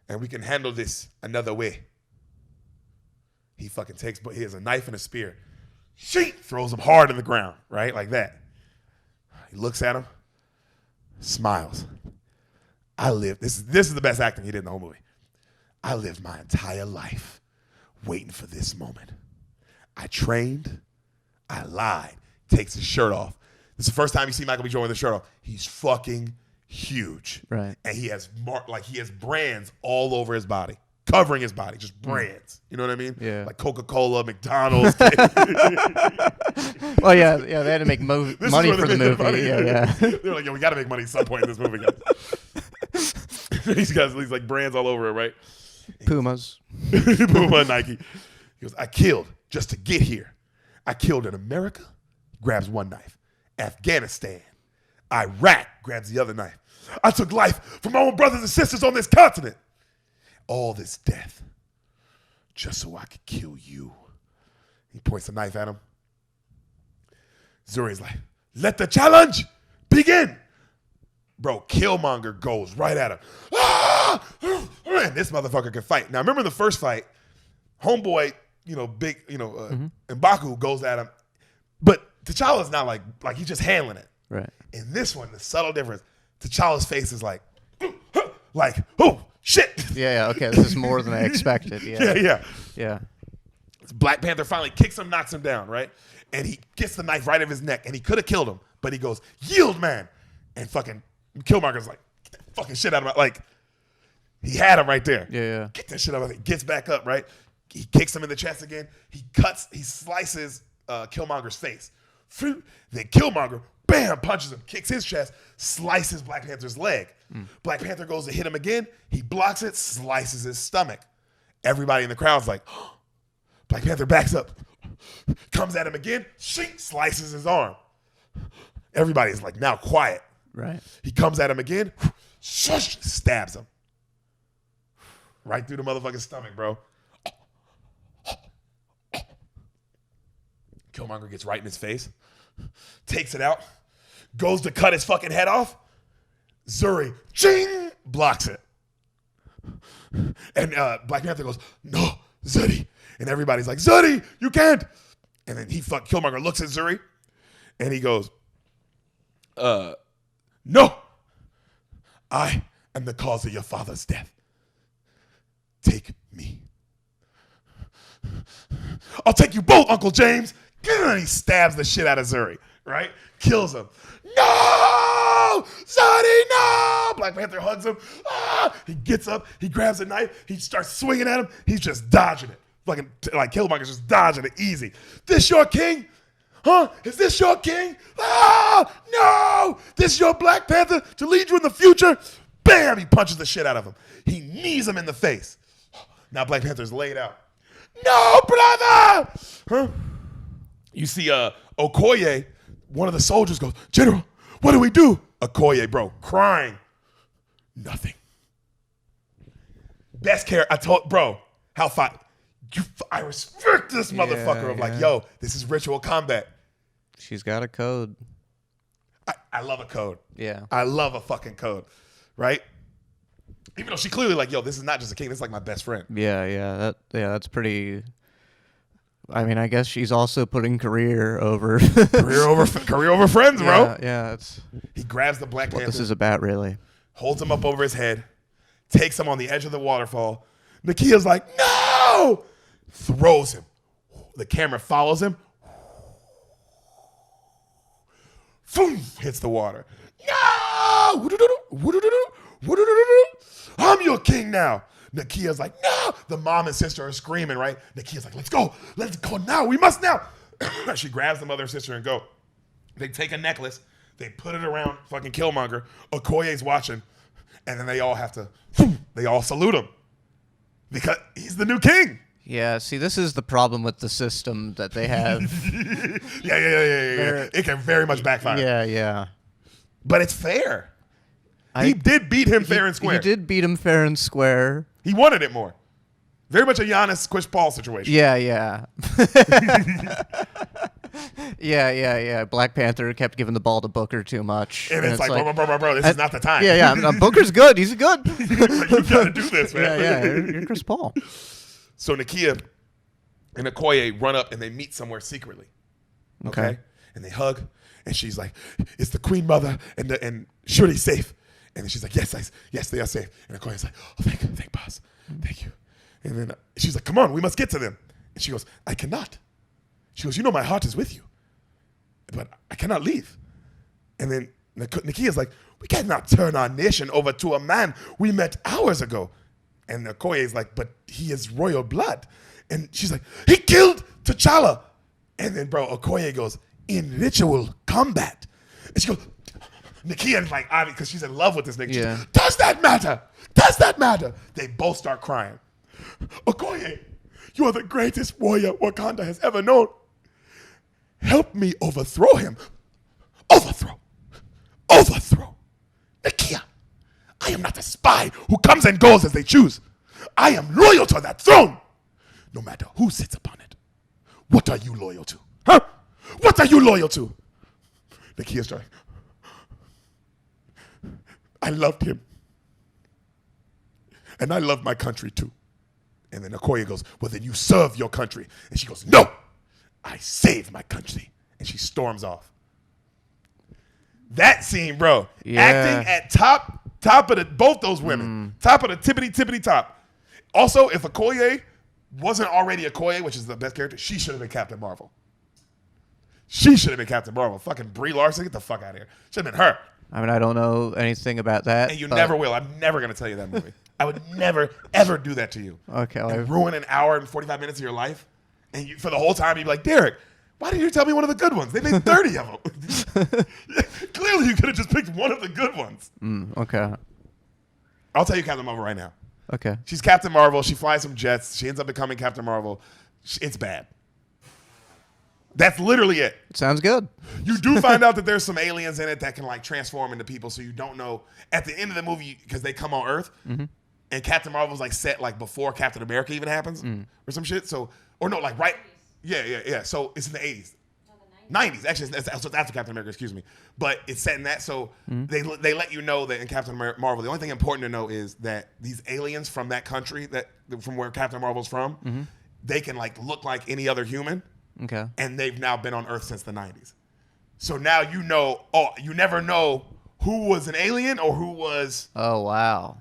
and we can handle this another way. He fucking takes, but he has a knife and a spear. Sheet throws him hard in the ground, right? Like that. He looks at him, smiles. I lived, this is the best acting he did in the whole movie. I lived my entire life waiting for this moment. I trained, I lied, takes his shirt off. This is the first time you see Michael B. Jordan with his shirt off. He's fucking huge. Right. And he has brands all over his body, covering his body, just brands. You know what I mean? Yeah. Like Coca-Cola, McDonald's. Well, yeah, they had to make money for the movie. Yeah. They're like, we got to make money at some point in this movie, guys. He's got these like brands all over it, right? Pumas. Puma, Nike. He goes, I killed just to get here. I killed in America, grabs one knife. Afghanistan. Iraq, grabs the other knife. I took life from my own brothers and sisters on this continent. All this death just so I could kill you. He points the knife at him. Zuri's like, let the challenge begin. Bro, Killmonger goes right at him. Ah! And this motherfucker can fight. Now, remember the first fight, homeboy, M'Baku goes at him. But T'Challa's not like he's just handling it. Right. In this one, the subtle difference, T'Challa's face is like, oh, shit. Yeah, okay. This is more than I expected. Yeah. Yeah. Black Panther finally kicks him, knocks him down, right? And he gets the knife right in his neck, and he could have killed him, but he goes, yield, man. And fucking Killmonger's like, get that fucking shit out of my, like, he had him right there. Yeah. Get that shit out of me. Gets back up, right? He kicks him in the chest again. He slices Killmonger's face. Then Killmonger, bam, punches him, kicks his chest, slices Black Panther's leg. Black Panther goes to hit him again. He blocks it, slices his stomach. Everybody in the crowd's like, oh. Black Panther backs up, comes at him again, shink, slices his arm. Everybody's like now quiet. Right. He comes at him again, shush, stabs him. Right through the motherfucking stomach, bro. Killmonger gets right in his face, takes it out, goes to cut his fucking head off. Zuri, ching, blocks it. And Black Panther goes, no, Zuri. And everybody's like, Zuri, you can't. And then Killmonger looks at Zuri, and he goes, no, I am the cause of your father's death. Take me. I'll take you both, Uncle James. And he stabs the shit out of Zuri, right? Kills him. No! Zuri, no! Black Panther hugs him. Ah! He gets up. He grabs a knife. He starts swinging at him. He's just dodging it. Fucking, like, Killmonger's just dodging it easy. This your king? Huh? Is this your king? Ah! No! This your Black Panther to lead you in the future? Bam! He punches the shit out of him. He knees him in the face. Now Black Panther's laid out. No, brother! Huh? You see Okoye, one of the soldiers goes, General, what do we do? Okoye, bro, crying. Nothing. Best care. I told, bro, how far. I respect this motherfucker of like, yo, this is ritual combat. She's got a code. I love a code. Yeah. I love a fucking code, right? Even though she clearly like, yo, this is not just a king. This is like my best friend. Yeah. That's pretty. I mean, I guess she's also putting career over career over friends, bro. Yeah, it's he grabs the Black Panther. What this is about, really. Holds him up over his head, takes him on the edge of the waterfall. Nakia's like, no! Throws him. The camera follows him. Boom! Hits the water. No! I'm your king now. Nakia's like, no! The mom and sister are screaming, right? Nakia's like, let's go now. We must now. She grabs the mother and sister and go. They take a necklace. They put it around fucking Killmonger. Okoye's watching. And then they all have to, they all salute him. Because he's the new king. Yeah, see, this is the problem with the system that they have. Yeah. It can very much backfire. Yeah. But it's fair. He did beat him fair and square. He did beat him fair and square. He wanted it more. Very much a Giannis Chris Paul situation. Yeah. Yeah. Black Panther kept giving the ball to Booker too much. And it's like, bro, this is not the time. Yeah. Booker's good. He's good. Like, you gotta do this, man. Yeah. You're Chris Paul. So Nakia and Okoye run up and they meet somewhere secretly. Okay? And they hug. And she's like, it's the Queen Mother and Shuri's safe. And then she's like, yes, they are safe. And Okoye's like, oh, thank boss. Thank you. And then she's like, come on, we must get to them. And she goes, I cannot. She goes, you know my heart is with you, but I cannot leave. And then Nakia's like, we cannot turn our nation over to a man we met hours ago. And Okoye's like, but he is royal blood. And she's like, he killed T'Challa. And then, bro, Okoye goes, in ritual combat. And she goes, Nakia, like, because she's in love with this nigga. Yeah. Goes, does that matter? Does that matter? They both start crying. Okoye, you are the greatest warrior Wakanda has ever known. Help me overthrow him. Overthrow. Nakia, I am not a spy who comes and goes as they choose. I am loyal to that throne, no matter who sits upon it. What are you loyal to? Huh? What are you loyal to? Nakia's trying. I loved him. And I love my country too. And then Okoye goes, well, then you serve your country. And she goes, no, I save my country. And she storms off. That scene, bro, acting at top of both those women, top of the tippity top. Also, if Okoye wasn't already Okoye, which is the best character, she should have been Captain Marvel. She should have been Captain Marvel. Fucking Brie Larson, get the fuck out of here. Should have been her. I mean, I don't know anything about that. And you never will. I'm never going to tell you that movie. I would never, ever do that to you. Okay. And ruin an hour and 45 minutes of your life. And for the whole time, you'd be like, Deric, why didn't you tell me one of the good ones? They made 30 of them. Clearly, you could have just picked one of the good ones. Okay. I'll tell you Captain Marvel right now. Okay. She's Captain Marvel. She flies some jets. She ends up becoming Captain Marvel. It's bad. That's literally it. Sounds good. You do find out that there's some aliens in it that can like transform into people, so you don't know at the end of the movie because they come on Earth, and Captain Marvel's like set like before Captain America even happens or some shit. So or no, like right, yeah. So it's in the 80s, 90s. Actually, it's after Captain America. Excuse me, but it's set in that. So they let you know that in Captain Marvel, the only thing important to know is that these aliens from that country from where Captain Marvel's from, they can like look like any other human. Okay. And they've now been on Earth since the 90s. So now you know, you never know who was an alien or who was. Oh, wow.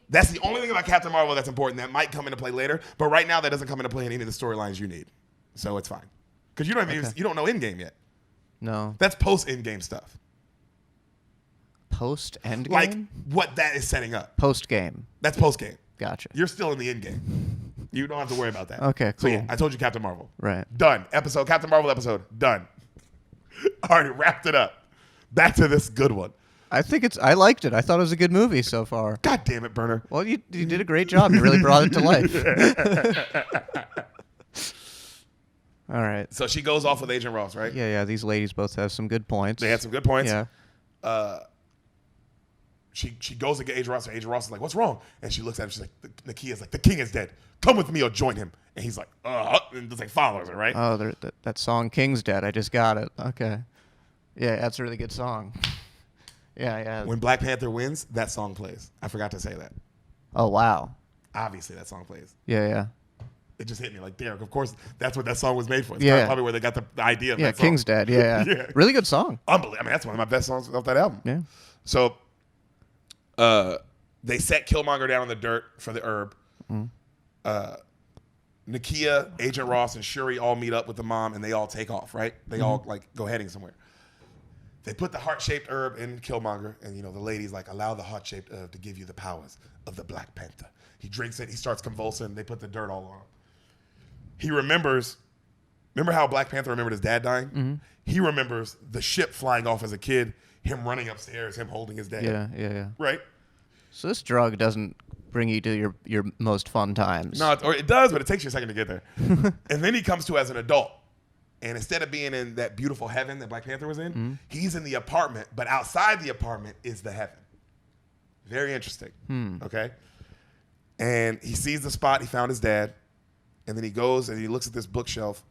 That's the only thing about Captain Marvel that's important. That might come into play later. But right now, that doesn't come into play in any of the storylines you need. So it's fine. Because you don't know Endgame yet. No. That's post-Endgame stuff. Post-Endgame? Like what that is setting up. Post-game. That's post-game. Gotcha. You're still in the Endgame. You don't have to worry about that. Okay, So cool. yeah, I told you Captain Marvel. Right. Done. Captain Marvel episode. Done. Already wrapped it up. Back to this good one. I liked it. I thought it was a good movie so far. God damn it, Berner. Well, you did a great job. You really brought it to life. All right. So she goes off with Agent Ross, right? Yeah. These ladies both have some good points. They had some good points. Yeah. She goes to get Agent Ross, and Agent Ross is like, "What's wrong?" And she looks at him. She's like, "Nakia's like, the king is dead. Come with me or join him." And he's like, and just like follows her, right? Oh, that song "King's Dead." I just got it. Okay. Yeah, that's a really good song. Yeah. When Black Panther wins, that song plays. I forgot to say that. Oh, wow. Obviously, that song plays. Yeah. It just hit me like, Deric, of course, that's what that song was made for. It's Yeah. probably where they got the idea of Yeah, that song. King's Dead. Yeah. Yeah. Really good song. Unbelievable. I mean, that's one of my best songs off that album. Yeah. So they set Killmonger down in the dirt for the herb. Nakia, Agent Ross, and Shuri all meet up with the mom, and they all take off, right? They all like go heading somewhere. They put the heart-shaped herb in Killmonger, and the lady's like, allow the heart-shaped herb to give you the powers of the Black Panther. He drinks it, he starts convulsing, they put the dirt all on him. He remember how Black Panther remembered his dad dying? He remembers the ship flying off as a kid, him running upstairs, him holding his dad. Yeah. Right? So this drug doesn't bring you to your most fun times. No, or it does, but it takes you a second to get there. And then he comes to as an adult. And instead of being in that beautiful heaven that Black Panther was in, he's in the apartment, but outside the apartment is the heaven. Very interesting. Okay? And he sees the spot, he found his dad, and then he goes and he looks at this bookshelf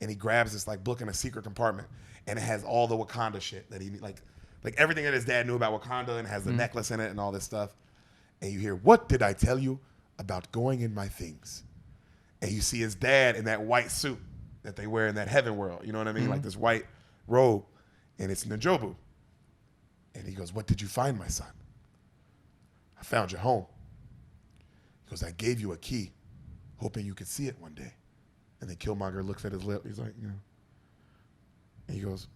and he grabs this like book in a secret compartment, and it has all the Wakanda shit that he like everything that his dad knew about Wakanda, and has the necklace in it and all this stuff. And you hear, "What did I tell you about going in my things?" And you see his dad in that white suit that they wear in that heaven world. You know what I mean? Like this white robe, and it's Njobu. And he goes, "What did you find, my son?" "I found your home." He goes, "I gave you a key, hoping you could see it one day." And then Killmonger looks at his lip. He's like, And he goes,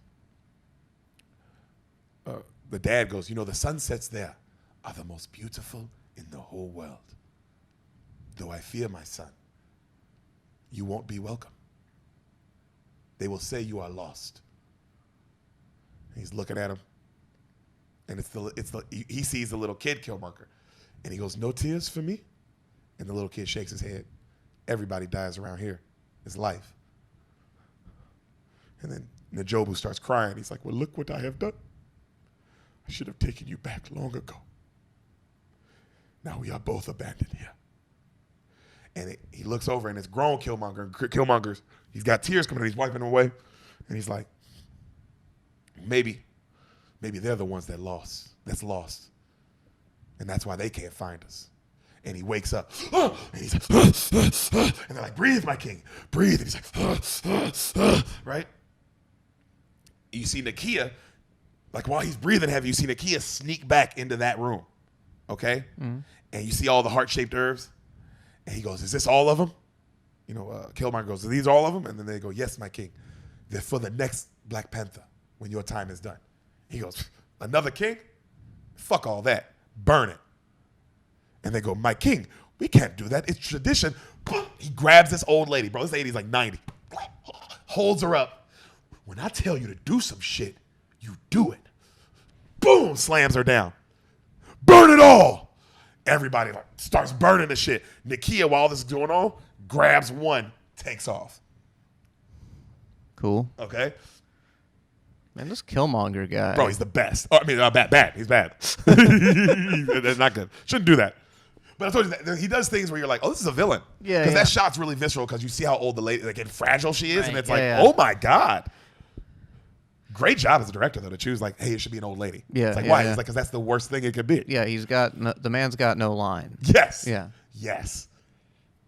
the dad goes, "The sunsets there are the most beautiful in the whole world. Though I fear, my son, you won't be welcome. They will say you are lost." And he's looking at him, and he sees the little kid Killmonger, and he goes, "No tears for me?" And the little kid shakes his head. "Everybody dies around here. It's life." And then Njobu starts crying. He's like, "Well, look what I have done. I should have taken you back long ago. Now we are both abandoned here." And he looks over, and it's grown Killmonger. And Killmonger's, he's got tears coming out. He's wiping them away. And he's like, maybe they're the ones that's lost. And that's why they can't find us. And he wakes up. And he's like, and they're like, "Breathe, my king. Breathe." And he's like, right? You see Nakia, like while he's breathing heavy, you see Nakia sneak back into that room. Okay? And you see all the heart-shaped herbs. And he goes, "Is this all of them?" Killmonger goes, are these all of them? And then they go, yes, my king. They're for the next Black Panther when your time is done. He goes, another king? Fuck all that. Burn it. And they go, my king, we can't do that. It's tradition. He grabs this old lady. Bro, this lady's like 90. Holds her up. When I tell you to do some shit, you do it. Boom, slams her down. Burn it all. Everybody like starts burning the shit. Nakia, while this is going on, grabs one, takes off. Cool. Okay? Man, this Killmonger guy. Bro, he's the best. Oh, I mean, bad. He's bad. That's not good. Shouldn't do that. But I told you that he does things where you're like, oh, this is a villain. Yeah. Because that shot's really visceral because you see how old the lady, like, and fragile she is. Right. And it's Yeah, like, oh my God. Great job as a director, though, to choose, like, hey, it should be an old lady. Yeah, It's like, yeah, why? yeah. It's like, because that's the worst thing it could be. Yeah, the man's got no line. Yes. Yeah. Yes.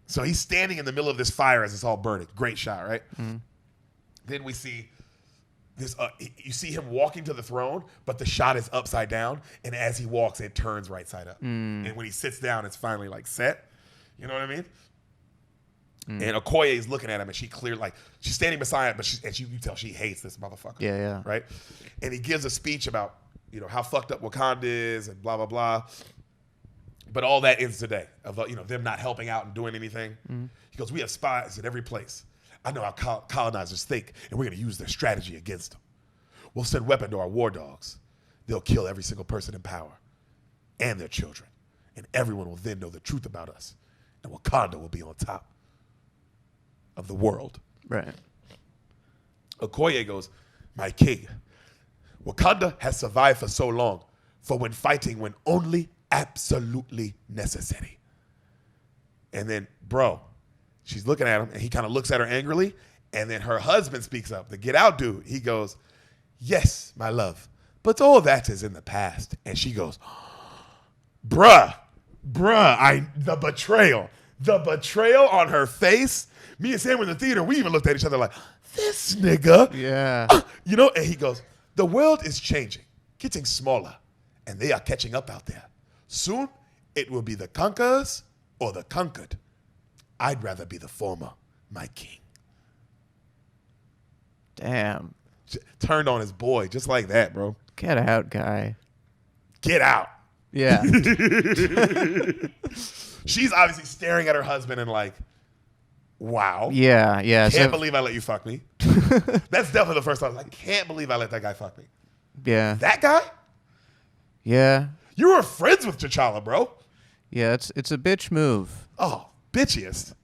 So he's standing in the middle of this fire as it's all burning. Great shot, right? Mm-hmm. Then we see this. You see him walking to the throne, but the shot is upside down, and as he walks, it turns right side up. And when he sits down, it's finally like set. You know what I mean? And Okoye is looking at him, and she clearly, like, she's standing beside him, but you can tell she hates this motherfucker. Yeah. Right? And he gives a speech about, how fucked up Wakanda is and blah, blah, blah. But all that ends today of, them not helping out and doing anything. He goes, we have spies in every place. I know how colonizers think, and we're going to use their strategy against them. We'll send weapons to our war dogs. They'll kill every single person in power and their children. And everyone will then know the truth about us. And Wakanda will be on top of the world. Right. Okoye goes, my king, Wakanda has survived for so long for when fighting when only absolutely necessary. And then, bro, she's looking at him, and he kind of looks at her angrily, and then her husband speaks up, the Get Out dude. He goes, yes, my love, but all that is in the past. And she goes, bruh, the betrayal on her face. Me and Sam were in the theater. We even looked at each other like, this nigga. Yeah. And he goes, the world is changing, getting smaller, and they are catching up out there. Soon, it will be the conquerors or the conquered. I'd rather be the former, my king. Damn. Turned on his boy just like that, bro. Get out, guy. Get out. Yeah. She's obviously staring at her husband and like, wow. Yeah. Can't believe I let you fuck me. That's definitely the first time. I was like, can't believe I let that guy fuck me. Yeah. That guy? Yeah. You were friends with T'Challa, bro. Yeah, it's a bitch move. Oh, bitchiest.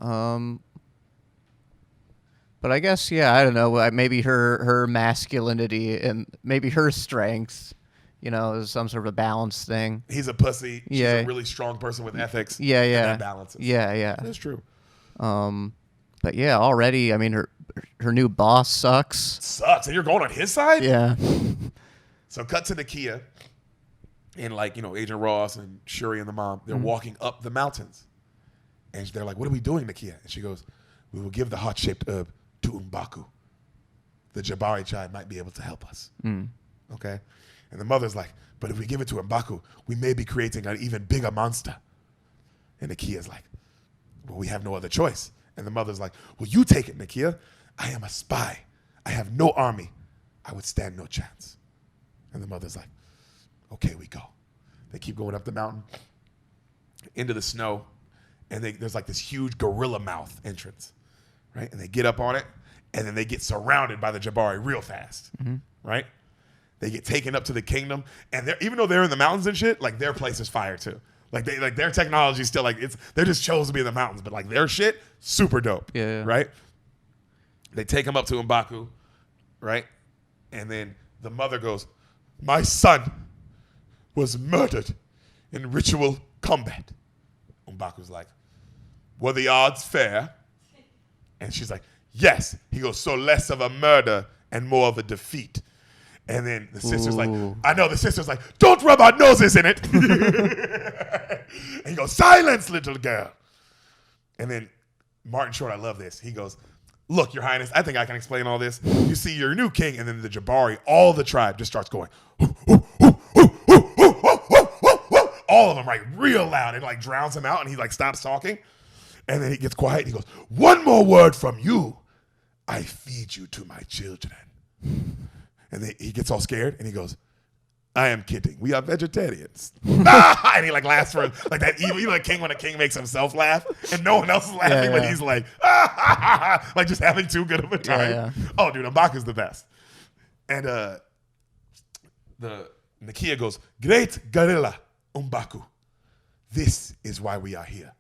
But I guess, I don't know, maybe her masculinity and maybe her strengths, is some sort of a balance thing. He's a pussy. She's Yeah. a really strong person with ethics. Yeah. And that balances. Yeah. That's true. But yeah, already, I mean, her new boss sucks. Sucks. And you're going on his side? Yeah. So cut to Nakia and Agent Ross and Shuri and the mom. They're walking up the mountains. And they're like, what are we doing, Nakia? And she goes, we will give the heart-shaped herb to M'Baku. The Jabari tribe might be able to help us. Okay? And the mother's like, but if we give it to M'Baku, we may be creating an even bigger monster. And Nakia's like, well, we have no other choice. And the mother's like, well, you take it, Nakia. I am a spy. I have no army. I would stand no chance. And the mother's like, okay, we go. They keep going up the mountain into the snow. And there's like this huge gorilla mouth entrance, right? And they get up on it, and then they get surrounded by the Jabari real fast, right? They get taken up to the kingdom, and even though they're in the mountains and shit, like their place is fire too. Like their technology still they're just chosen to be in the mountains, but like their shit super dope, Yeah. right? They take him up to M'Baku, right? And then the mother goes, my son was murdered in ritual combat. M'Baku's like, were the odds fair? And she's like, yes. He goes, so less of a murder and more of a defeat. And then the sister's like, I know, the sister's like, don't rub our noses in it. And he goes, silence, little girl. And then Martin Short, I love this. He goes, look, your highness, I think I can explain all this. You see your new king, and then the Jabari, all the tribe just starts going, all of them, right, real loud. It like drowns him out, and he like stops talking. And then he gets quiet. And he goes, one more word from you. I feed you to my children. And then he gets all scared and he goes, I am kidding. We are vegetarians. And he like laughs for like that evil, you know, like king when a king makes himself laugh and no one else is laughing, but he's like, like just having too good of a time. Oh, dude, M'Baku's the best. And the Nakia goes, great gorilla, M'Baku. This is why we are here.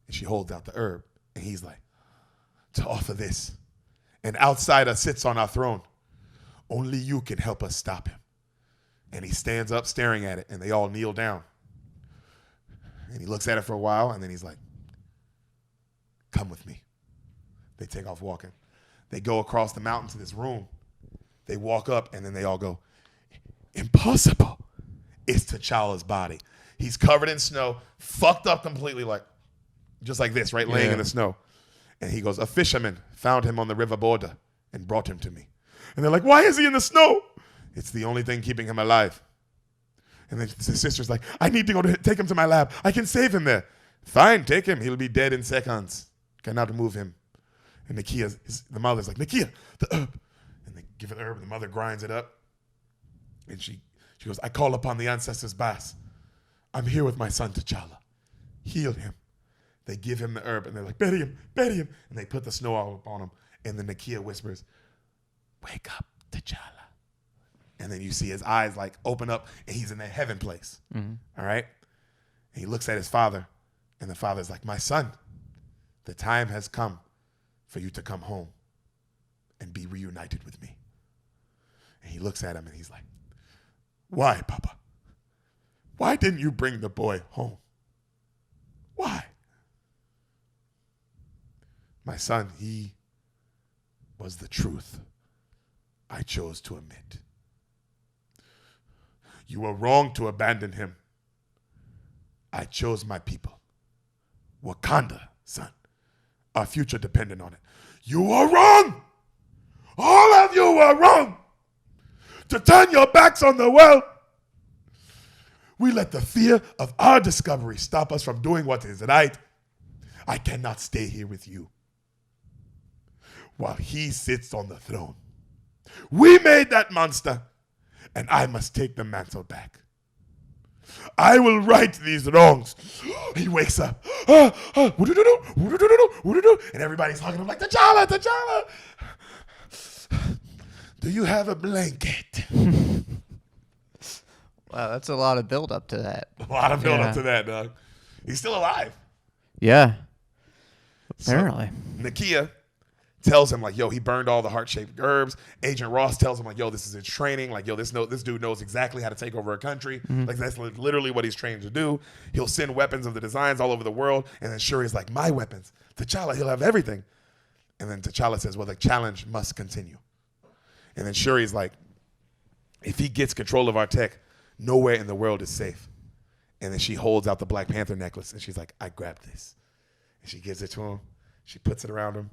And she holds out the herb and he's like, to offer this. An outsider sits on our throne. Only you can help us stop him. And he stands up staring at it, and they all kneel down. And he looks at it for a while, and then he's like, come with me. They take off walking. They go across the mountain to this room. They walk up, and then they all go, impossible. It's T'Challa's body. He's covered in snow, fucked up completely, like just like this, right, laying in the snow. And he goes, a fisherman found him on the river border and brought him to me. And they're like, why is he in the snow? It's the only thing keeping him alive. And then his sister's like, I need to go take him to my lab. I can save him there. Fine, take him. He'll be dead in seconds. Cannot move him. And the mother's like, Nakia, the herb. And they give her the herb, and the mother grinds it up. And she goes, I call upon the ancestors' bass. I'm here with my son T'Challa. Heal him. They give him the herb, and they're like, bury him. And they put the snow all up on him. And then Nakia whispers, wake up, T'Challa. And then you see his eyes like open up and he's in the heaven place. Mm-hmm. All right? And he looks at his father and the father's like, my son, the time has come for you to come home and be reunited with me. And he looks at him and he's like, why, Papa? Why didn't you bring the boy home? Why? My son, he was the truth I chose to admit. You were wrong to abandon him. I chose my people. Wakanda, son. Our future depended on it. You were wrong. All of you were wrong. To turn your backs on the world. We let the fear of our discovery stop us from doing what is right. I cannot stay here with you while he sits on the throne. We made that monster, and I must take the mantle back. I will right these wrongs. He wakes up. And everybody's hugging him like, T'Challa. Do you have a blanket? Wow, that's a lot of build up to that. A lot of build up to that, dog. He's still alive. Yeah. Apparently. So, Nakia tells him, like, yo, he burned all the heart-shaped herbs. Agent Ross tells him, like, yo, this is his training. Like, yo, this dude knows exactly how to take over a country. Mm-hmm. Like, that's literally what he's trained to do. He'll send weapons of the designs all over the world. And then Shuri's like, my weapons. T'Challa, he'll have everything. And then T'Challa says, well, the challenge must continue. And then Shuri's like, if he gets control of our tech, nowhere in the world is safe. And then she holds out the Black Panther necklace, and she's like, I grabbed this. And she gives it to him. She puts it around him.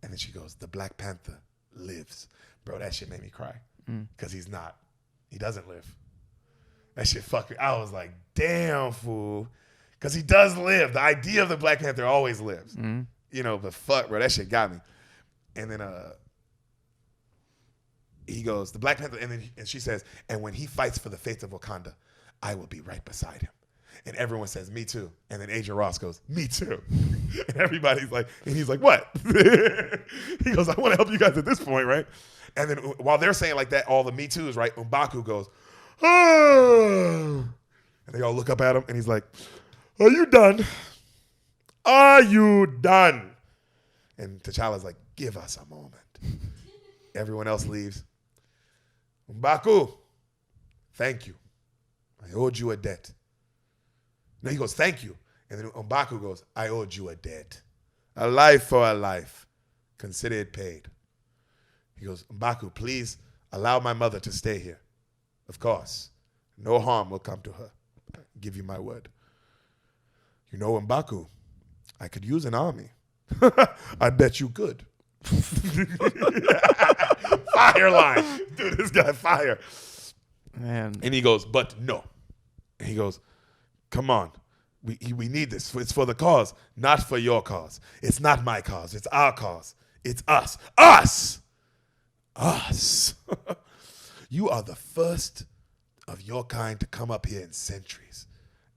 And then she goes, the Black Panther lives. Bro, that shit made me cry. Because he doesn't live. That shit fucked me. I was like, damn, fool. Because he does live. The idea of the Black Panther always lives. You know, but fuck, bro, that shit got me. And then he goes, the Black Panther, and she says, and when he fights for the faith of Wakanda, I will be right beside him. And everyone says, me too. And then Agent Ross goes, me too. And everybody's like, and he's like, what? He goes, I want to help you guys at this point, right? And then while they're saying like that, all the me too's, right? M'Baku goes, oh. And they all look up at him, and he's like, are you done? Are you done? And T'Challa's like, give us a moment. Everyone else leaves. M'Baku, thank you. I owed you a debt. No, he goes, thank you. And then M'Baku goes, I owed you a debt. A life for a life. Consider it paid. He goes, M'Baku, please allow my mother to stay here. Of course. No harm will come to her. I give you my word. You know, M'Baku, I could use an army. I bet you could. Fire line. Dude, this guy fire. Man. And he goes, but no. And he goes, come on. We need this. It's for the cause, not for your cause. It's not my cause. It's our cause. It's us. Us! Us. You are the first of your kind to come up here in centuries.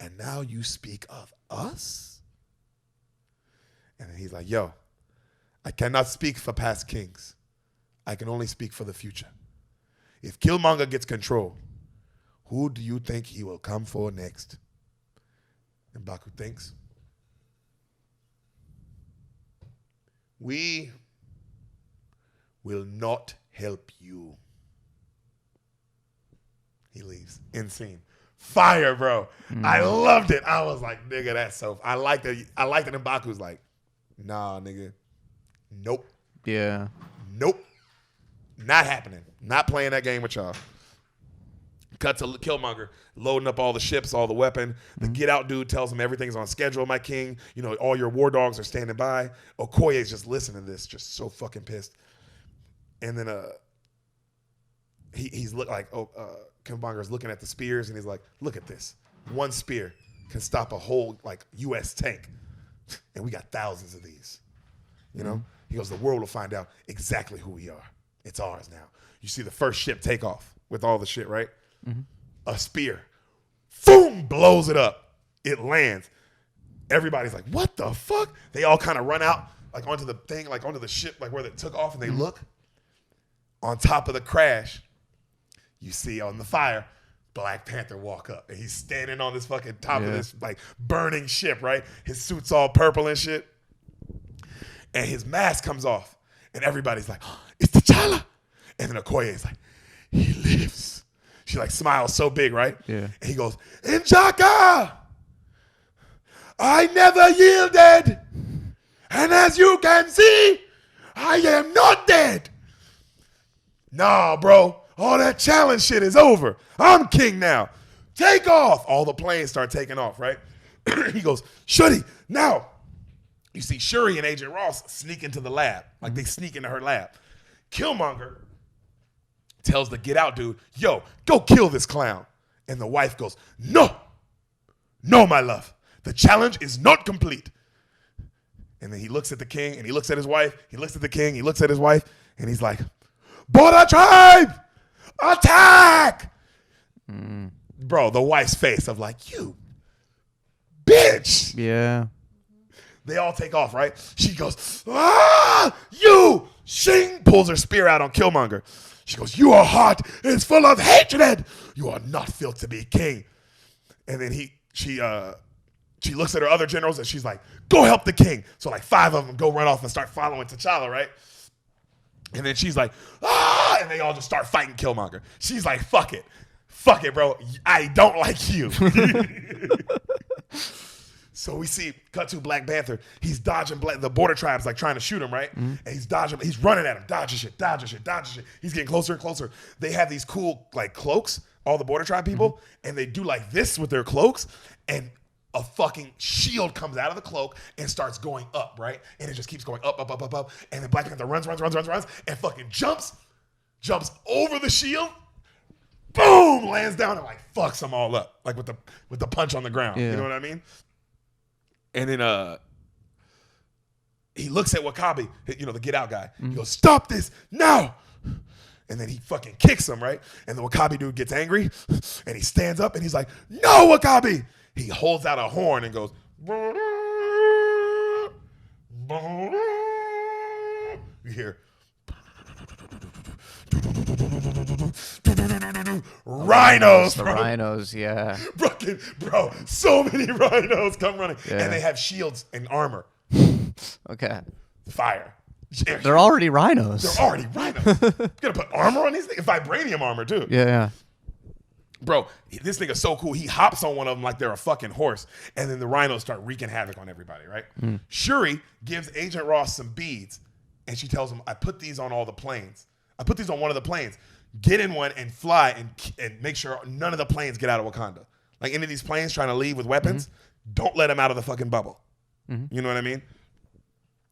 And now you speak of us? And then he's like, yo, I cannot speak for past kings. I can only speak for the future. If Killmonger gets control, who do you think he will come for next? And Baku thinks, we will not help you. He leaves. End scene. Fire, bro. I loved it. I was like, nigga, that's so. I liked it. I liked it. And Baku's like, nah, nigga. Nope. Yeah. Nope. Not happening. Not playing that game with y'all. Cut to Killmonger loading up all the ships, all the weapon. The get out dude tells him everything's on schedule, my king. You know, all your war dogs are standing by. Okoye's just listening to this, just so fucking pissed. And then he's Killmonger's looking at the spears and he's like, look at this. One spear can stop a whole like US tank. And we got thousands of these. You know? He goes, the world will find out exactly who we are. It's ours now. You see the first ship take off with all the shit, right? A spear. Boom! Blows it up. It lands. Everybody's like, what the fuck? They all kind of run out like onto the thing, like onto the ship, like where they took off, and they look. On top of the crash, you see on the fire, Black Panther walk up. And he's standing on this fucking top of this like burning ship, right? His suit's all purple and shit. And his mask comes off. And everybody's like, oh, it's T'Challa. And then Okoye's like, he lives. She like smiles so big, right? Yeah. And he goes, N'Jaka, I never yielded. And as you can see, I am not dead. Nah, bro. All that challenge shit is over. I'm king now. Take off. All the planes start taking off, right? He goes, Shuri, now. You see Shuri and Agent Ross sneak into the lab. Like they sneak into her lab. Killmonger tells the get out dude, yo, go kill this clown. And the wife goes, no, my love. The challenge is not complete. And then he looks at the king and he looks at his wife. He looks at the king, he looks at his wife, and he's like, Border tribe, attack! Bro, the wife's face of like, you bitch. Yeah. They all take off, right? She goes, you! Shing pulls her spear out on Killmonger. She goes, your heart is full of hatred. You are not fit to be king. And then she looks at her other generals and she's like, go help the king. So like 5 of them go run off and start following T'Challa, right? And then she's like, and they all just start fighting Killmonger. She's like, fuck it. Fuck it, bro. I don't like you. So we see, cut to Black Panther. He's dodging the border tribes, like trying to shoot him, right? And he's dodging, he's running at him, dodging shit. He's getting closer and closer. They have these cool like cloaks, all the border tribe people, and they do like this with their cloaks, and a fucking shield comes out of the cloak and starts going up, right? And it just keeps going up. And then Black Panther runs, and fucking jumps over the shield, boom, lands down and like fucks them all up, like with the punch on the ground. Yeah. You know what I mean? And then he looks at Wakabi, you know, the get out guy. He goes, stop this now. And then he fucking kicks him, right? And the Wakabi dude gets angry and he stands up and he's like, no, Wakabi. He holds out a horn and goes, you hear rhinos. The rhinos, yeah. Bro, so many rhinos come running. Yeah. And they have shields and armor. Okay. Fire. They're already rhinos. They're already rhinos. You gonna put armor on these things? Vibranium armor, too. Yeah. Bro, this nigga's so cool. He hops on one of them like they're a fucking horse. And then the rhinos start wreaking havoc on everybody, right? Shuri gives Agent Ross some beads. And she tells him, I put these on all the planes. I put these on one of the planes. Get in one and fly and make sure none of the planes get out of Wakanda. Like any of these planes trying to leave with weapons, don't let them out of the fucking bubble. You know what I mean?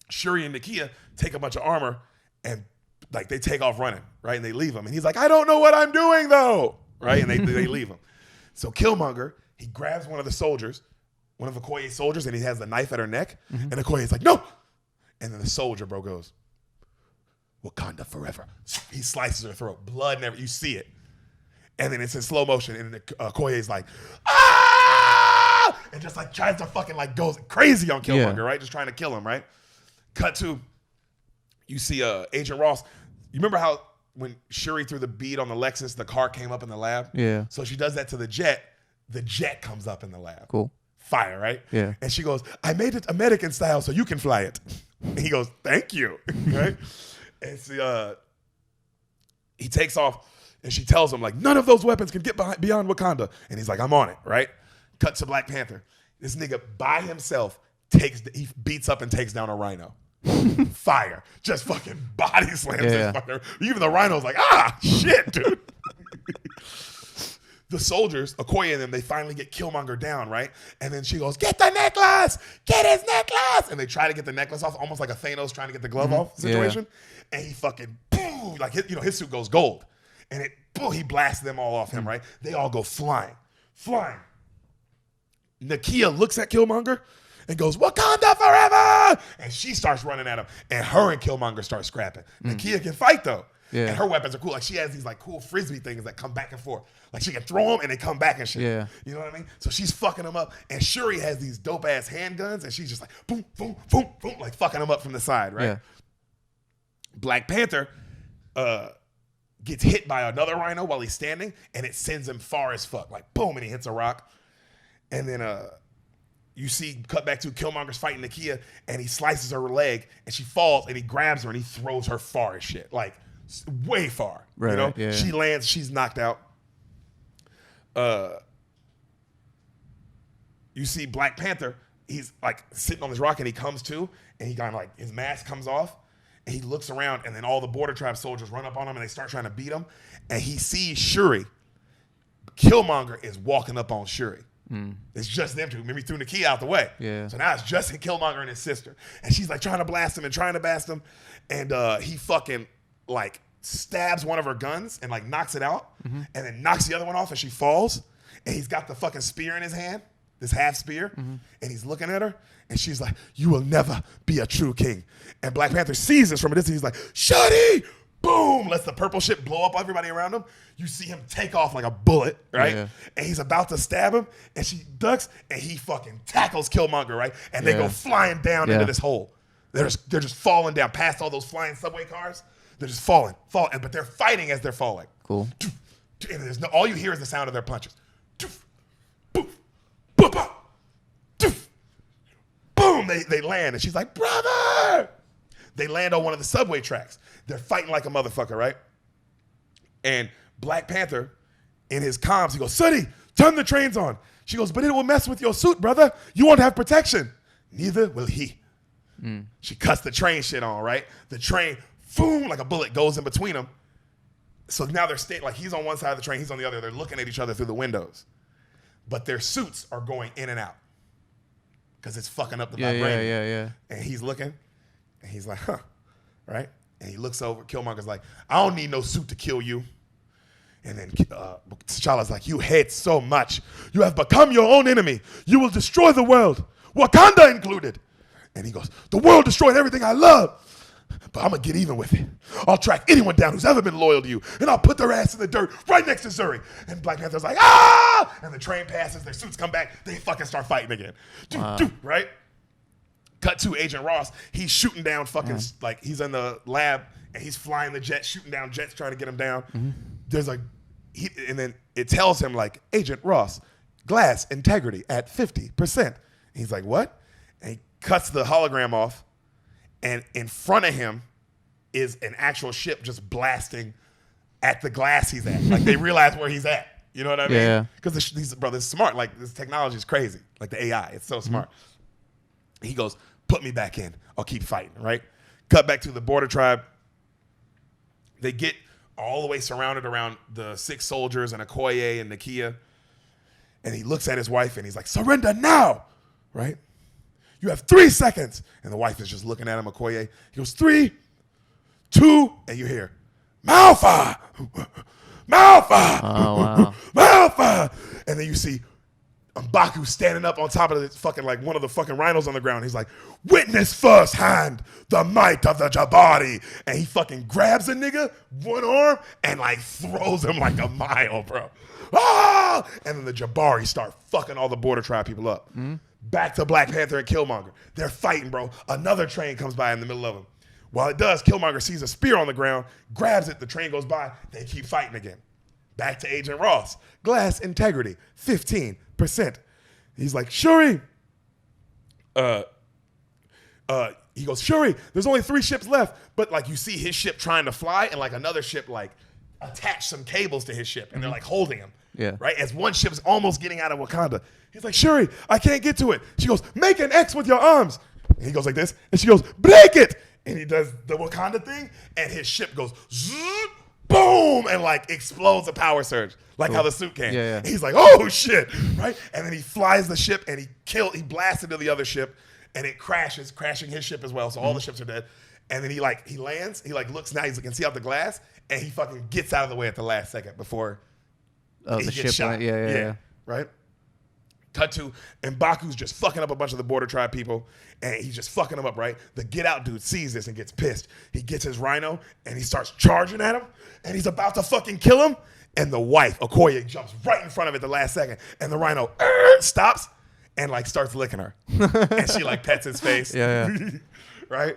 Shuri and Nakia take a bunch of armor and like they take off running, right? And they leave him. And he's like, I don't know what I'm doing though. Right? And they leave him. So Killmonger, he grabs one of the soldiers one of Okoye's soldiers, and he has the knife at her neck, and Okoye's like, no! And then the soldier, bro, goes, Wakanda forever. He slices her throat. Blood never, you see it. And then it's in slow motion, and Okoye's like, ah! And just like tries to fucking like goes crazy on Killmonger, right? Just trying to kill him, right? Cut to, you see Agent Ross. You remember how when Shuri threw the bead on the Lexus, the car came up in the lab? Yeah. So she does that to the jet comes up in the lab. Cool. Fire, right? Yeah. And she goes, I made it American style so you can fly it. And he goes, thank you, right? And he takes off, and she tells him, like, none of those weapons can get beyond Wakanda. And he's like, I'm on it, right? Cut to Black Panther. This nigga by himself he beats up and takes down a rhino. Fire. Just fucking body slams this fucker. Even the rhino's like, shit, dude. The soldiers, Okoye and them, they finally get Killmonger down, right? And then she goes, get the necklace! Get his necklace! And they try to get the necklace off, almost like a Thanos trying to get the glove off situation. And he fucking, boom, like, his suit goes gold. And he blasts them all off him, right? They all go flying. Nakia looks at Killmonger and goes, Wakanda forever! And she starts running at him. And her and Killmonger start scrapping. Nakia can fight, though. Yeah. And her weapons are cool. Like, she has these, like, cool frisbee things that come back and forth. Like, she can throw them and they come back and shit. Yeah. You know what I mean? So she's fucking them up. And Shuri has these dope-ass handguns, and she's just like, boom, boom, boom, boom, like, fucking them up from the side, right? Yeah. Black Panther gets hit by another rhino while he's standing, and it sends him far as fuck. Like, boom, and he hits a rock. And then you see, cut back to Killmonger's fighting Nakia, and he slices her leg, and she falls, and he grabs her, and he throws her far as shit. Like, way far. Right, you know? yeah. She lands, she's knocked out. You see Black Panther, he's like sitting on this rock, and he comes to, and he kind of like, his mask comes off, and he looks around, and then all the Border Tribe soldiers run up on him, and they start trying to beat him, and he sees Shuri. Killmonger is walking up on Shuri. It's just them two. Maybe threw Nakia out the way. Yeah. So now it's just Killmonger and his sister. And she's like trying to blast him and trying to blast him. And he fucking like stabs one of her guns and like knocks it out. And then knocks the other one off, and she falls. And he's got the fucking spear in his hand, this half spear. And he's looking at her. And she's like, you will never be a true king. And Black Panther sees this from a distance. He's like, Shuri! Boom! Lets the purple shit blow up everybody around him. You see him take off like a bullet, right? Yeah. And he's about to stab him, and she ducks, and he fucking tackles Killmonger, right? And they go flying down into this hole. They're just falling down past all those flying subway cars. They're just falling, but they're fighting as they're falling. Cool. And there's all you hear is the sound of their punches. Boom! They land, and she's like, brother! They land on one of the subway tracks. They're fighting like a motherfucker, right? And Black Panther, in his comms, he goes, Sonny, turn the trains on. She goes, but it will mess with your suit, brother. You won't have protection. Neither will he. She cuts the train shit on, right? The train, boom, like a bullet goes in between them. So now they're staying, like he's on one side of the train, he's on the other. They're looking at each other through the windows. But their suits are going in and out because it's fucking up the vibranium. Yeah. And he's looking, and he's like, huh, right? And he looks over, Killmonger's like, I don't need no suit to kill you. And then T'Challa's like, you hate so much. You have become your own enemy. You will destroy the world, Wakanda included. And he goes, the world destroyed everything I love, but I'm going to get even with it. I'll track anyone down who's ever been loyal to you, and I'll put their ass in the dirt right next to Zuri. And Black Panther's like, ah! And the train passes, their suits come back, they fucking start fighting again. Right? Cut to Agent Ross. He's shooting down fucking, like, he's in the lab, and he's flying the jet, shooting down jets, trying to get him down. There's like, and then it tells him, like, Agent Ross, glass integrity at 50%. And he's like, what? And he cuts the hologram off, and in front of him is an actual ship just blasting at the glass he's at. Like, they realize where he's at. You know what I mean? Yeah. Because these brothers smart. Like, this technology is crazy. Like, the AI, it's so smart. He goes, put me back in. I'll keep fighting, right? Cut back to the Border Tribe. They get all the way surrounded around the 6 soldiers and Okoye and Nakia. And he looks at his wife and he's like, surrender now, right? You have 3 seconds. And the wife is just looking at him, Okoye. He goes, 3, 2, and you hear, Malfa! Malfa! Oh, wow. Malfa! And then you see M'Baku's standing up on top of the fucking, like, one of the fucking rhinos on the ground. He's like, witness firsthand the might of the Jabari. And he fucking grabs a nigga, one arm, and, like, throws him like a mile, bro. Ah! And then the Jabari start fucking all the Border Tribe people up. Back to Black Panther and Killmonger. They're fighting, bro. Another train comes by in the middle of them. While it does, Killmonger sees a spear on the ground, grabs it, the train goes by, they keep fighting again. Back to Agent Ross. Glass integrity, 15%. He's like, Shuri. He goes, Shuri, there's only 3 ships left. But like you see his ship trying to fly and like another ship like attach some cables to his ship and they're like holding him. Yeah. Right? As one ship's almost getting out of Wakanda. He's like, Shuri, I can't get to it. She goes, make an X with your arms. And he goes like this. And she goes, break it. And he does the Wakanda thing and his ship goes, zoom, boom, and like explodes a power surge, like how the suit came. Yeah. And he's like, oh shit, right? And then he flies the ship and he blasts into the other ship and it crashes, crashing his ship as well. So all the ships are dead. And then he lands, he like looks now, he can see out the glass and he fucking gets out of the way at the last second before he the gets ship shot. went, yeah. Right? Cut to, and M'Baku's just fucking up a bunch of the Border Tribe people, and he's just fucking them up, right? The Get Out dude sees this and gets pissed. He gets his rhino, and he starts charging at him, and he's about to fucking kill him, and the wife, Okoye, jumps right in front of it the last second, and the rhino stops and, like, starts licking her. And she, like, pets his face. Yeah. Right?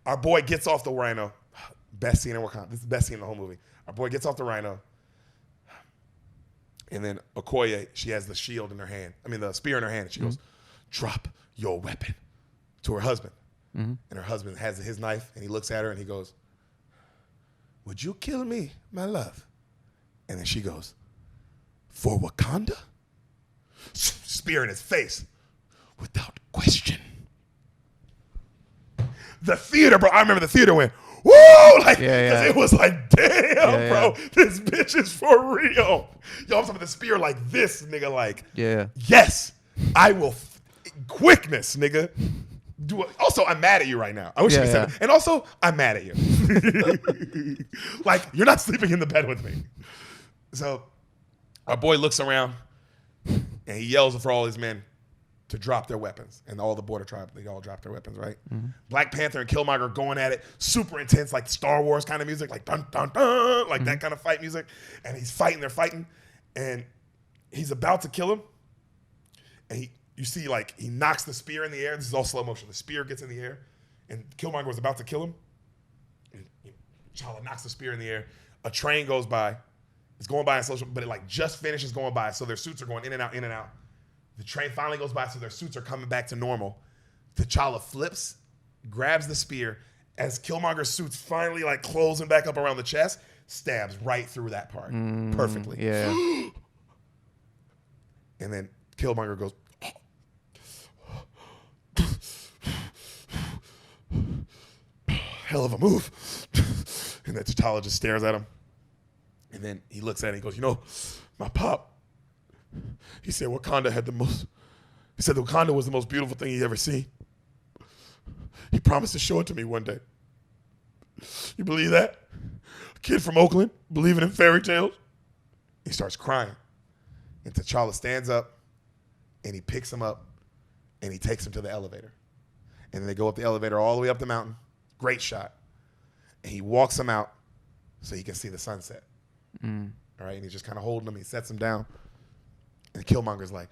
Our boy gets off the rhino. Best scene in Wakanda. This is the best scene in the whole movie. Our boy gets off the rhino. And then Okoye, she has the shield in her hand. I mean, the spear in her hand. And she goes, drop your weapon to her husband. And her husband has his knife, and he looks at her, and he goes, would you kill me, my love? And then she goes, for Wakanda? Spear in his face. Without question. The theater, bro. I remember the theater went, woo! Like, because it was like, damn, bro, this bitch is for real. Yo, I'm talking about the spear like this, nigga. Like, yes, I will. Quickness, nigga. Also, I'm mad at you right now. I wish you could say that. And also, I'm mad at you. Like, you're not sleeping in the bed with me. So, our boy looks around and he yells for all his men to drop their weapons. And all the Border Tribe, they all drop their weapons, right? Black Panther and Killmonger are going at it, super intense, like Star Wars kind of music, like dun, dun, dun, like that kind of fight music. And he's fighting, they're fighting. And he's about to kill him. And you see, like, he knocks the spear in the air. This is all slow motion. The spear gets in the air. And Killmonger was about to kill him. And T'Challa knocks the spear in the air. A train goes by. It's going by in slow motion, but it, like, just finishes going by. So their suits are going in and out, in and out. The train finally goes by, so their suits are coming back to normal. T'Challa flips, grabs the spear. As Killmonger's suits finally like closing back up around the chest, stabs right through that part perfectly. Yeah. And then Killmonger goes, hell of a move. And then T'Challa just stares at him. And then he looks at it and he goes, you know, my pop, he said Wakanda was the most beautiful thing he ever seen. He promised to show it to me one day. You believe that? A kid from Oakland believing in fairy tales? He starts crying. And T'Challa stands up and he picks him up and he takes him to the elevator. And then they go up the elevator all the way up the mountain. Great shot. And he walks him out so he can see the sunset. All right, and he's just kind of holding him. He sets him down. And Killmonger's like,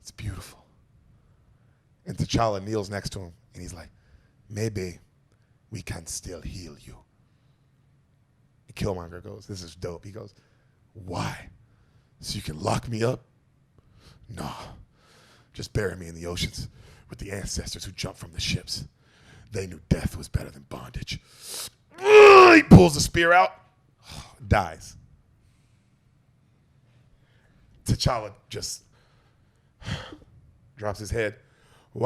it's beautiful. And T'Challa kneels next to him, and he's like, maybe we can still heal you. And Killmonger goes, this is dope. He goes, why? So you can lock me up? No, just bury me in the oceans with the ancestors who jumped from the ships. They knew death was better than bondage. He pulls the spear out, dies. T'Challa just drops his head. We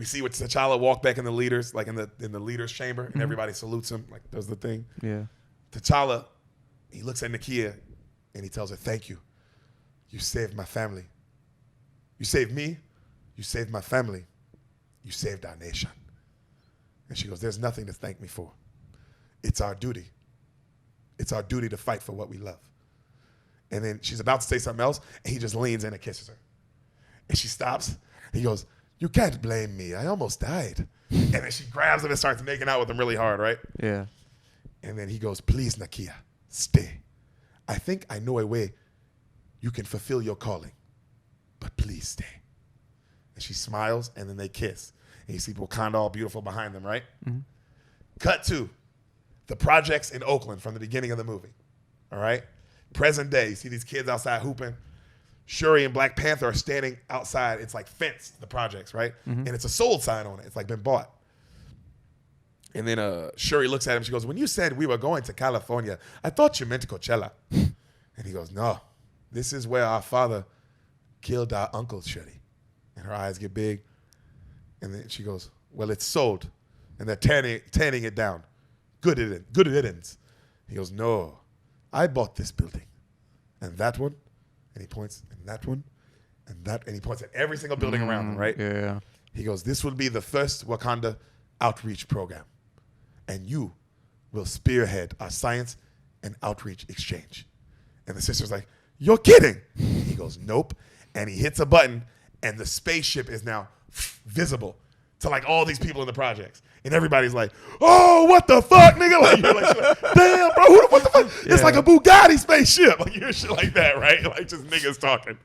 see what T'Challa walk back in the leaders, like in the leaders' chamber, and everybody salutes him, like does the thing. Yeah. T'Challa, he looks at Nakia and he tells her, thank you. You saved my family. You saved me. You saved my family. You saved our nation. And she goes, there's nothing to thank me for. It's our duty. It's our duty to fight for what we love. And then she's about to say something else, and he just leans in and kisses her. And she stops. He goes, you can't blame me. I almost died. And then she grabs him and starts making out with him really hard, right? Yeah. And then he goes, please, Nakia, stay. I think I know a way you can fulfill your calling, but please stay. And she smiles, and then they kiss. And you see Wakanda all beautiful behind them, right? Mm-hmm. Cut to the projects in Oakland from the beginning of the movie, all right? Present day, you see these kids outside hooping. Shuri and Black Panther are standing outside. It's like fenced, the projects, right? Mm-hmm. And it's a sold sign on it. It's like been bought. And then Shuri looks at him. She goes, when you said we were going to California, I thought you meant Coachella. And he goes, no, this is where our father killed our uncle, Shuri. And her eyes get big. And then she goes, well, it's sold. And they're tanning it down. Good riddance. He goes, no, I bought this building. And that one. And he points, and that one. And that. And he points at every single building around them, right? Yeah. He goes, this will be the first Wakanda outreach program. And you will spearhead our science and outreach exchange. And the sister's like, you're kidding. He goes, nope. And he hits a button, and the spaceship is now visible to like all these people in the projects. And everybody's like, oh, what the fuck, nigga? Like, you're like, damn, bro, what the fuck? Yeah. It's like a Bugatti spaceship. Like, you're shit like that, right? Like, just niggas talking.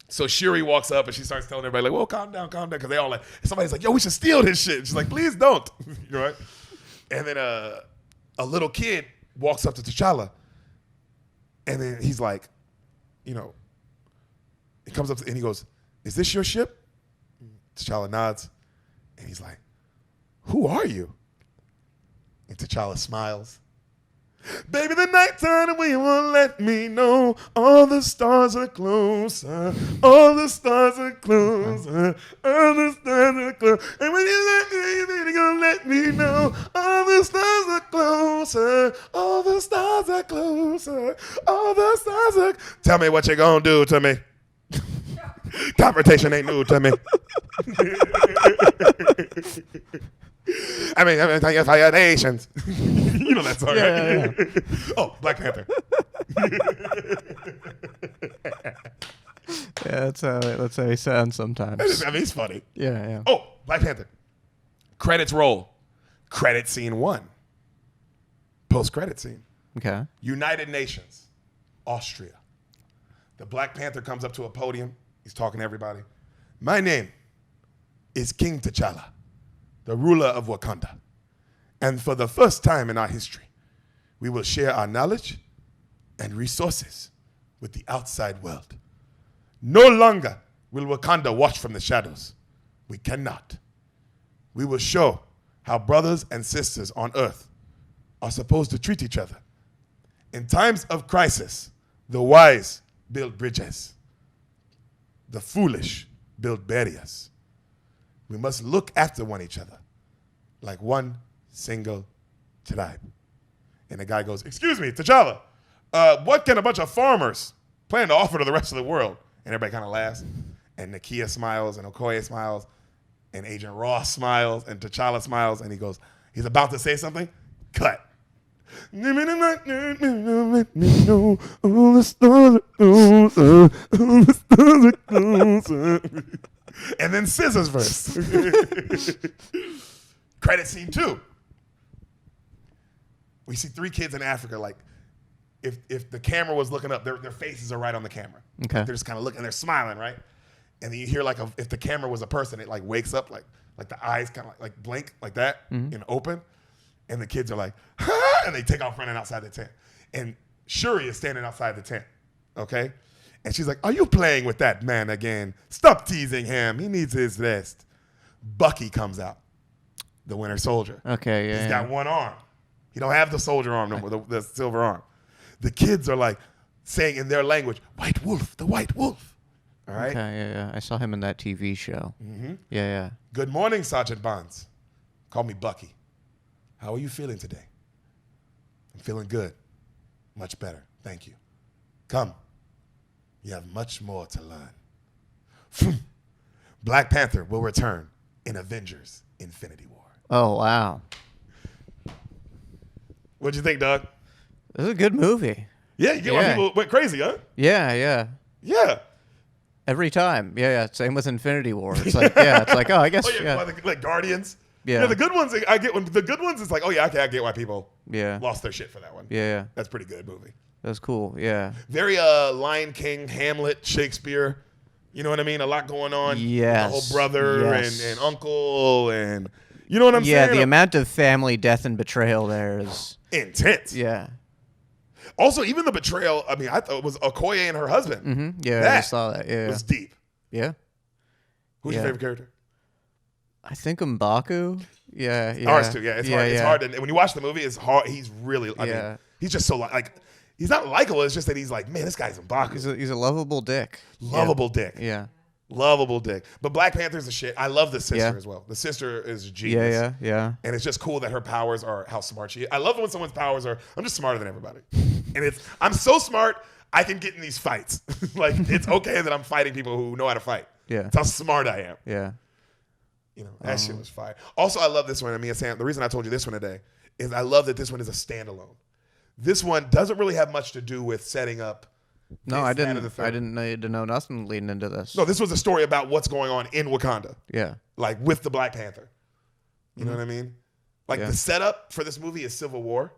So Shuri walks up, and she starts telling everybody, like, well, calm down. Because they all like, somebody's like, yo, we should steal this shit. And she's like, please don't. You know, right? And then a little kid walks up to T'Challa, and then he's like, you know, he comes up and he goes, is this your ship? T'Challa nods, and he's like, who are you? And T'Challa smiles. Baby, the nighttime and we won't let me know. All the stars are closer. All the stars are closer. All the stars are closer. And when you let me, you're gonna let me know. All the stars are closer. All the stars are closer. All the stars are. Tell me what you're gonna do to me. Confrontation ain't new to me. I mean, Fire Nations. You know that song, right? Yeah. Oh, Black Panther. Yeah, that's how he sounds sometimes. I mean, he's funny. Yeah. Oh, Black Panther. Credits roll. Credit scene 1. Post-credit scene. Okay. United Nations. Austria. The Black Panther comes up to a podium. He's talking to everybody. My name is King T'Challa, the ruler of Wakanda. And for the first time in our history, we will share our knowledge and resources with the outside world. No longer will Wakanda watch from the shadows. We cannot. We will show how brothers and sisters on earth are supposed to treat each other. In times of crisis, the wise build bridges. The foolish build barriers. We must look after one another like one single tribe. And the guy goes, excuse me, T'Challa, what can a bunch of farmers plan to offer to the rest of the world? And everybody kind of laughs. And Nakia smiles, and Okoye smiles, and Agent Ross smiles, and T'Challa smiles, and he goes, he's about to say something. Cut. And then Scissors verse. Credit scene 2. We see 3 kids in Africa. Like, if the camera was looking up, their faces are right on the camera. Okay. They're just kind of looking. They're smiling, right? And then you hear like if the camera was a person, it like wakes up, like the eyes kind of like blink like that and open. And the kids are like, ha! And they take off running outside the tent. And Shuri is standing outside the tent, okay? And she's like, are you playing with that man again? Stop teasing him. He needs his rest. Bucky comes out, the Winter Soldier. Okay, yeah. He's got one arm. He don't have the soldier arm no more, the silver arm. The kids are like saying in their language, White Wolf, the White Wolf. All right? Okay, yeah. I saw him in that TV show. Mm-hmm. Yeah. Good morning, Sergeant Bonds. Call me Bucky. How are you feeling today? I'm feeling good. Much better. Thank you. Come. You have much more to learn. Black Panther will return in Avengers Infinity War. Oh, wow. What'd you think, Doug? This is a good movie. Yeah, you get why people went crazy, huh? Yeah, yeah. Yeah. Every time. Yeah, yeah. Same with Infinity War. It's like, yeah, it's like, oh, I guess, Like Guardians. Yeah. The good ones, I get when the good ones, it's like, oh, yeah, okay, I get why people lost their shit for that one. Yeah. That's a pretty good movie. That's cool. Yeah. Very Lion King, Hamlet, Shakespeare. You know what I mean? A lot going on. Yes. The whole brother and uncle and you know what I'm saying? Yeah, the amount of family death and betrayal there is intense. Yeah. Also, even the betrayal, I mean, I thought it was Okoye and her husband. Mm-hmm. Yeah, I saw that. Yeah. It was deep. Yeah. Who's your favorite character? I think M'Baku. Yeah, yeah. Ours too, yeah. It's hard. Yeah. It's hard. When you watch the movie, it's hard. He's really, I mean, he's just so, like, he's not likable. It's just that he's like, man, this guy's M'Baku. He's a lovable dick. Lovable dick. Yeah. Lovable dick. But Black Panther's the shit. I love the sister as well. The sister is a genius. Yeah. And it's just cool that her powers are how smart she is. I love when someone's powers are, I'm just smarter than everybody. And I'm so smart, I can get in these fights. Like, it's okay that I'm fighting people who know how to fight. Yeah. That's how smart I am. Yeah. You know, that shit was fire. Also, I love this one. Me and Sam, the reason I told you this one today is I love that this one is a standalone. This one doesn't really have much to do with setting up. No, I didn't need to know nothing leading into this. No, this was a story about what's going on in Wakanda. Yeah. Like with the Black Panther. You know what I mean? Like the setup for this movie is Civil War.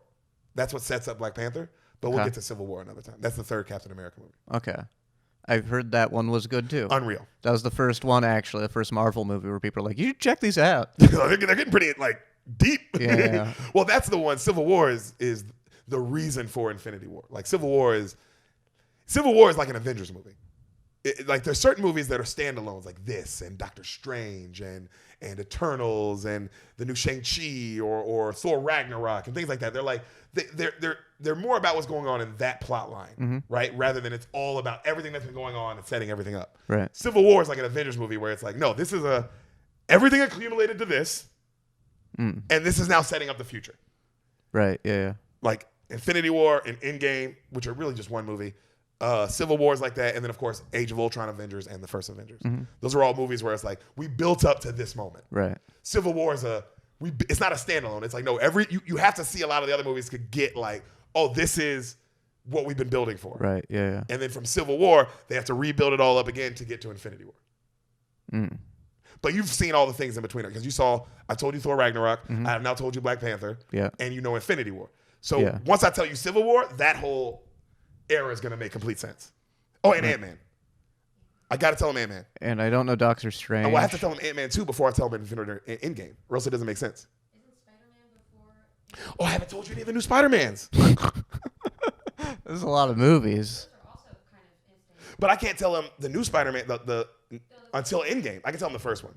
That's what sets up Black Panther. But we'll get to Civil War another time. That's the third Captain America movie. Okay. I've heard that one was good too. Unreal. That was the first one, actually, the first Marvel movie where people are like, you should check these out. They're getting pretty like deep. Yeah. Well, that's the one. Civil War is the reason for Infinity War. Like Civil War is like an Avengers movie. Like there's certain movies that are standalones, like this and Doctor Strange and Eternals and the new Shang-Chi or Thor Ragnarok and things like that. They're like they're more about what's going on in that plot line, right? Rather than it's all about everything that's been going on and setting everything up. Right. Civil War is like an Avengers movie where it's like, no, this is everything accumulated to this, and this is now setting up the future. Right. Yeah. Like Infinity War and Endgame, which are really just one movie. Civil War is like that, and then of course Age of Ultron, Avengers, and the first Avengers. Those are all movies where it's like we built up to this moment. Right. Civil War is it's not a standalone. It's like no, you have to see a lot of the other movies could get like, oh, this is what we've been building for. Right. Yeah. And then from Civil War, they have to rebuild it all up again to get to Infinity War. But you've seen all the things in between it because I told you Thor Ragnarok. I have now told you Black Panther. Yeah. And you know Infinity War. So once I tell you Civil War, that whole era is going to make complete sense. Oh, and Ant-Man. I got to tell him Ant-Man. And I don't know Doctor Strange. Oh, well, I have to tell him Ant-Man too before I tell him Endgame, or else it doesn't make sense. Isn't Spider-Man before? Oh, I haven't told you any of the new Spider-Mans. There's a lot of movies. Those are also kind of instant. But I can't tell him the new Spider-Man until Endgame. I can tell him the first one.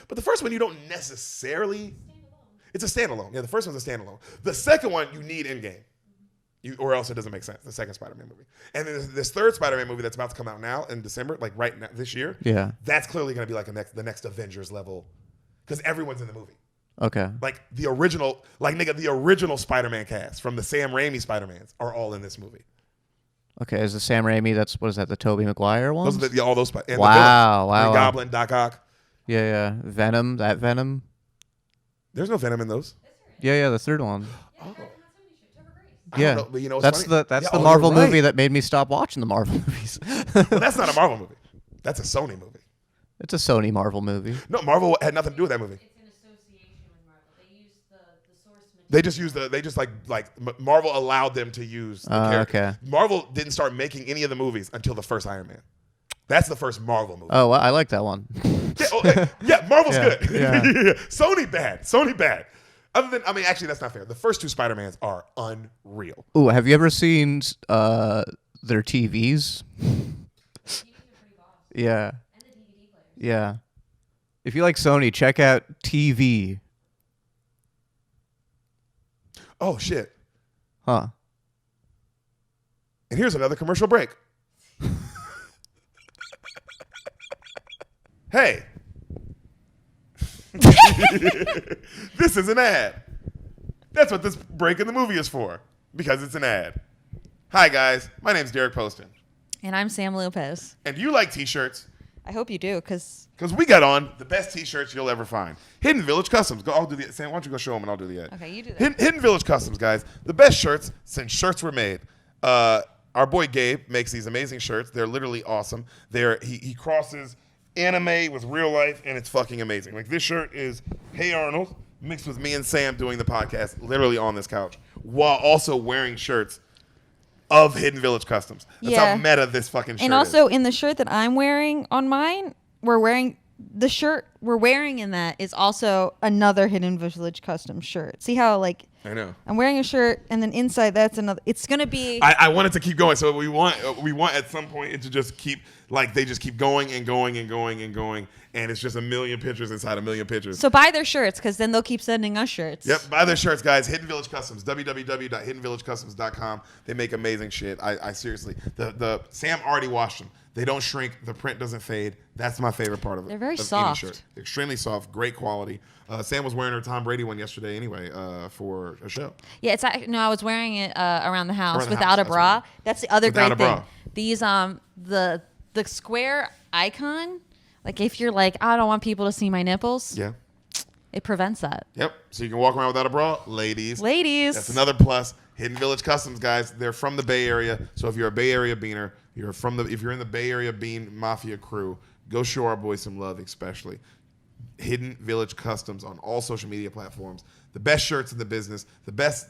But the first one, you don't necessarily... It's a standalone. Yeah, the first one's a standalone. The second one, you need Endgame. Or else it doesn't make sense, the second Spider-Man movie. And then this third Spider-Man movie that's about to come out now in December, like right now, this year, that's clearly going to be like the next Avengers level because everyone's in the movie. Okay. Like the original Spider-Man cast from the Sam Raimi Spider-Mans are all in this movie. Okay, is the Sam Raimi, the Tobey Maguire one? Those are all those Spider-Man. Wow. Green Goblin, Doc Ock. Yeah. Venom, that Venom. There's no Venom in those. Yeah, the third one. Oh. Yeah, know, but you know, that's the Marvel movie that made me stop watching the Marvel movies. Well, that's not a Marvel movie. That's a Sony movie. It's a Sony Marvel movie. No, Marvel had nothing to do with that movie. It's in association with Marvel. They use the source material. They just like Marvel allowed them to use the character. Okay. Marvel didn't start making any of the movies until the first Iron Man. That's the first Marvel movie. Oh, well, I like that one. Marvel's good. Yeah. Sony bad. Other than, actually, that's not fair. The first two Spider-Mans are unreal. Ooh, have you ever seen their TVs? TVs are pretty boss. Yeah. And the DVD players. Yeah. If you like Sony, check out TV. Oh, shit. Huh. And here's another commercial break. Hey. This is an ad. That's what this break in the movie is for, because it's an ad. Hi, guys. My name's Deric Poston. And I'm Sam Lopez. And do you like t-shirts? I hope you do, because Because we got on the best t-shirts you'll ever find. Hidden Village Customs. I'll do the Sam, why don't you go show them and I'll do the ad. okay, you do that. Hidden Village Customs, guys. The best shirts since shirts were made. Our boy Gabe makes these amazing shirts. They're literally awesome. He crosses anime with real life, and it's fucking amazing. Like this shirt is Hey Arnold mixed with me and Sam doing the podcast literally on this couch while also wearing shirts of Hidden Village Customs. That's Yeah. how meta this fucking shirt And also in the shirt that I'm wearing on mine, the shirt we're wearing in that is also another Hidden Village Custom shirt. See how like I know. I'm wearing a shirt and then inside that's another. It's gonna be. I want it to keep going. So we want at some point it to just keep they just keep going and going and going and going, and it's just a million pictures inside a million pictures. So buy their shirts because then they'll keep sending us shirts. Yep, buy their shirts, guys. Hidden Village Customs, www.hiddenvillagecustoms.com. They make amazing shit. I seriously, the Sam already washed them. They don't shrink. The print doesn't fade. That's my favorite part of it. They're very of any soft. shirt. Extremely soft, great quality. Sam was wearing her Tom Brady one yesterday anyway for a show. Yeah, I was wearing it around the house Around the without house, a that's bra. right. That's the other Without great a thing. bra. These the square icon, like if you're like I don't want people to see my nipples, Yeah. it prevents that. Yep. So you can walk around without a bra, ladies. Ladies, That's another plus. Hidden Village Customs, guys. They're from the Bay Area. So if you're a Bay Area beaner, if you're in the Bay Area bean mafia crew, go show our boys some love, especially. Hidden Village Customs on all social media platforms. The best shirts in the business, the best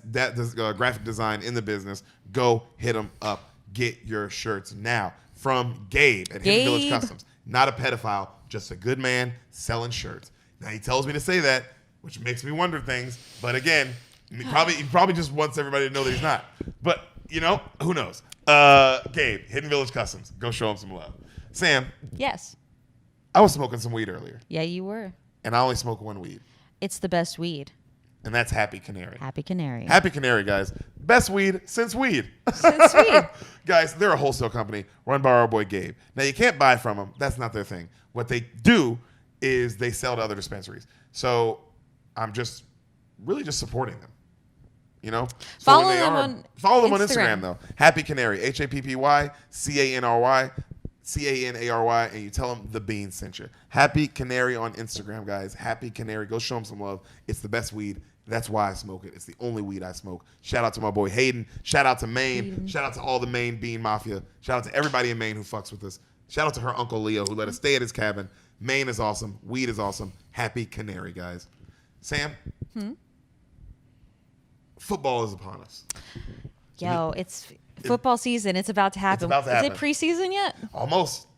graphic design in the business. Go hit them up. Get your shirts now from Gabe at Hidden Village Customs. Not a pedophile, just a good man selling shirts. Now he tells me to say that, which makes me wonder things. But again, he probably just wants everybody to know that he's not. But who knows? Gabe, Hidden Village Customs. Go show him some love. Sam, yes, I was smoking some weed earlier, yeah, you were. and I only smoke one weed, It's the best weed. and that's Happy Canary. Happy Canary. Happy Canary, guys. Best weed since weed. Since weed. Guys, they're a wholesale company run by our boy Gabe. Now, you can't buy from them. That's not their thing. What they do is they sell to other dispensaries. So I'm just really just supporting them. So Follow when they them are- on follow them on Instagram. Instagram, though. Happy Canary, HappyCanary, Canary, and you tell them the Bean sent you. Happy Canary on Instagram, guys. Happy Canary. Go show them some love. It's the best weed. That's why I smoke it. It's the only weed I smoke. Shout out to my boy Hayden. Shout out to Maine. Shout out to all the Maine Bean Mafia. Shout out to everybody in Maine who fucks with us. Shout out to her Uncle Leo who let us stay at his cabin. Maine is awesome. Weed is awesome. Happy Canary, guys. Sam? Football is upon us. Yo, it's football season. It's about to happen. about to Is happen. it preseason yet? Almost.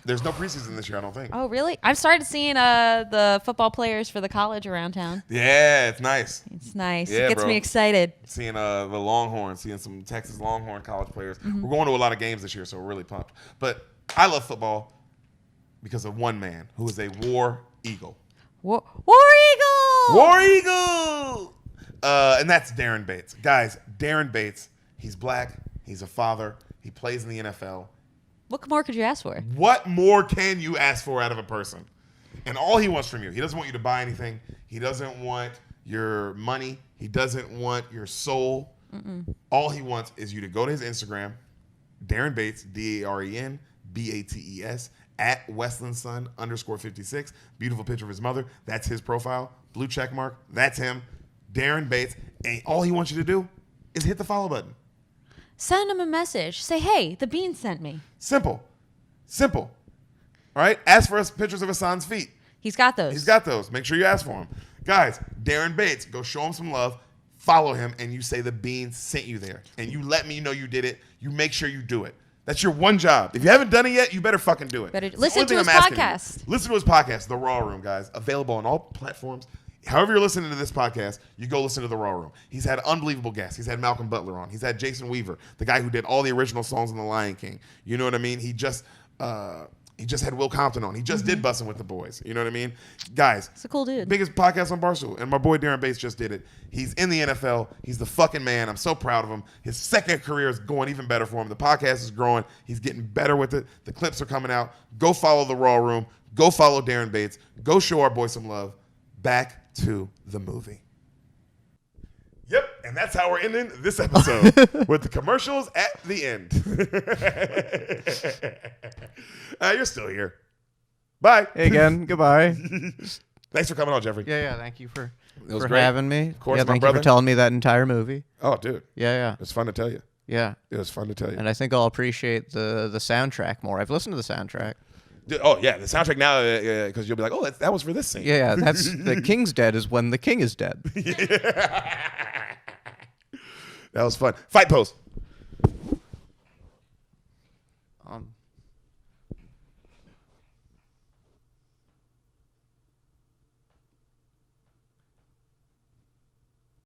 There's no preseason this year, I don't think. Oh, really? I've started seeing the football players for the college around town. Yeah, it's nice. It's nice. Yeah, It gets bro. me excited. Seeing the Longhorns, seeing some Texas Longhorn college players. Mm-hmm. We're going to a lot of games this year, so we're really pumped. But I love football because of one man who is a war eagle. War Eagle! War eagle! And that's Darren Bates. Guys, Darren Bates, he's black, he's a father, he plays in the NFL. What more could you ask for? What more can you ask for out of a person? And all he wants from you, he doesn't want you to buy anything. He doesn't want your money. He doesn't want your soul. All he wants is you to go to his Instagram, Darren Bates, DarenBates, at Westlandson_56. Beautiful picture of his mother. That's his profile. Blue check mark. That's him. Darren Bates. And all he wants you to do is hit the follow button. Send him a message. Say, hey, the bean sent me. Simple. Simple. All right? Ask for us pictures of Hassan's feet. He's got those. He's got those. Make sure you ask for him. Guys, Darren Bates, go show him some love. Follow him, and you say the bean sent you there. And you let me know you did it. You make sure you do it. That's your one job. If you haven't done it yet, you better fucking do it. Better It's the listen only to thing his I'm asking you. podcast. Listen to his podcast, The Raw Room, guys. Available on all platforms. However you're listening to this podcast, you go listen to The Raw Room. He's had unbelievable guests. He's had Malcolm Butler on. He's had Jason Weaver, the guy who did all the original songs on The Lion King. You know what I mean? He just had Will Compton on. He just did Bussin' with the Boys. You know what I mean? Guys, He's a cool dude. biggest podcast on Barstool. And my boy Darren Bates just did it. He's in the NFL. He's the fucking man. I'm so proud of him. His second career is going even better for him. The podcast is growing. He's getting better with it. The clips are coming out. Go follow The Raw Room. Go follow Darren Bates. Go show our boy some love. Back to the movie. Yep, and that's how we're ending this episode with the commercials at the end. You're still here. Bye. Hey again. Goodbye. Thanks for coming on, Jeffrey. Yeah. Thank you for was great. having me. Of course, yeah, my thank you brother. for telling me that entire movie. Oh, dude. Yeah. It's fun to tell you. Yeah. It was fun to tell you. And I think I'll appreciate the soundtrack more. I've listened to the soundtrack. Oh, yeah. The soundtrack now, because you'll be like, oh, that was for this scene. Yeah. That's the king's dead is when the king is dead. That was fun. Fight pose.